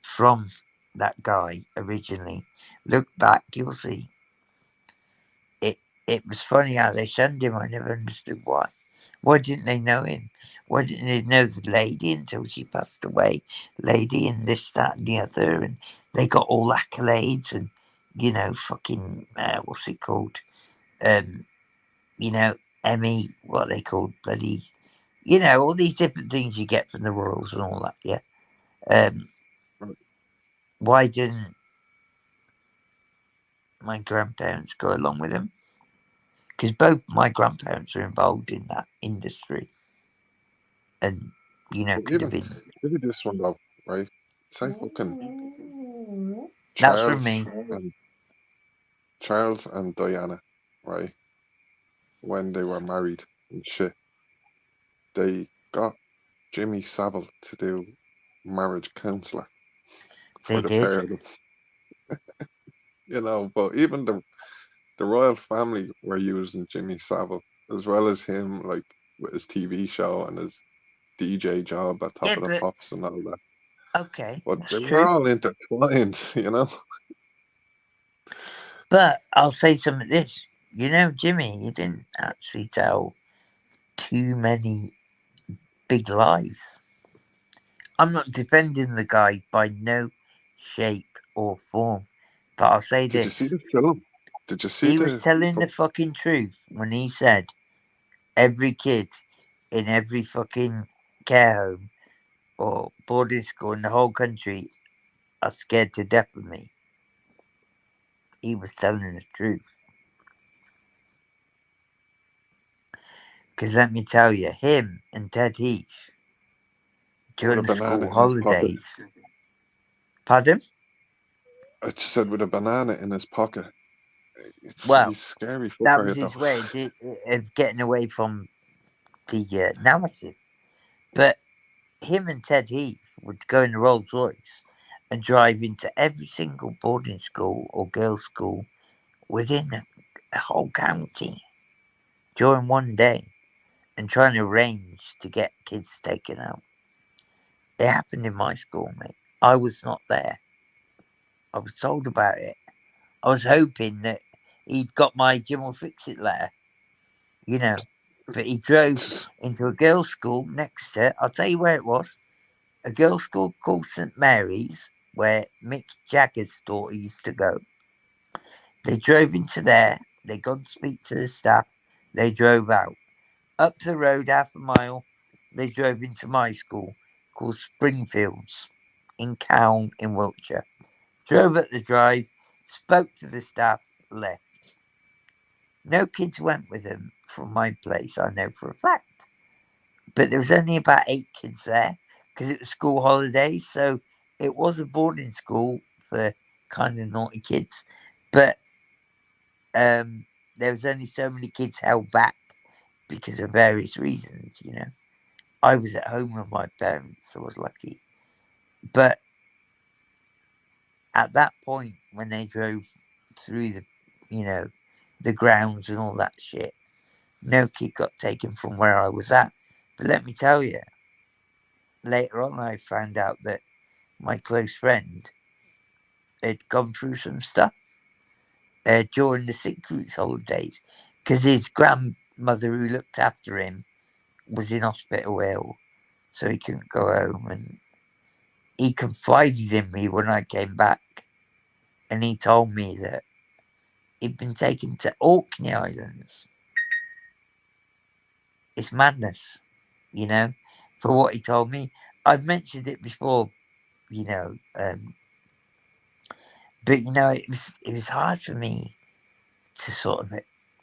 from that guy originally. Look back, you'll see. It was funny how they shunned him. I never understood why. Why didn't they know him? Why didn't they know the lady until she passed away? Lady and this, that, and the other, and they got all accolades and fucking what's it called? Um, Emmy, what are they called? Bloody, all these different things you get from the royals and all that. Yeah. Um, why didn't my grandparents go along with him? Because both my grandparents are involved in that industry, and But could have even been. maybe this one though, right? Say fucking That's from Charles me. and Charles and Diana, right? When they were married and shit, they got Jimmy Savile to do marriage counselor for They the did. pair of them. But even the royal family were using Jimmy Savile as well as him, like with his TV show and his DJ job at Yeah, Top of the but Pops and all that. okay, But that's they were true. all intertwined. But I'll say some of this. Jimmy, you didn't actually tell too many big lies. I'm not defending the guy by no shape or form, but I'll say Did you see this. the film? Did you see He was the telling the fucking truth when he said every kid in every fucking care home or boarding school in the whole country are scared to death of me. He was telling the truth. Because let me tell you, him and Ted Heath With during a the banana school in his pocket. holidays. Pardon? I just said with a banana in his pocket. Well, He's scary that fucker was though. his way of getting away from the narrative. But him and Ted Heath would go in a Rolls Royce and drive into every single boarding school or girls' school within the whole county during one day and trying to arrange to get kids taken out. It happened in my school, mate. I was not there. I was told about it. I was hoping that he'd got my Jim will fix it letter, you know. But he drove into a girls' school next to, I'll tell you where it was, a girls' school called St. Mary's, where Mick Jagger's daughter used to go. They drove into there, they got to speak to the staff, they drove out. Up the road half a mile, they drove into my school called Springfields in Cowan in Wiltshire. Drove up the drive, spoke to the staff, left. No kids went with them from my place, I know for a fact. But there was only about 8 kids there because it was school holidays. So it was a boarding school for kind of naughty kids. But there was only so many kids held back because of various reasons, you know. I was at home with my parents, so I was lucky. But at that point, when they drove through the grounds and all that shit, no kid got taken from where I was at. But let me tell you, later on, I found out that my close friend had gone through some stuff during the St. Cruise holidays because his grandmother, who looked after him, was in hospital ill, so he couldn't go home. And he confided in me when I came back, and he told me that he'd been taken to Orkney Islands. It's madness, you know, for what he told me. I've mentioned it before, you know, but you know, it was hard for me to sort of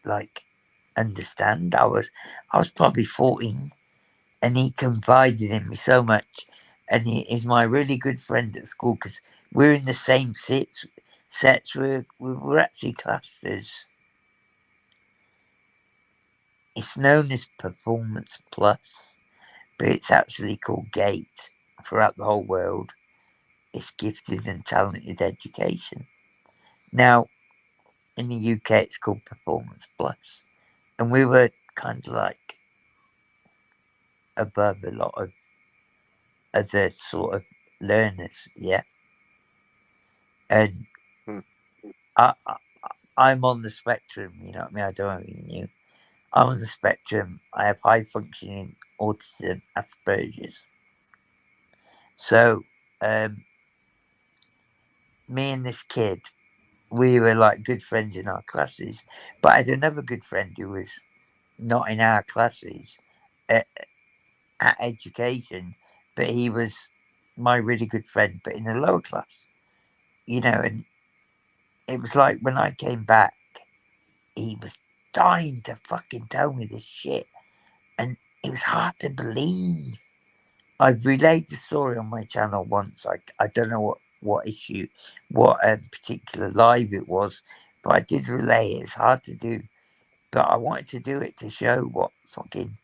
like understand. I was probably 14, and he confided in me so much, and he is my really good friend at school because we're in the same sets. We're actually classed as, it's known as Performance Plus, but it's actually called GATE throughout the whole world. It's Gifted and Talented Education. Now, in the UK, it's called Performance Plus, and we were kind of like above a lot of other sort of learners, yeah. And Hmm. I'm on the spectrum, you know what I mean? I don't know if you knew. I'm on the spectrum. I have high functioning autism, Asperger's. So, me and this kid, we were like good friends in our classes. But I had another good friend who was not in our classes at education, but he was my really good friend, but in the lower class, you know. And it was like when I came back, he was dying to fucking tell me this shit. And it was hard to believe. I've relayed the story on my channel once. I don't know what issue, what particular live it was, but I did relay it. It's hard to do. But I wanted to do it to show what fucking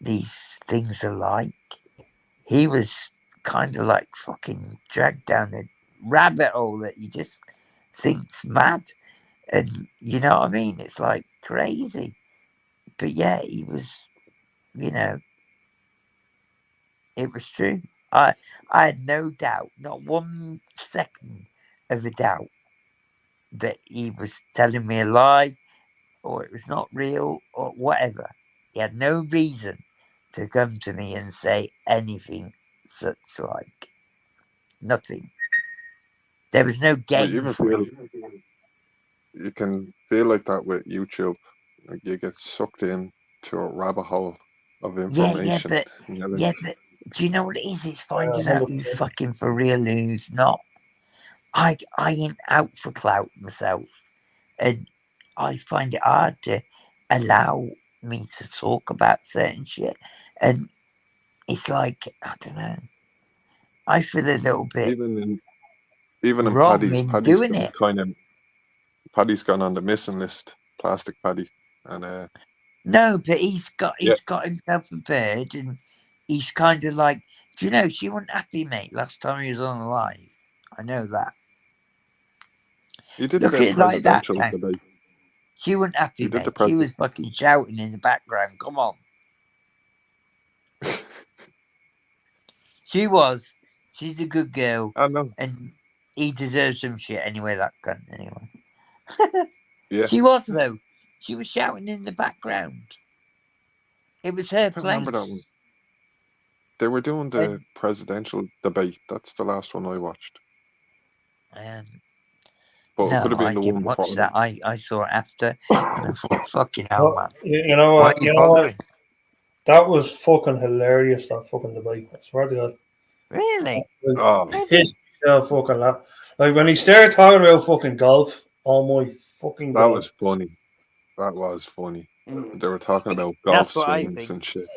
these things are like. He was kind of like fucking dragged down a rabbit hole that you just think's mad. And you know what I mean? It's like crazy. But yeah, he was, you know, it was true. I had no doubt, not 1 second of a doubt, that he was telling me a lie or it was not real or whatever. He had no reason to come to me and say anything such like nothing. There was no But you game even for feel him. you can feel like that with YouTube. Like you get sucked in to a rabbit hole of Yeah, information. And you're like, yeah, Do you know what it is? It's finding out who's 100%. fucking for real and who's not. I ain't out for clout myself, and I find it hard to allow me to talk about certain shit. And it's like, I don't know. I feel a little bit Even in wrong Paddy's, in doing it. Paddy's gone on the missing list, plastic Paddy, and No, but he's yeah, got himself a bird, and he's kind of like, do you know, she wasn't happy, mate, last time he was on the live. I know that. he did Look the at it like that, presidential Tank. debate. She wasn't happy, He did the mate. She was president. fucking shouting in the background. Come on. She was. She's a good girl. I know. And he deserves some shit anyway, that cunt, anyway. Yeah, She was, though. She was shouting in the background. It was her I remember that one. place. They were doing the And, presidential debate. That's the last one I watched. But it could no, have been I the one didn't watch before that. that. I saw it after, and I thought, fucking hell, Well, man. you know Why what? are you You know what? bothering? That was fucking hilarious. That fucking debate. I swear to God. Really? Oh, Piss myself fucking laugh. Like when he started talking about fucking golf. Oh my fucking that God. was funny. That was funny. They were talking about golf That's what I swings think. and shit.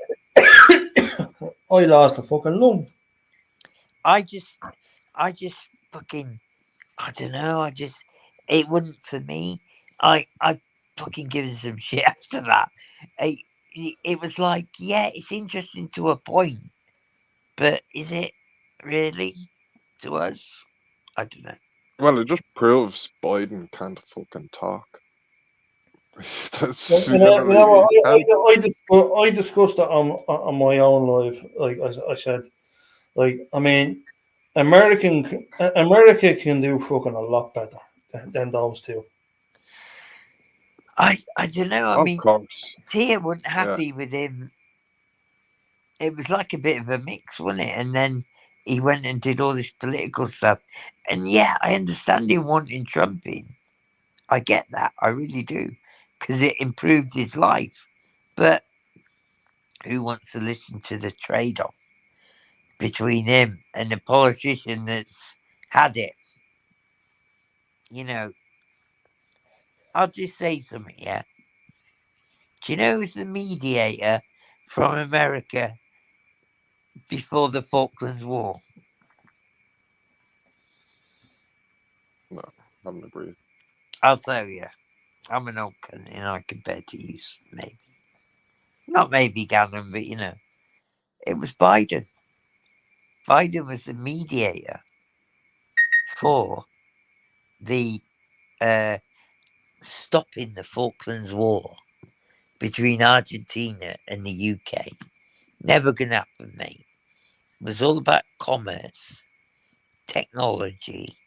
I lost a fucking lung. I just fucking, I don't know. It wouldn't for me. I fucking give it some shit after that. It was like, yeah, it's interesting to a point, but is it really to us? I don't know. Well, it just proves Biden can't fucking talk. That's You know literally, what? he can't. I discussed it on my own live. Like I said, like I mean, America can do fucking a lot better than those two. I don't know. I Of mean, course. Tia wasn't Yeah. happy with him. It was like a bit of a mix, wasn't it? And then he went and did all this political stuff. And yeah, I understand him wanting Trump in. I get that. I really do. Because it improved his life. But who wants to listen to the trade off between him and the politician that's had it? You know, I'll just say something, yeah. Do you know who's the mediator from America before the Falklands War? No, haven't agreed. I'll tell you. I'm an old cunt, compared to you, maybe. Not maybe Gannon, but it was Biden. Biden was the mediator for the stopping the Falklands War between Argentina and the UK. Never gonna happen, mate. It was all about commerce, technology,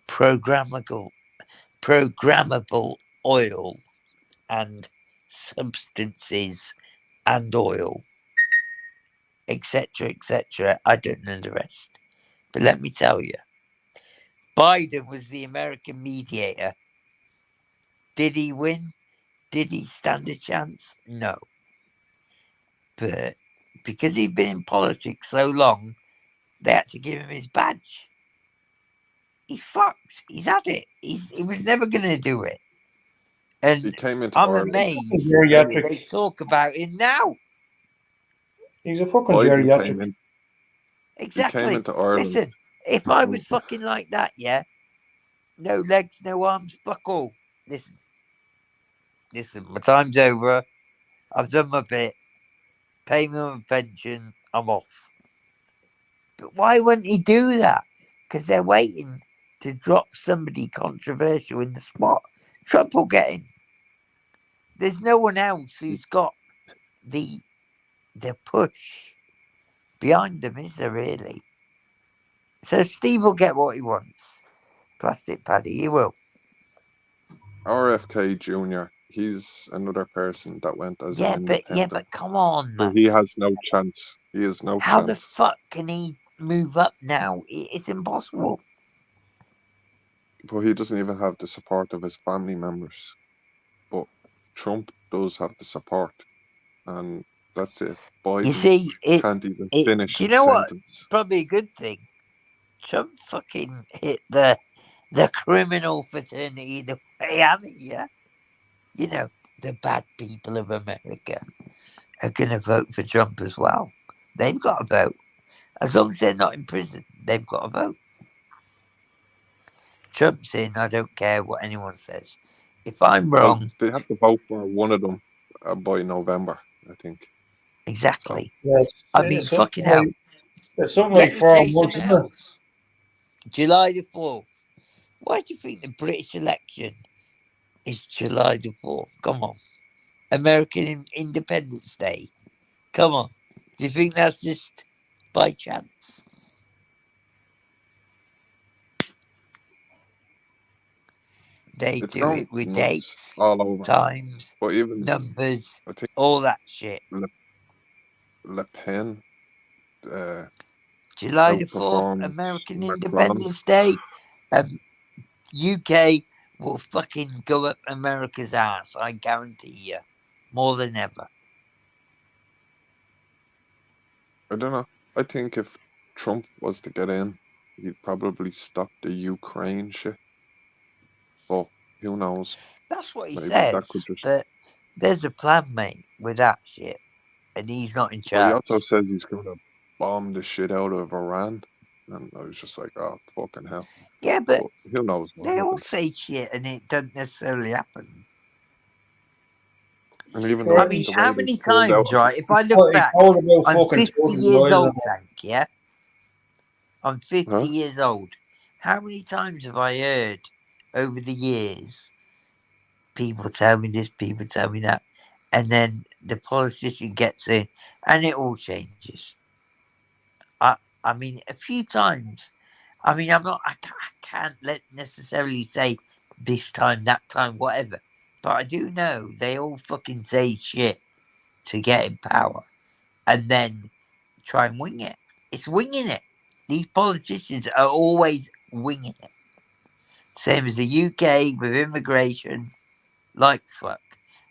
programmable oil, and substances and oil, etc., etc. I don't know the rest. But let me tell you, Biden was the American mediator. Did he win? Did he stand a chance? No. But because he'd been in politics so long, they had to give him his badge. He's fucked. He's had it. He was never going to do it. He And came into I'm Ireland. amazed Geriatric. they talk about him now. He's a fucking Biden geriatric. came in. Exactly. He came into Ireland. Listen, if I was fucking like that, yeah, no legs, no arms, fuck all. Listen, my time's over. I've done my bit. Pay me my pension. I'm off. But why wouldn't he do that? Because they're waiting to drop somebody controversial in the spot. Trump will get him. There's no one else who's got the push behind them, is there really? So Steve will get what he wants. Plastic Paddy, he will. RFK Jr. He's another person that went as an Yeah, independent. but come on, So man. he has no chance. He has no How chance. the fuck can he move up now? It's impossible. But he doesn't even have the support of his family members. But Trump does have the support. And That's it. You Biden see, can't even finish do you his know what? sentence. Probably a good thing. Trump fucking hit the criminal fraternity the way, hasn't he? Yeah? You know, the bad people of America are going to vote for Trump as well. They've got to vote. As long as they're not in prison, they've got to vote. Trump's saying, I don't care what anyone says. If I'm Well, wrong, they have to vote for one of them by November, I think. exactly. Yeah, I mean, fucking hell. It's something Let like me 4 tell you months, something isn't it? else. July the 4th. Why do you think the British election is July the 4th? Come on. American Independence Day. Come on. Do you think that's just by chance? They It's do gone it with nuts dates, all over. times, But even numbers, I think all that shit. Le Pen July the 4th, outperformed American Macron. Independence Day. UK will fucking go up America's ass, I guarantee you. More than ever. I don't know. I think if Trump was to get in, he'd probably stop the Ukraine shit. But who knows? That's what he Maybe that could says. just. But there's a plan, mate, with that shit. And he's not in But he charge. also says he's going to bomb the shit out of Iran. And I was just like, oh, fucking hell. Yeah, but Who knows what they all happens. say shit and it doesn't necessarily happen. And even Yeah, I like mean, the way how they many pulled out times, of it. right? If I He look back, told about I'm fucking 50 Tony years Blair old, and Tank, yeah? I'm 50 Huh? years old. How many times have I heard over the years people tell me this, people tell me that, and then the politician gets in and it all changes? I mean, a few times. I mean, I can't necessarily say this time, that time, whatever. But I do know they all fucking say shit to get in power and then try and wing it. It's winging it. These politicians are always winging it. Same as the UK with immigration, like fuck.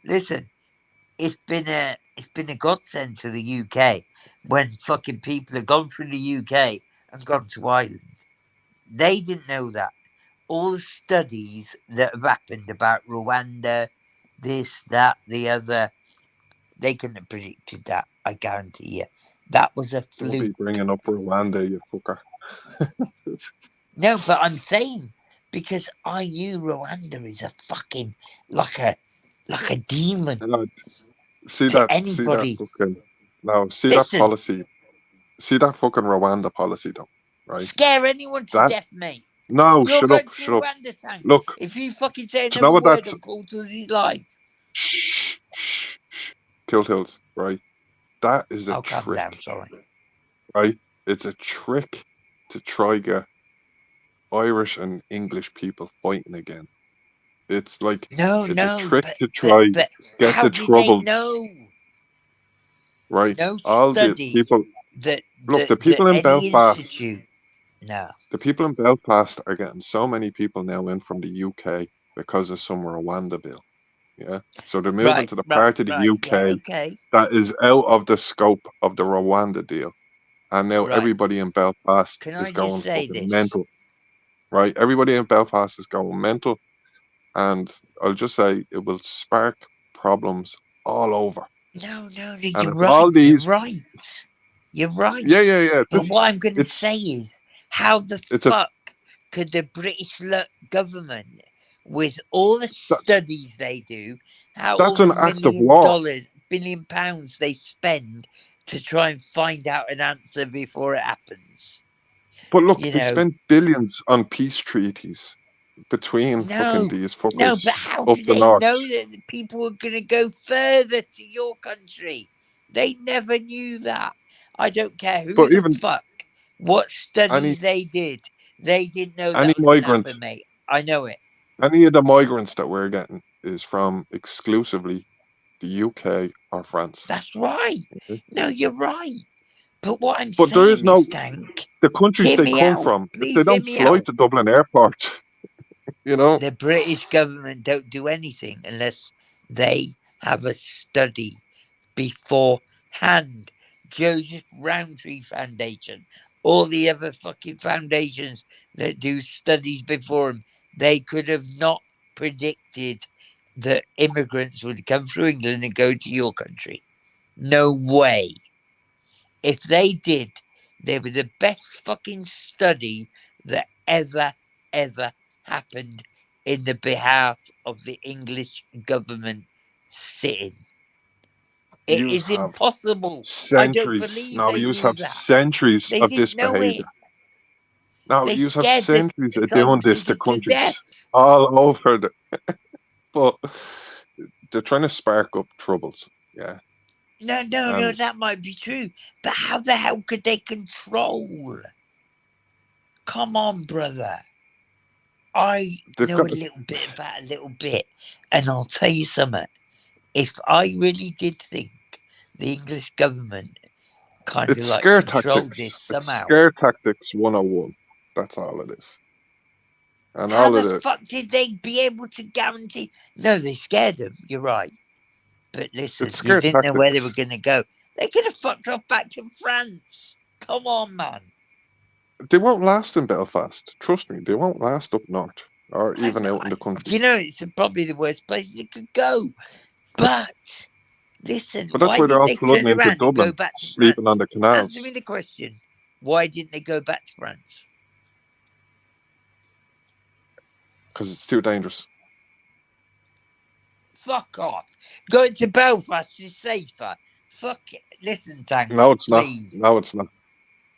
Listen, it's been a godsend to the UK when fucking people have gone through the UK and gone to Ireland. They didn't know that. All the studies that have happened about Rwanda, this, that, the other, they couldn't have predicted that. I guarantee you. That was a Don't be fluke. bringing up Rwanda, you fucker. No, but I'm saying because I knew Rwanda is a fucking like a demon No, see to that anybody. fucking no, see that Listen, policy. See that fucking Rwanda policy though, right? scare anyone to That death, mate. no, You're shut up, going to shut up. Rwanda, Tank. Look, If you fucking say do you know another what word that's on Cooltools, he's live. shh, shh, shh. Cooltools, right? That is a I'll calm trick, down, sorry. right? It's a trick to try get Irish and English people fighting again. It's like No, it's a no, trick to try but get how the did they troubled, know? right? No All the study people that look, the people in any Belfast, institute. No. the people in Belfast are getting so many people now in from the UK because of some Rwanda bill. Yeah. So they're moving Right, to the part of the yeah, UK okay. that is out of the scope of the Rwanda deal. And now Right. everybody in Belfast Can is I going just say fucking this? mental. Right? Everybody in Belfast is going mental. And I'll just say it will spark problems all over. No, And you're if right. all these You're right. yeah. But what I'm going to say It's is, how the it's a fuck could the British government, with all the that's studies they do, how all that's the an act of war. billion pounds they spend to try and find out an answer before it happens? But look, You they know, spent billions on peace treaties between fucking these no, but fuckers how up do the they north. know that the people are going to go further to your country? They never knew that. I don't care who But the even fuck, what any studies they did. They didn't know any that was going to migrant, happen, mate. I know it. any of the migrants that we're getting is from exclusively the UK or France. That's right. Okay? No, you're right. But what I'm But there is saying no is, Tank, the countries hear they me come out. from. If they Please hear don't me fly out. to Dublin Airport, you know. The British government don't do anything unless they have a study beforehand. hand. Joseph Rowntree Foundation, all the other fucking foundations that do studies before him, they could have not predicted that immigrants would come through England and go to your country. No way. If they did, they were the best fucking study that ever happened in the behalf of the English government sitting. It Yous is have impossible. I don't centuries. believe Now they yous knew have that. centuries They of this didn't know it. behaviour. Now They yous have scared the centuries of asylum doing this to seekers to death. countries all over but they're trying to spark up troubles. Yeah. No, that might be true. But how the hell could they control? Come on, brother. I They've know got a little bit about a little bit. And I'll tell you something. If I really did think the English government kind of it's like scare controlled this tactics. It's somehow, scare tactics 101. That's all it is. And how all of the the fuck did they be able to guarantee? No, they scared them. You're right. But listen, it's you scare didn't know where they were tactics. going to go. They could have fucked off back to France. Come on, man. They won't last in Belfast. Trust me, they won't last up north or even out in the country. You know, it's probably the worst place you could go. But listen, But that's why why they're didn't all they flooding turn into around and go Dublin, back to France? sleeping on the Answer me canals. the question. Why didn't they go back to France? Because it's too dangerous. Fuck off. Going to Belfast is safer. Fuck it. Listen, Tank, No, it's not. please. No, it's not.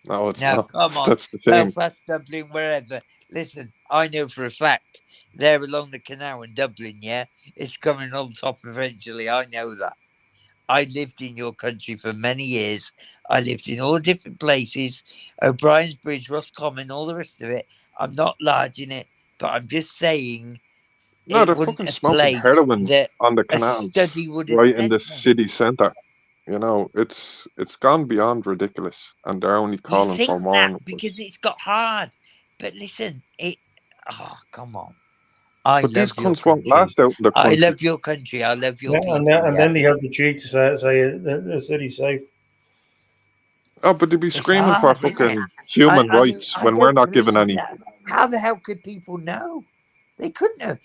No, it's No, not. come on. That's the thing. Belfast, Dublin, wherever. Listen, I know for a fact they're along the canal in Dublin, yeah? It's coming on top eventually. I know that. I lived in your country for many years. I lived in all different places. O'Brien's Bridge, Roscommon, all the rest of it. I'm not large in it, but I'm just saying No, it they're wouldn't fucking a smoking place heroin that on the a canals study would have right in sent the them. city centre. You know, it's gone beyond ridiculous, and they're only You calling for think more that numbers. because it's got hard. But listen, come on. I But these love your cunts won't country. last out in the I country. love your country. I love your people. And then they have the cheek to say the city's safe. Oh, but they'd be It's screaming for hard, isn't it? fucking human I mean, rights I when we're don't not given believe any. that. How the hell could people know? They couldn't have.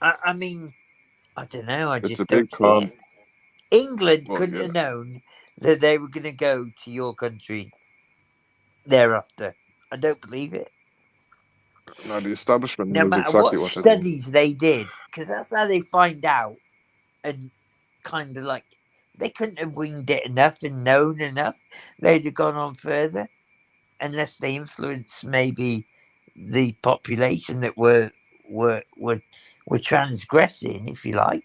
I mean, I don't know. I It's a just big don't see con. it. England But couldn't yeah, have known that they were going to go to your country thereafter. I don't believe it. no, the establishment No knows matter exactly what what they're doing. studies they did, because that's how they find out. And kind of like, they couldn't have winged it enough and known enough. They'd have gone on further, unless they influenced maybe the population that were transgressing, if you like.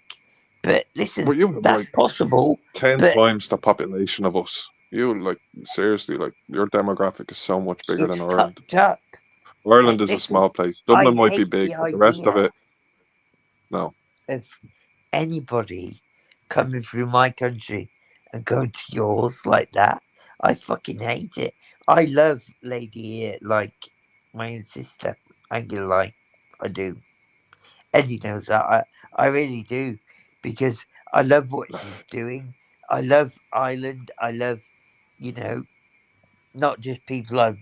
But listen, But you have that's like possible. 10 But times the population of us. You like seriously, like your demographic is so much bigger it's than Ireland. fucked up. Ireland is a Listen, small place. I Dublin might be hate big, the but the rest of idea it, no. of anybody coming through my country and going to yours like that. I fucking hate it. I love Lady here like my own sister. I ain't gonna lie. I do. Eddie knows that. I really do. Because I love what she's doing. I love Ireland. I love, you know, not just people I've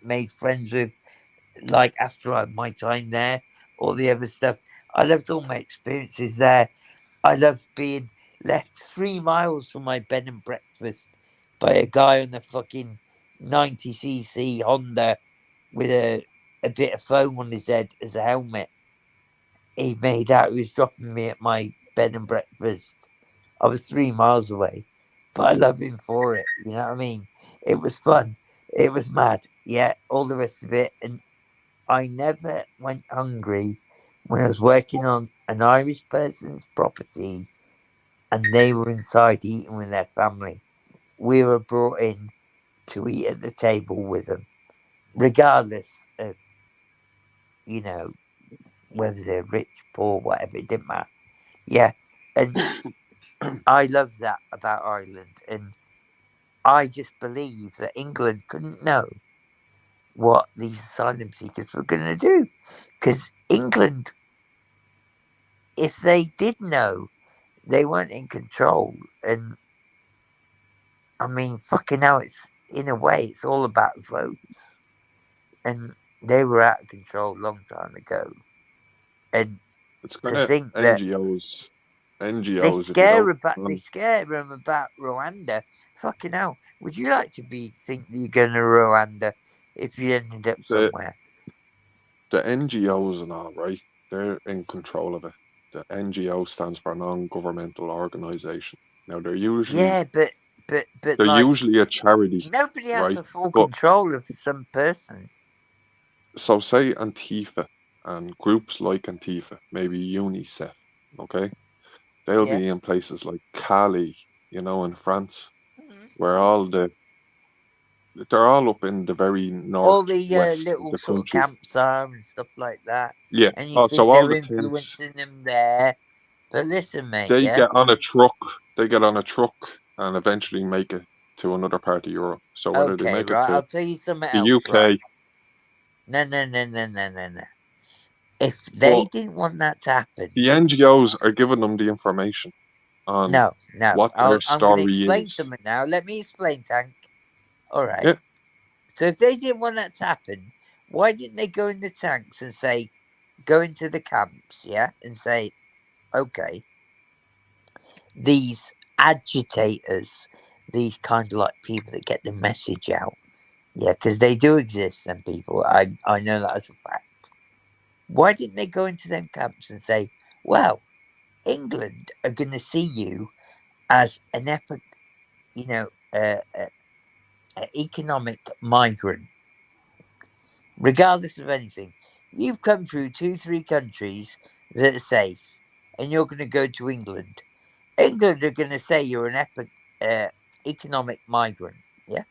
made friends with, like after my time there, all the other stuff. I loved all my experiences there. I loved being left 3 miles from my bed and breakfast by a guy on a fucking 90cc Honda with a bit of foam on his head as a helmet. He made out he was dropping me at my bed and breakfast. I was 3 miles away, but I love him for it. You know what I mean? It was fun. It was mad. Yeah, all the rest of it. And I never went hungry when I was working on an Irish person's property and they were inside eating with their family. We were brought in to eat at the table with them, regardless of, you know, whether they're rich, poor, whatever, it didn't matter. Yeah. And I love that about Ireland. And I just believe that England couldn't know what these asylum seekers were going to do. Because England if they did know, they weren't in control. And I mean, fucking hell, it's in a way, it's all about votes. And they were out of control a long time ago. And It's to kind of think that NGOs. NGOs. If you they don't, scare them about Rwanda. Fucking hell, would you like to think that you're going to Rwanda if you ended up the somewhere? the NGOs and all, right? They're in control of it. The NGO stands for non-governmental organization. Now Yeah, but they're like usually a charity, nobody has right? a full But control of some person. so say Antifa and groups like Antifa, maybe UNICEF, okay? They'll Yeah. be in places like Cali, in France, where Mhm. they're all up in the very All the northwest of little the sort of country. camps are and stuff like that, Yeah. and you Oh, think so all they're the things influencing them there. But listen, mate, they yeah, get on a truck, they get on a truck and eventually make it to another part of Europe. So whether they okay, make it right. to I'll tell you something the else, right? UK, No, no, no, no, no, no, no. If they but didn't want that to happen, the NGOs are giving them the information on no, no. what their I'm going to story explain is. something now. Let me explain, Tank. All right. Yeah, So if they didn't want that to happen, why didn't they go in the tanks and say, go into the camps, yeah, and say, okay, these agitators, these kind of like people that get the message out, yeah, because they do exist, them people. I know that as a fact. Why didn't they go into them camps and say, well, England are going to see you as an epic, you know, economic migrant, regardless of anything. You've come through 2, 3 countries that are safe, and you're going to go to England. England are going to say you're an economic migrant. Yeah.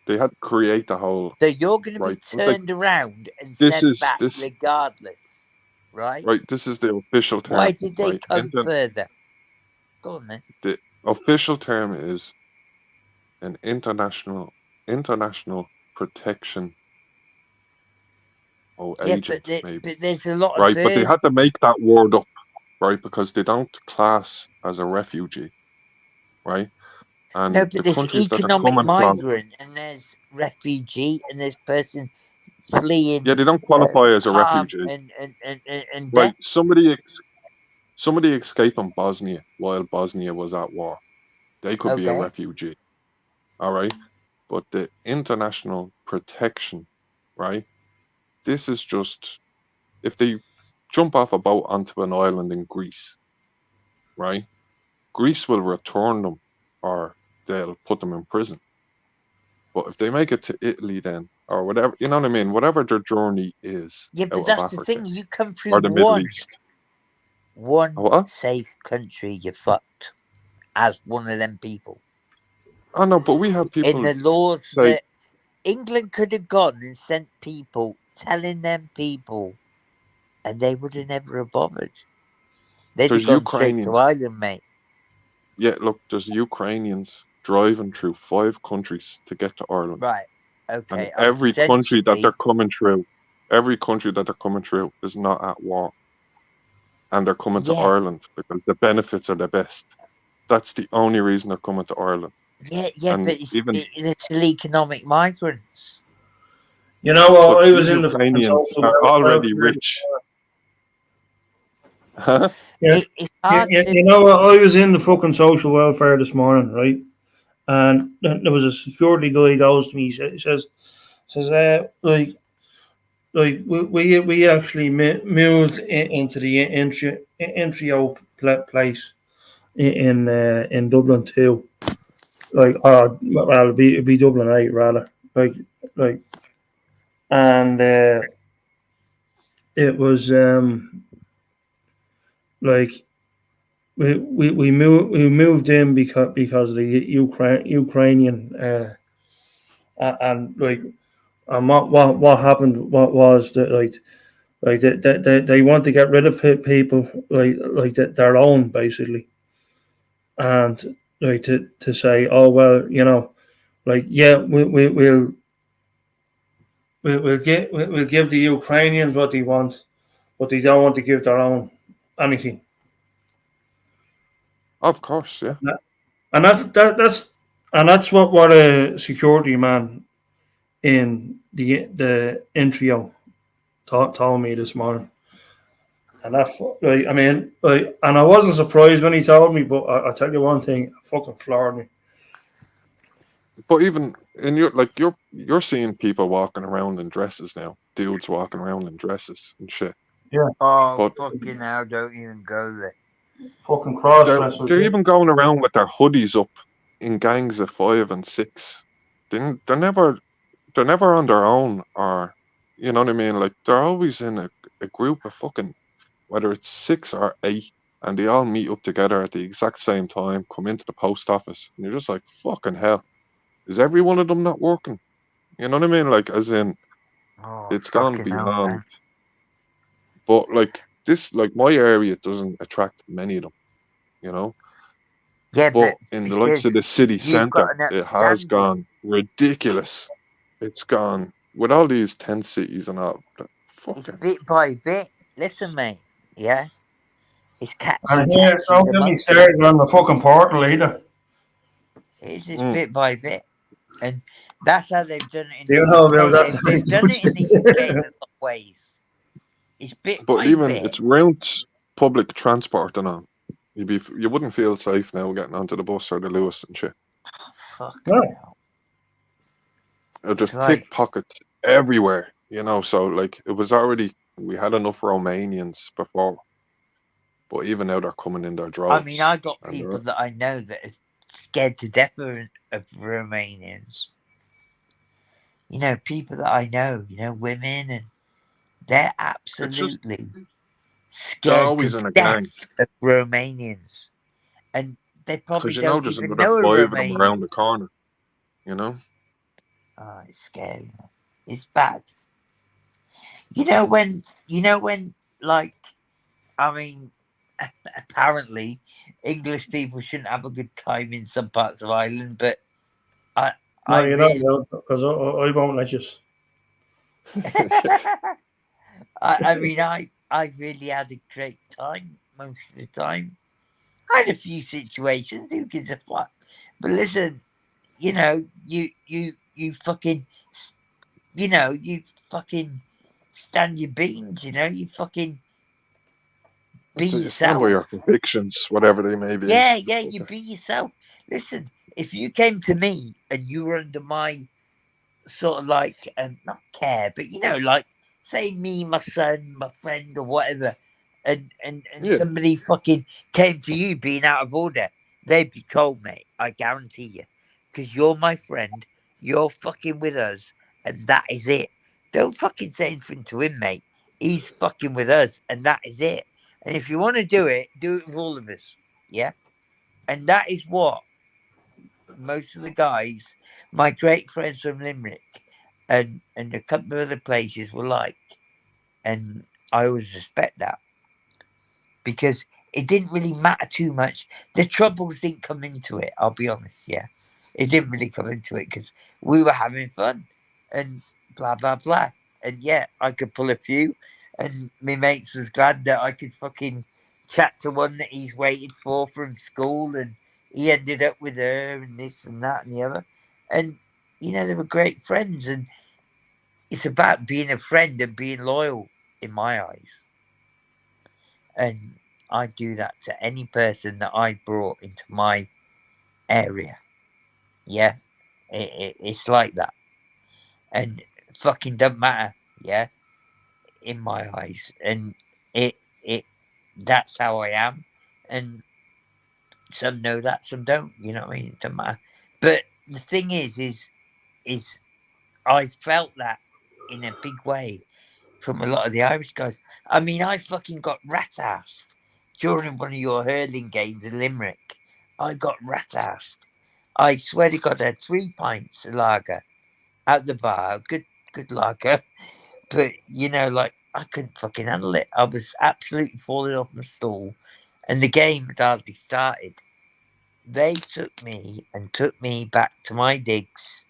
they had to create the whole So you're going to be right. Like turned around and this sent is back this regardless, right? right. This is the official Why term, did they right? come further? Go on then. The official term is an international protection Yeah, agent, maybe, but there's a lot of right? But they versions. had to make that word up, right? Because they don't class as a refugee, right? No, And but the there's countries that are economic coming from, migrant and there's refugee and there's person yeah, fleeing they don't qualify as a harm refugee, and right? death. Somebody escaping Bosnia while Bosnia was at war, they could be a Okay. refugee, all right? But the international protection, right? This is just if they jump off a boat onto an island in Greece, right? Greece will return them or they'll put them in prison. But if they make it to Italy then, or whatever, you know what I mean? Whatever their journey is Yeah, out but of that's the Africa thing. You come through or the Middle one East. one What? safe country, you're fucked as one of them people. Oh no, but we have In people the laws say that England could have gone and sent people telling them people and they would have never have bothered. They'd have there's gone straight to Ukrainians. Ireland, mate. Yeah, look, there's Ukrainians driving through 5 countries to get to Ireland. Right. And Okay. And every country that they're potentially, coming through, every country that they're coming through is not at war. And they're coming to yeah, Ireland because the benefits are the best. That's the only reason they're coming to Ireland. yeah, And but even, it's still economic migrants. You know what? but I was these in the fucking Ukrainians social are already welfare. rich. Huh? Yeah, It's hard to. you know what? I was in the fucking social welfare this morning, right? And there was a security guy goes to me. He says, we actually moved into the place in Dublin too. Well, it'd be Dublin 8 rather. Like, and it was like we moved in because of the Ukrainian and like and what happened what was that they want to get rid of people their own basically and to say oh well yeah we'll give the Ukrainians what they want but they don't want to give their own anything Of course, yeah. And that's what a security man in the intro told me this morning. And that, like, I mean, like, and I wasn't surprised when he told me, but I tell you one thing, it fucking floored me. But even in you're seeing people walking around in dresses now, dudes walking around in dresses and shit. Yeah, Oh, But fucking hell, don't even go there. fucking cross they're dressers. they're even going around with their hoodies up in gangs of 5 and 6. They're never on their own, or you know what I mean. Like they're always in a group of fucking, whether it's 6 or 8, and they all meet up together at the exact same time, come into the post office, and you're just like, fucking hell, is every one of them not working? You know what I mean? Like, as in, Oh, it's gone fucking hell, beyond. man. But like my area doesn't attract many of them, you know. Yeah, But but in the likes because of the city you've got centre, an it has upstanding. gone ridiculous. It's gone with all these tent cities and all. It's Fucking, bit by bit. Listen, mate. Yeah? It's And catchy, here, catchy don't the get me monkey. started on the fucking portal either. It's just mm, bit by bit. And that's how they've done it in You the know about UK. that They've done it in the UK in a side. lot of ways. It's bit but by even bit. it's round public transport and all. You wouldn't feel safe now getting onto the bus or the Lewis and shit. Oh, fucking No, hell. It's There's like, pickpockets everywhere, you know. So like, it was already, we had enough Romanians before, but even now they're coming in their I mean, droves, I got and people that I know that are scared to death of Romanians. You know, people that I know, women, and they're it's just absolutely they're scared to always in a gang, death of Romanians. And they probably because you know don't there's even another know a 5 of them Romanian. around the corner, you know. Oh, it's scary, man. It's bad. You know when, like, I mean, apparently English people shouldn't have a good time in some parts of Ireland, but I, no, I you know, really, because I won't let you. I mean, I really had a great time most of the time. I had a few situations. Who gives a fuck? But listen, you fucking, you fucking stand your beans. You fucking be So you stand by your yourself. convictions, whatever they may be. Yeah, yeah, you be yourself. Listen, if you came to me and you were under my sort of like, not care, but like, say me, my son, my friend, or whatever, and Yeah, somebody fucking came to you being out of order, they'd be cold, mate. I guarantee you, because you're my friend, you're fucking with us, and that is it. Don't fucking say anything to him, mate. He's fucking with us, and that is it. And if you want to do it with all of us, yeah. And that is what most of the guys, my great friends from Limerick, and a couple of other places were like, and I always respect that because it didn't really matter too much. The troubles didn't come into it. I'll be honest, yeah, it didn't really come into it because we were having fun and blah blah blah. And yeah, I could pull a few, and my mates was glad that I could fucking chat to one that he's waited for from school, and he ended up with her, and this and that and the other, and they were great friends, and it's about being a friend and being loyal in my eyes. And I do that to any person that I brought into my area. Yeah, it's like that, and fucking doesn't matter. Yeah, in my eyes, and it that's how I am, and some know that, some don't. You know what I mean? It doesn't matter. But the thing is I felt that in a big way from a lot of the Irish guys. I mean, I fucking got rat-assed during one of your hurling games in Limerick. I got rat-assed. I swear to God, I had 3 pints of lager at the bar. Good lager. But, like, I couldn't fucking handle it. I was absolutely falling off my stool. And the game had hardly started. They took me and took me back to my digs,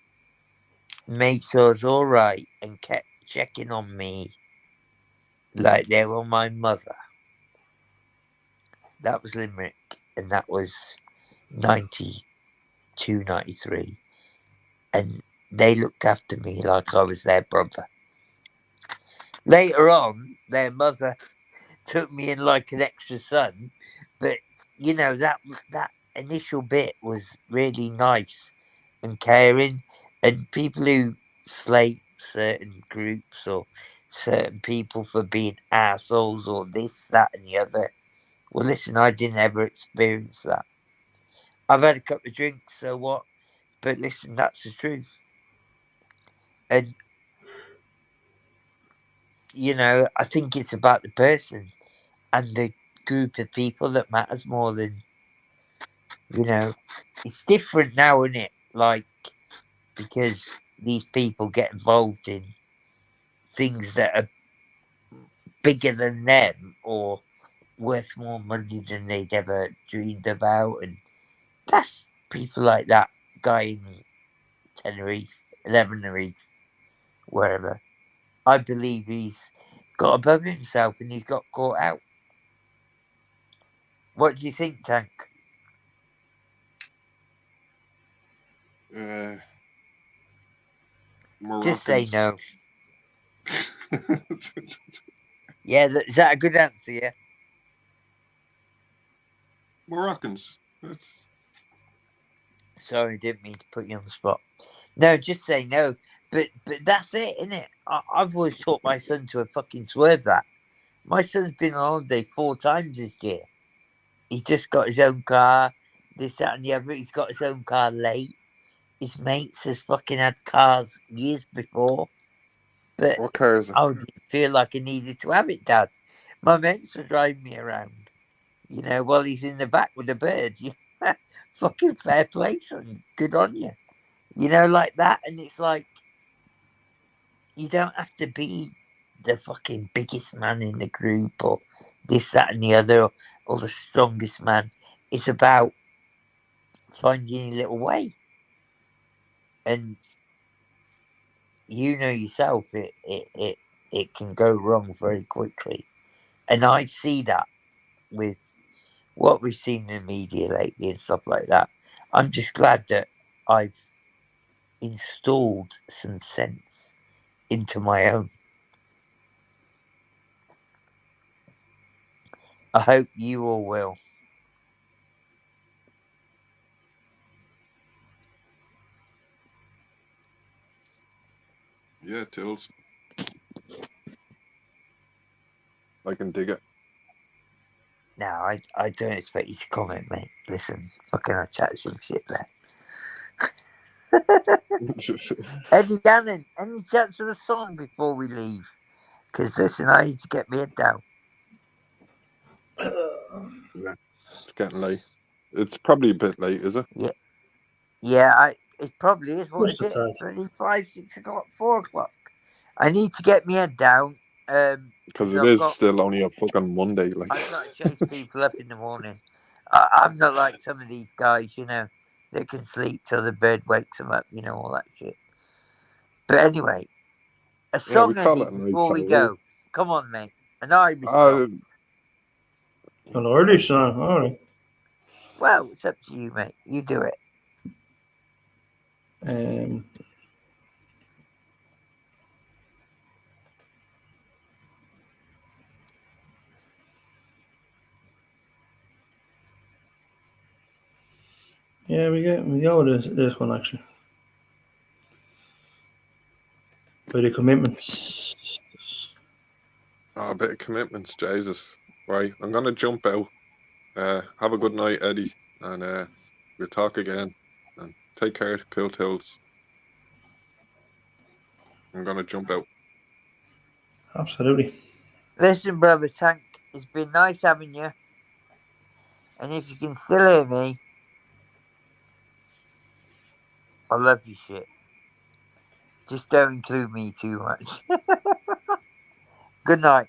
made sure I was all right, and kept checking on me like they were my mother. That was Limerick. and that was 92, 93. And they looked after me like I was their brother. Later on, their mother took me in like an extra son, but you know that initial bit was really nice and caring, and people who slate certain groups or certain people for being assholes or this, that, and the other. Well, listen, I didn't ever experience that. I've had a couple of drinks, so what? But listen, that's the truth. And you know, I think it's about the person and the group of people that matters more than, you know, it's different now, isn't it? Like, because these people get involved in things that are bigger than them or worth more money than they'd ever dreamed about. And that's people like that guy in Tenerife, 11 wherever. I believe he's got above himself and he's got caught out. What do you think, Tank? Just say no. Yeah, is that a good answer? Yeah. Moroccans. That's Sorry, didn't mean to put you on the spot. No, just say no. But that's it, isn't it? I've always taught my son to a fucking swerve that. My son's been on holiday 4 times this year. He just got his own car, this, that, and the other. He's got his own car late. His mates has fucking had cars years before. But what car is it? I didn't feel like I needed to have it, Dad. My mates were driving me around, you know, while he's in the back with the bird. Fucking fair play, son. Good on you. You know, like that. And it's like, you don't have to be the fucking biggest man in the group or this, that, and the other, or the strongest man. It's about finding your little way. And you know yourself, it can go wrong very quickly. And I see that with what we've seen in the media lately and stuff like that. I'm just glad that I've installed some sense into my own. I hope you all will. Yeah, Tools. I can dig it. No, I don't expect you to comment, mate. Listen, fucking I chat some shit there. Eddie Gannon, any chance of a song before we leave? Because listen, I need to get my head down. Yeah, it's getting late. It's probably a bit late, is it? Yeah, it probably is. What What's is the it? time? 5, 6 o'clock, 4 o'clock. I need to get my head down. Because it is still only a fucking Monday. Like, I've got to chase people up in the morning. I'm not like some of these guys, you know, that can sleep till the bird wakes them up, you know, all that shit. But anyway, a yeah, we song, call Eddie, it a night. before we So go. Come on, mate. An Irish song. An Irish song, all right. Well, it's up to you, mate. You do it. Yeah, we go with this one actually. By the Commitments. a bit of commitments, Jesus. Right, I'm gonna jump out. Have a good night, Eddie, and we'll talk again. And take care, Cooltools. I'm gonna jump out. Absolutely. Listen, brother Tank, it's been nice having you. And if you can still hear me, I love you shit. Just don't include me too much. Good night.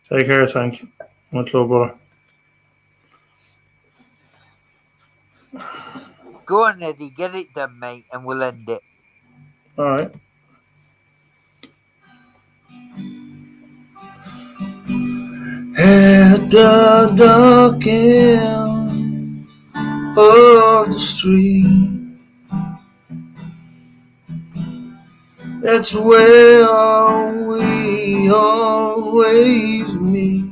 Take care, Tank. Much love, brother. Go on, Eddie, get it done, mate, and we'll end it. All right. at the dark end of the street. That's where we always meet,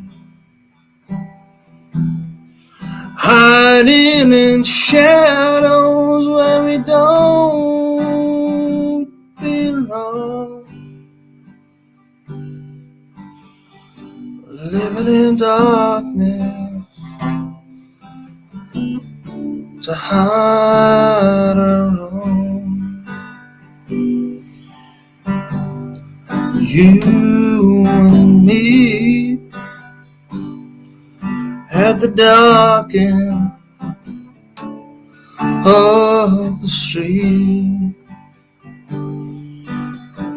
hiding in shadows where we don't belong, living in darkness to hide our own. You and me at the dark end of the street.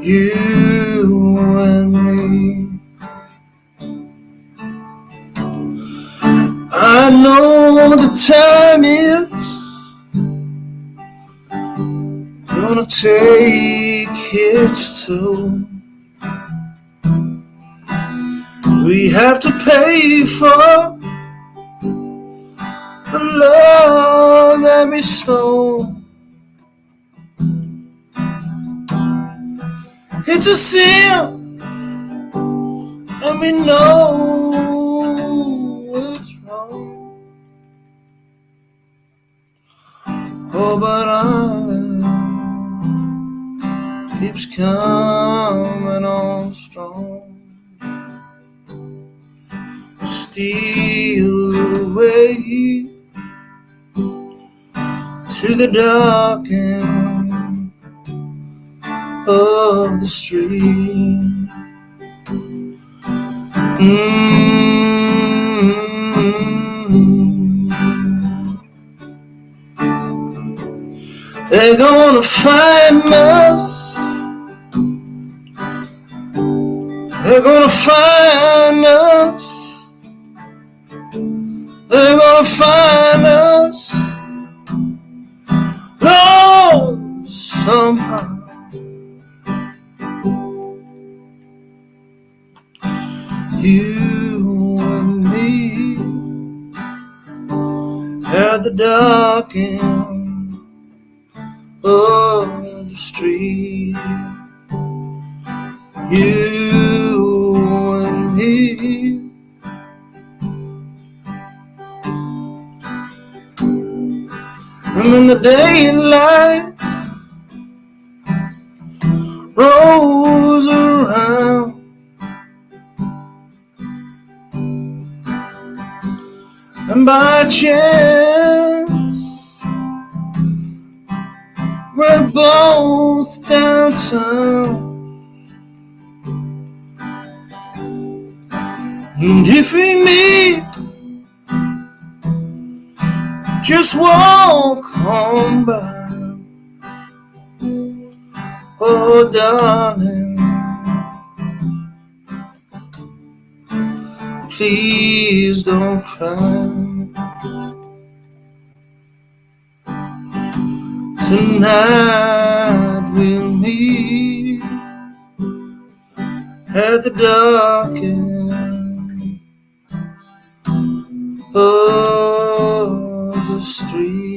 You and me. I know the time is gonna take its toll. We have to pay for the love that we stole. It's a sin, and we know it's wrong. Oh, but our love keeps coming on strong. Steal away to the dark end of the street. They're gonna find us. They're gonna find us. They're gonna find us, Lord, somehow. You and me at the dark end of the street. You and me. And when the daylight rolls around, and by chance we're both downtown, and if we meet, just walk on by. Oh, darling, please don't cry. Tonight we'll meet at the dark end of the street.